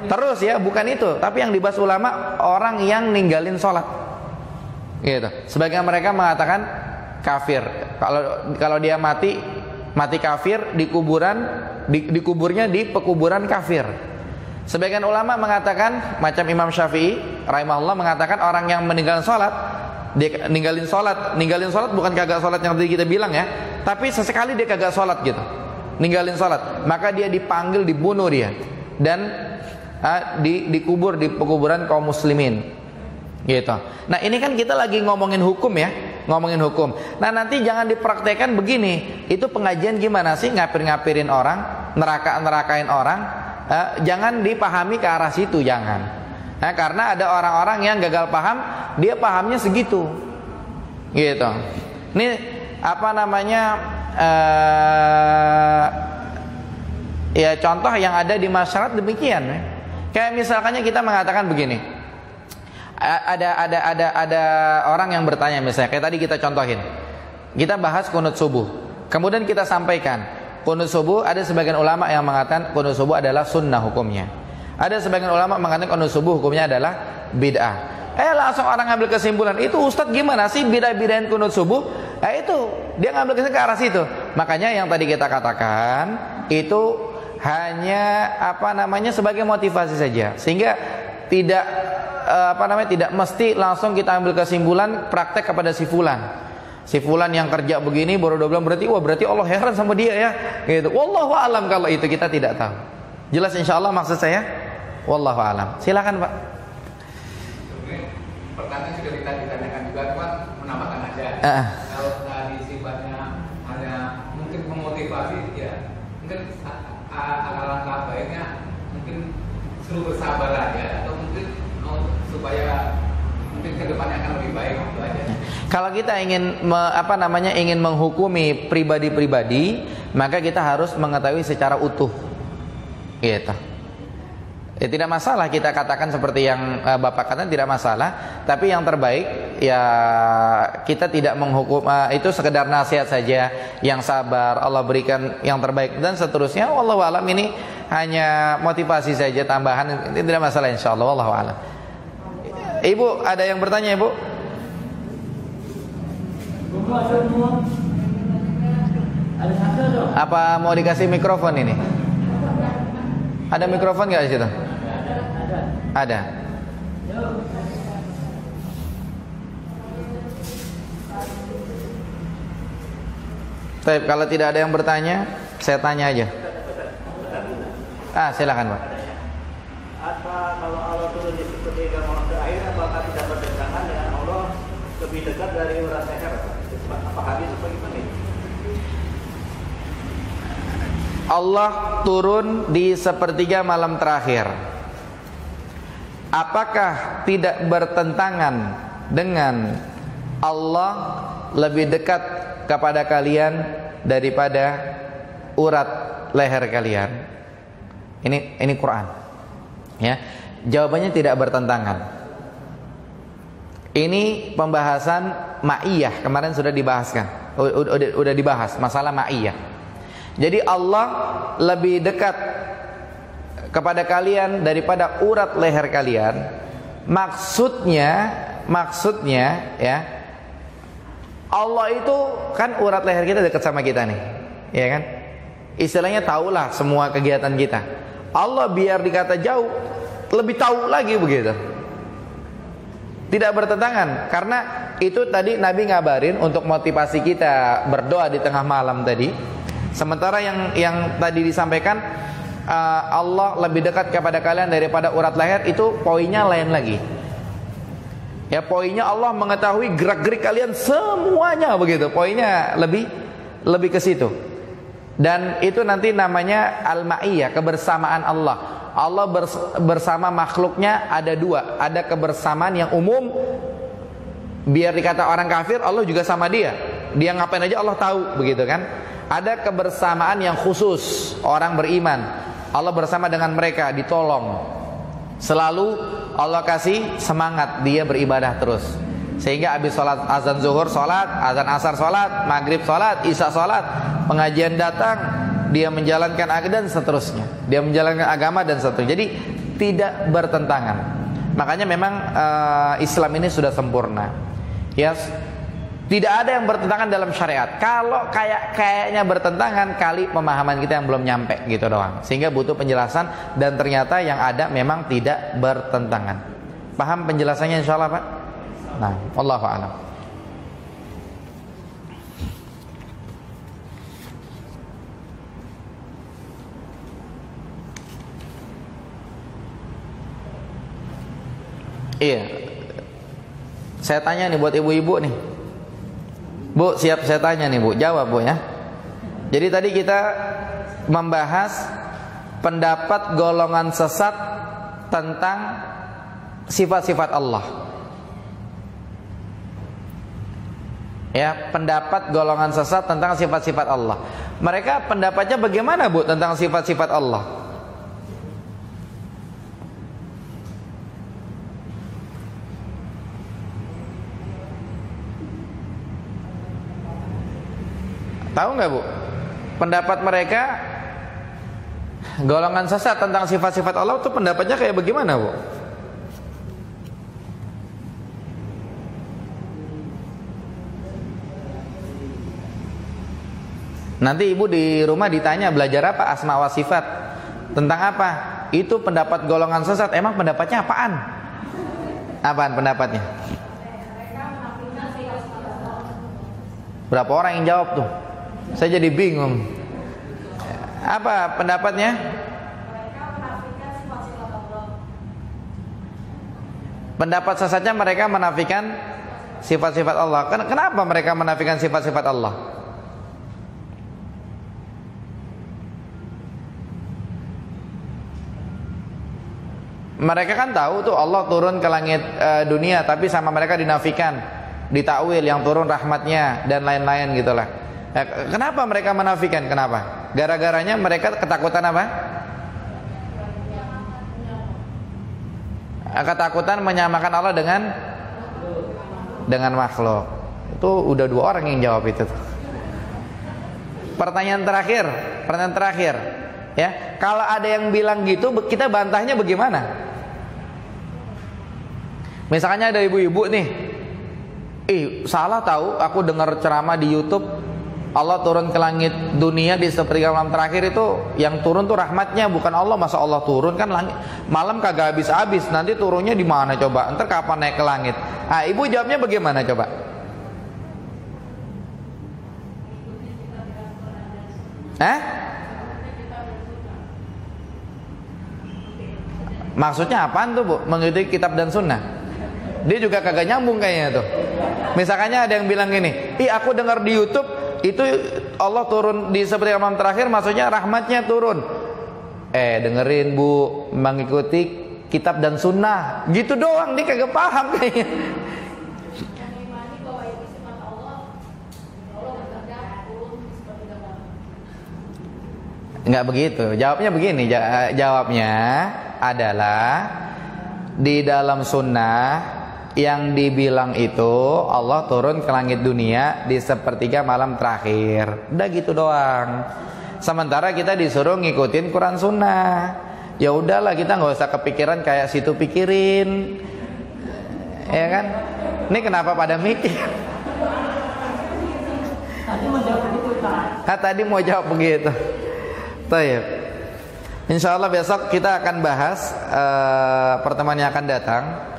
terus ya, bukan itu. Tapi yang dibahas ulama orang yang ninggalin sholat. Gitu. Sebagian mereka mengatakan kafir. Kalau dia mati kafir, dikuburnya di pekuburan kafir. Sebagian ulama mengatakan macam Imam Syafi'i rahimahullah mengatakan orang yang meninggalkan sholat, dia ninggalin sholat bukan kagak sholat yang tadi kita bilang ya, tapi sesekali dia kagak sholat gitu, ninggalin sholat, maka dia dipanggil, dibunuh dia dan dikubur di pekuburan kaum muslimin gitu. Nah ini kan kita lagi ngomongin hukum ya, ngomongin hukum. Nah nanti jangan dipraktekkan begini. Itu pengajian gimana sih, ngapir-ngapirin orang, neraka-nerakain orang. Jangan dipahami ke arah situ, jangan. Nah, karena ada orang-orang yang gagal paham, dia pahamnya segitu, gitu. Ini ya contoh yang ada di masyarakat demikian. Kayak misalkannya kita mengatakan begini. Ada orang yang bertanya misalnya, kayak tadi kita contohin. Kita bahas kunut subuh. Kemudian kita sampaikan kunut subuh, ada sebagian ulama yang mengatakan kunut subuh adalah sunnah hukumnya. Ada sebagian ulama mengatakan kunut subuh hukumnya adalah bid'ah. Langsung orang ngambil kesimpulan, itu Ustadz gimana sih bid'ah-bid'ahin kunut subuh? Itu dia ngambil kesimpulan ke arah situ. Makanya yang tadi kita katakan itu hanya sebagai motivasi saja, sehingga tidak tidak mesti langsung kita ambil kesimpulan praktek kepada si fulan yang kerja begini baru 2 bulan berarti Allah heran sama dia ya gitu. Wallahu alam, kalau itu kita tidak tahu. Jelas insyaallah maksud saya? Wallahu alam. Silakan Pak. Pertanyaan sudah kita ditanyakan juga, cuma menambahkan aja. Kalau tadi sifatnya hanya mungkin memotivasi ya, mungkin alangkah baiknya mungkin suruh bersabar aja atau mungkin supaya mungkin kedepannya akan lebih baik itu aja. Kalau kita ingin ingin menghukumi pribadi-pribadi, maka kita harus mengetahui secara utuh. Gitu. Ya, tidak masalah kita katakan seperti yang Bapak katakan, tidak masalah. Tapi yang terbaik ya kita tidak menghukum, itu sekedar nasihat saja, yang sabar, Allah berikan yang terbaik dan seterusnya. Wallahu alam, ini hanya motivasi saja tambahan, ini tidak masalah insyaallah. Wallahu alam. Ibu ada yang bertanya, Ibu? Apa mau dikasih mikrofon ini? Ada mikrofon nggak di situ? Ada. Baik, kalau tidak ada yang bertanya, saya tanya aja. Silakan, Pak. Apa kalau Allah turun di sepertiga malam terakhir, apakah tidak bertentangan dengan Allah lebih dekat dari urat leher? Apakah itu bagaimana? Allah turun di sepertiga malam terakhir. Apakah tidak bertentangan dengan Allah lebih dekat kepada kalian daripada urat leher kalian? Ini Quran. Ya, jawabannya tidak bertentangan. Ini pembahasan ma'iyah, kemarin sudah dibahaskan. Udah dibahas masalah ma'iyah. Jadi Allah lebih dekat kepada kalian daripada urat leher kalian. Maksudnya ya, Allah itu kan urat leher kita dekat sama kita nih, ya kan? Istilahnya tahulah semua kegiatan kita. Allah biar dikata jauh, lebih tahu lagi begitu. Tidak bertentangan, karena itu tadi Nabi ngabarin untuk motivasi kita berdoa di tengah malam tadi. Sementara yang tadi disampaikan Allah lebih dekat kepada kalian daripada urat leher, itu poinnya lain lagi. Ya, poinnya Allah mengetahui gerak-gerik kalian semuanya begitu. Poinnya lebih ke situ. Dan itu nanti namanya al-ma'iyah, kebersamaan Allah. Allah bersama makhluknya ada dua. Ada kebersamaan yang umum, biar dikata orang kafir, Allah juga sama dia. Dia ngapain aja Allah tahu, begitu kan? Ada kebersamaan yang khusus, orang beriman, Allah bersama dengan mereka, ditolong. Selalu Allah kasih semangat dia beribadah terus. Sehingga habis sholat azan zuhur sholat, azan asar sholat, maghrib sholat, isya sholat, pengajian datang, dia menjalankan agama dan seterusnya. Dia menjalankan agama dan seterusnya. Jadi tidak bertentangan. Makanya memang Islam ini sudah sempurna. Ya, tidak ada yang bertentangan dalam syariat. Kalau kayaknya bertentangan, kali pemahaman kita yang belum nyampe gitu doang. Sehingga butuh penjelasan, dan ternyata yang ada memang tidak bertentangan. Paham penjelasannya insyaallah, Pak? Nah, wallahu a'lam. Iya. Saya tanya nih buat ibu-ibu nih. Bu, siap saya tanya nih, Bu. Jawab, Bu, ya. Jadi tadi kita membahas pendapat golongan sesat tentang sifat-sifat Allah. Ya, pendapat golongan sesat tentang sifat-sifat Allah. Mereka pendapatnya bagaimana, Bu, tentang sifat-sifat Allah? Tahu nggak, Bu? Pendapat mereka golongan sesat tentang sifat-sifat Allah itu pendapatnya kayak bagaimana, Bu? Nanti ibu di rumah ditanya belajar apa, asma wa sifat, tentang apa? Itu pendapat golongan sesat. Emang pendapatnya apaan? Apaan pendapatnya? Berapa orang yang jawab tuh? Saya jadi bingung. Apa pendapatnya? Pendapat sesatnya mereka menafikan sifat-sifat Allah. Kenapa mereka menafikan sifat-sifat Allah? Mereka kan tahu tuh Allah turun ke langit dunia, tapi sama mereka dinafikan, ditakwil yang turun rahmatnya dan lain-lain gitulah. Kenapa mereka menafikan? Kenapa? Gara-garanya mereka ketakutan apa? Ketakutan menyamakan Allah dengan makhluk. Itu udah 2 orang yang jawab itu. Pertanyaan terakhir, ya. Kalau ada yang bilang gitu, kita bantahnya bagaimana? Misalnya ada ibu-ibu nih, salah tahu, aku dengar ceramah di YouTube, Allah turun ke langit dunia di sepertiga malam terakhir itu, yang turun tuh rahmatnya bukan Allah. Masa Allah turun, kan langit malam kagak habis-habis, nanti turunnya di mana coba? Ntar kapan naik ke langit? Ibu jawabnya bagaimana coba? Maksudnya apaan tuh, Bu? Mengikuti kitab dan sunnah. Dia juga kagak nyambung kayaknya tuh. Misalnya ada yang bilang gini, aku dengar di YouTube itu Allah turun di sepertiga malam terakhir, maksudnya rahmatnya turun. Dengerin, Bu, mengikuti kitab dan sunnah. Gitu doang, dia kagak paham kayaknya. Enggak begitu. Jawabnya begini, jawabnya adalah di dalam sunnah yang dibilang itu Allah turun ke langit dunia di sepertiga malam terakhir. Udah gitu doang. Sementara kita disuruh ngikutin Quran sunnah. Ya udahlah, kita nggak usah kepikiran kayak situ pikirin. Ya kan? Ini kenapa pada mikir? Tadi mau jawab begitu, Pak. Tadi mau jawab begitu. Baik. Insya Allah besok kita akan bahas pertemuan yang akan datang.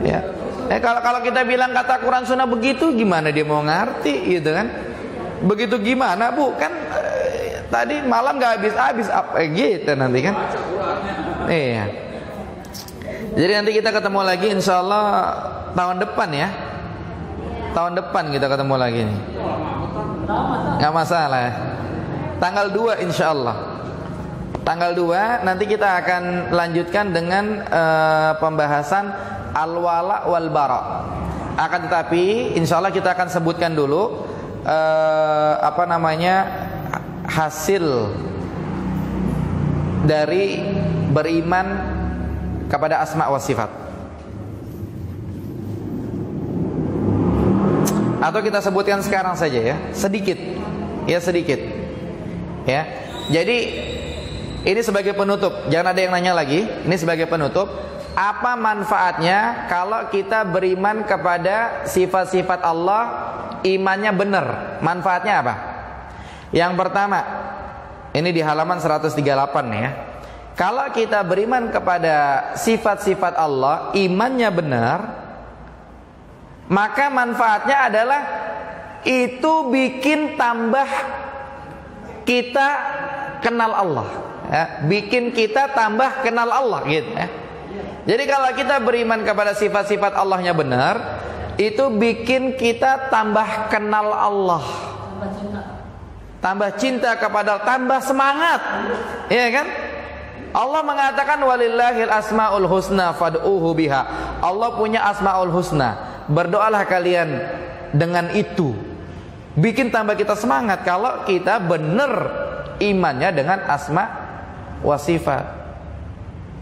Ya. Kalau kita bilang kata Quran Sunnah begitu, gimana dia mau ngerti gitu kan? Begitu gimana, Bu? Kan tadi malam nggak habis-habis apa gitu nanti kan? Iya. Jadi nanti kita ketemu lagi Insya Allah tahun depan ya. Tahun depan kita ketemu lagi nih. Nggak masalah. Tanggal 2 Insya Allah. Tanggal 2 nanti kita akan lanjutkan dengan pembahasan al-wala wal bara. Akan tetapi Insya Allah kita akan sebutkan dulu hasil dari beriman kepada asma wa sifat. Atau kita sebutkan sekarang saja ya, sedikit. Ya. Jadi ini sebagai penutup, jangan ada yang nanya lagi. Ini sebagai penutup, apa manfaatnya kalau kita beriman kepada sifat-sifat Allah, imannya benar? Manfaatnya apa? Yang pertama, ini di halaman 138 ya. Kalau kita beriman kepada sifat-sifat Allah, imannya benar, maka manfaatnya adalah itu bikin tambah kita kenal Allah ya, bikin kita tambah kenal Allah gitu ya. Jadi kalau kita beriman kepada sifat-sifat Allahnya benar, itu bikin kita tambah kenal Allah, tambah cinta kepada, tambah semangat, ya kan? Allah mengatakan walillahil asmaul husna fad'uhu biha. Allah punya asmaul husna, berdoalah kalian dengan itu. Bikin tambah kita semangat kalau kita benar imannya dengan asma wa sifat.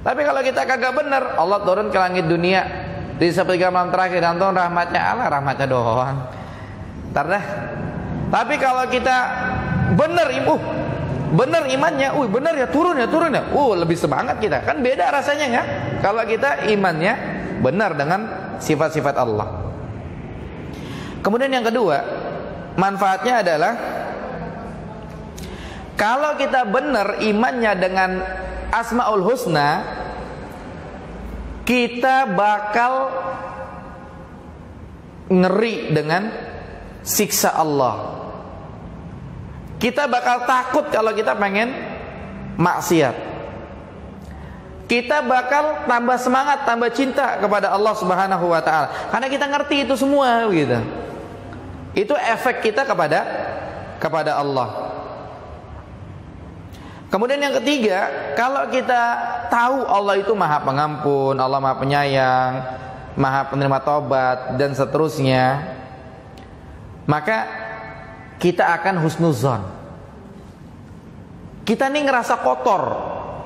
Tapi kalau kita kagak benar, Allah turun ke langit dunia di sepertiga malam terakhir, dan turun rahmatnya Allah, rahmatnya doang. Ntar dah. Tapi kalau kita benar benar imannya, benar ya, turun ya, lebih semangat kita. Kan beda rasanya ya kalau kita imannya benar dengan sifat-sifat Allah. Kemudian yang kedua, manfaatnya adalah kalau kita benar imannya dengan Asmaul Husna, kita bakal ngeri dengan siksa Allah. Kita bakal takut kalau kita pengen maksiat. Kita bakal tambah semangat, tambah cinta kepada Allah Subhanahu wa taala. Karena kita ngerti itu semua gitu. Itu efek kita kepada Allah. Kemudian yang ketiga, kalau kita tahu Allah itu Maha Pengampun, Allah Maha Penyayang, Maha Penerima Taubat dan seterusnya, maka kita akan husnuzon. Kita nih ngerasa kotor.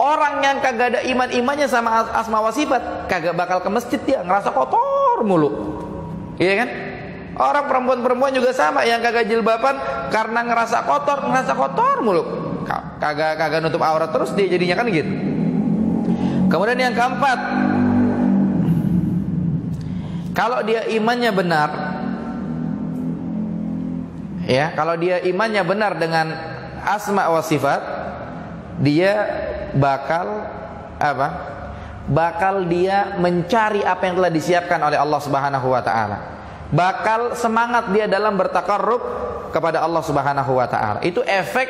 Orang yang kagak ada iman-imannya sama asma wa sifat, kagak bakal ke masjid, dia ngerasa kotor mulu. Iya kan? Orang perempuan-perempuan juga sama, yang kagak jilbaban karena ngerasa kotor mulu. Kagak nutup aurat terus dia jadinya kan gitu. Kemudian yang keempat, kalau dia imannya benar, ya, kalau dia imannya benar dengan asma wa sifat, dia bakal apa? Bakal dia mencari apa yang telah disiapkan oleh Allah Subhanahu wa taala. Bakal semangat dia dalam bertakarrub kepada Allah Subhanahu wa taala. Itu efek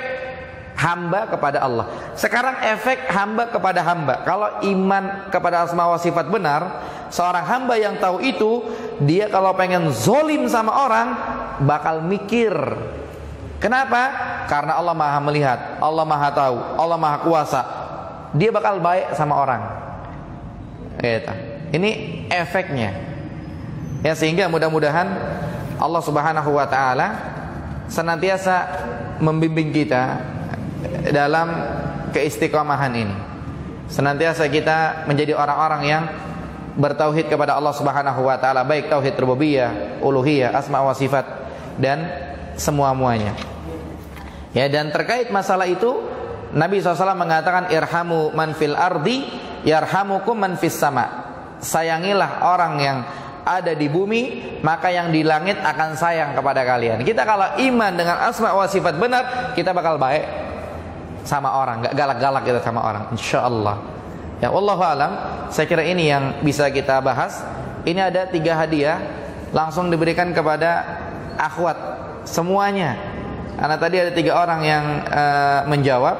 hamba kepada Allah. Sekarang efek hamba kepada hamba. Kalau iman kepada asma wa sifat benar, seorang hamba yang tahu itu, dia kalau pengen zolim sama orang bakal mikir. Kenapa? Karena Allah Maha melihat, Allah Maha tahu, Allah Maha kuasa. Dia bakal baik sama orang. Gitu. Ini efeknya. Ya, sehingga mudah-mudahan Allah Subhanahu wa taala senantiasa membimbing kita dalam keistiqomahan ini. Senantiasa kita menjadi orang-orang yang bertauhid kepada Allah Subhanahu wa taala, baik tauhid rububiyah, uluhiyah, asma wa sifat dan semua-muanya. Ya, dan terkait masalah itu Nabi SAW mengatakan irhamu man fil ardi yarhamukum man fis sama. Sayangilah orang yang ada di bumi, maka yang di langit akan sayang kepada kalian. Kita kalau iman dengan asma wa sifat benar, kita bakal baik sama orang, gak galak-galak kita sama orang, insyaallah. Ya, wallahu alam. Saya kira ini yang bisa kita bahas. Ini ada 3 hadiah langsung diberikan kepada akhwat semuanya. Karena tadi ada 3 orang yang menjawab,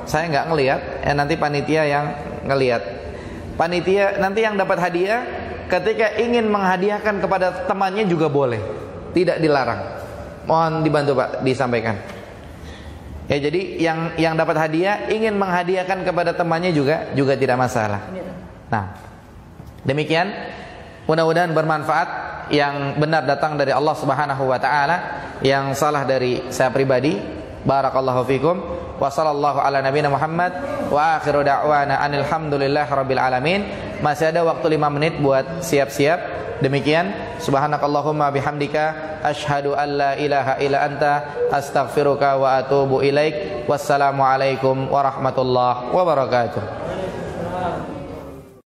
saya nggak ngelihat. Nanti panitia yang ngelihat. Panitia nanti yang dapat hadiah ketika ingin menghadiahkan kepada temannya juga boleh, tidak dilarang. Mohon dibantu Pak disampaikan. Ya, jadi yang dapat hadiah ingin menghadiahkan kepada temannya juga tidak masalah. Nah, demikian, mudah-mudahan bermanfaat. Yang benar datang dari Allah Subhanahu wa taala, yang salah dari saya pribadi. Barakallahu fikum. Wa sallallahu ala nabiyina Muhammad wa akhiru da'wana anil hamdulillahi rabbil alamin. Masih ada waktu 5 menit buat siap-siap. Demikian, subhanakallahumma bihamdika asyhadu an la ilaha illa anta astaghfiruka wa atubu ilaik. Wassalamu alaikum warahmatullahi wabarakatuh.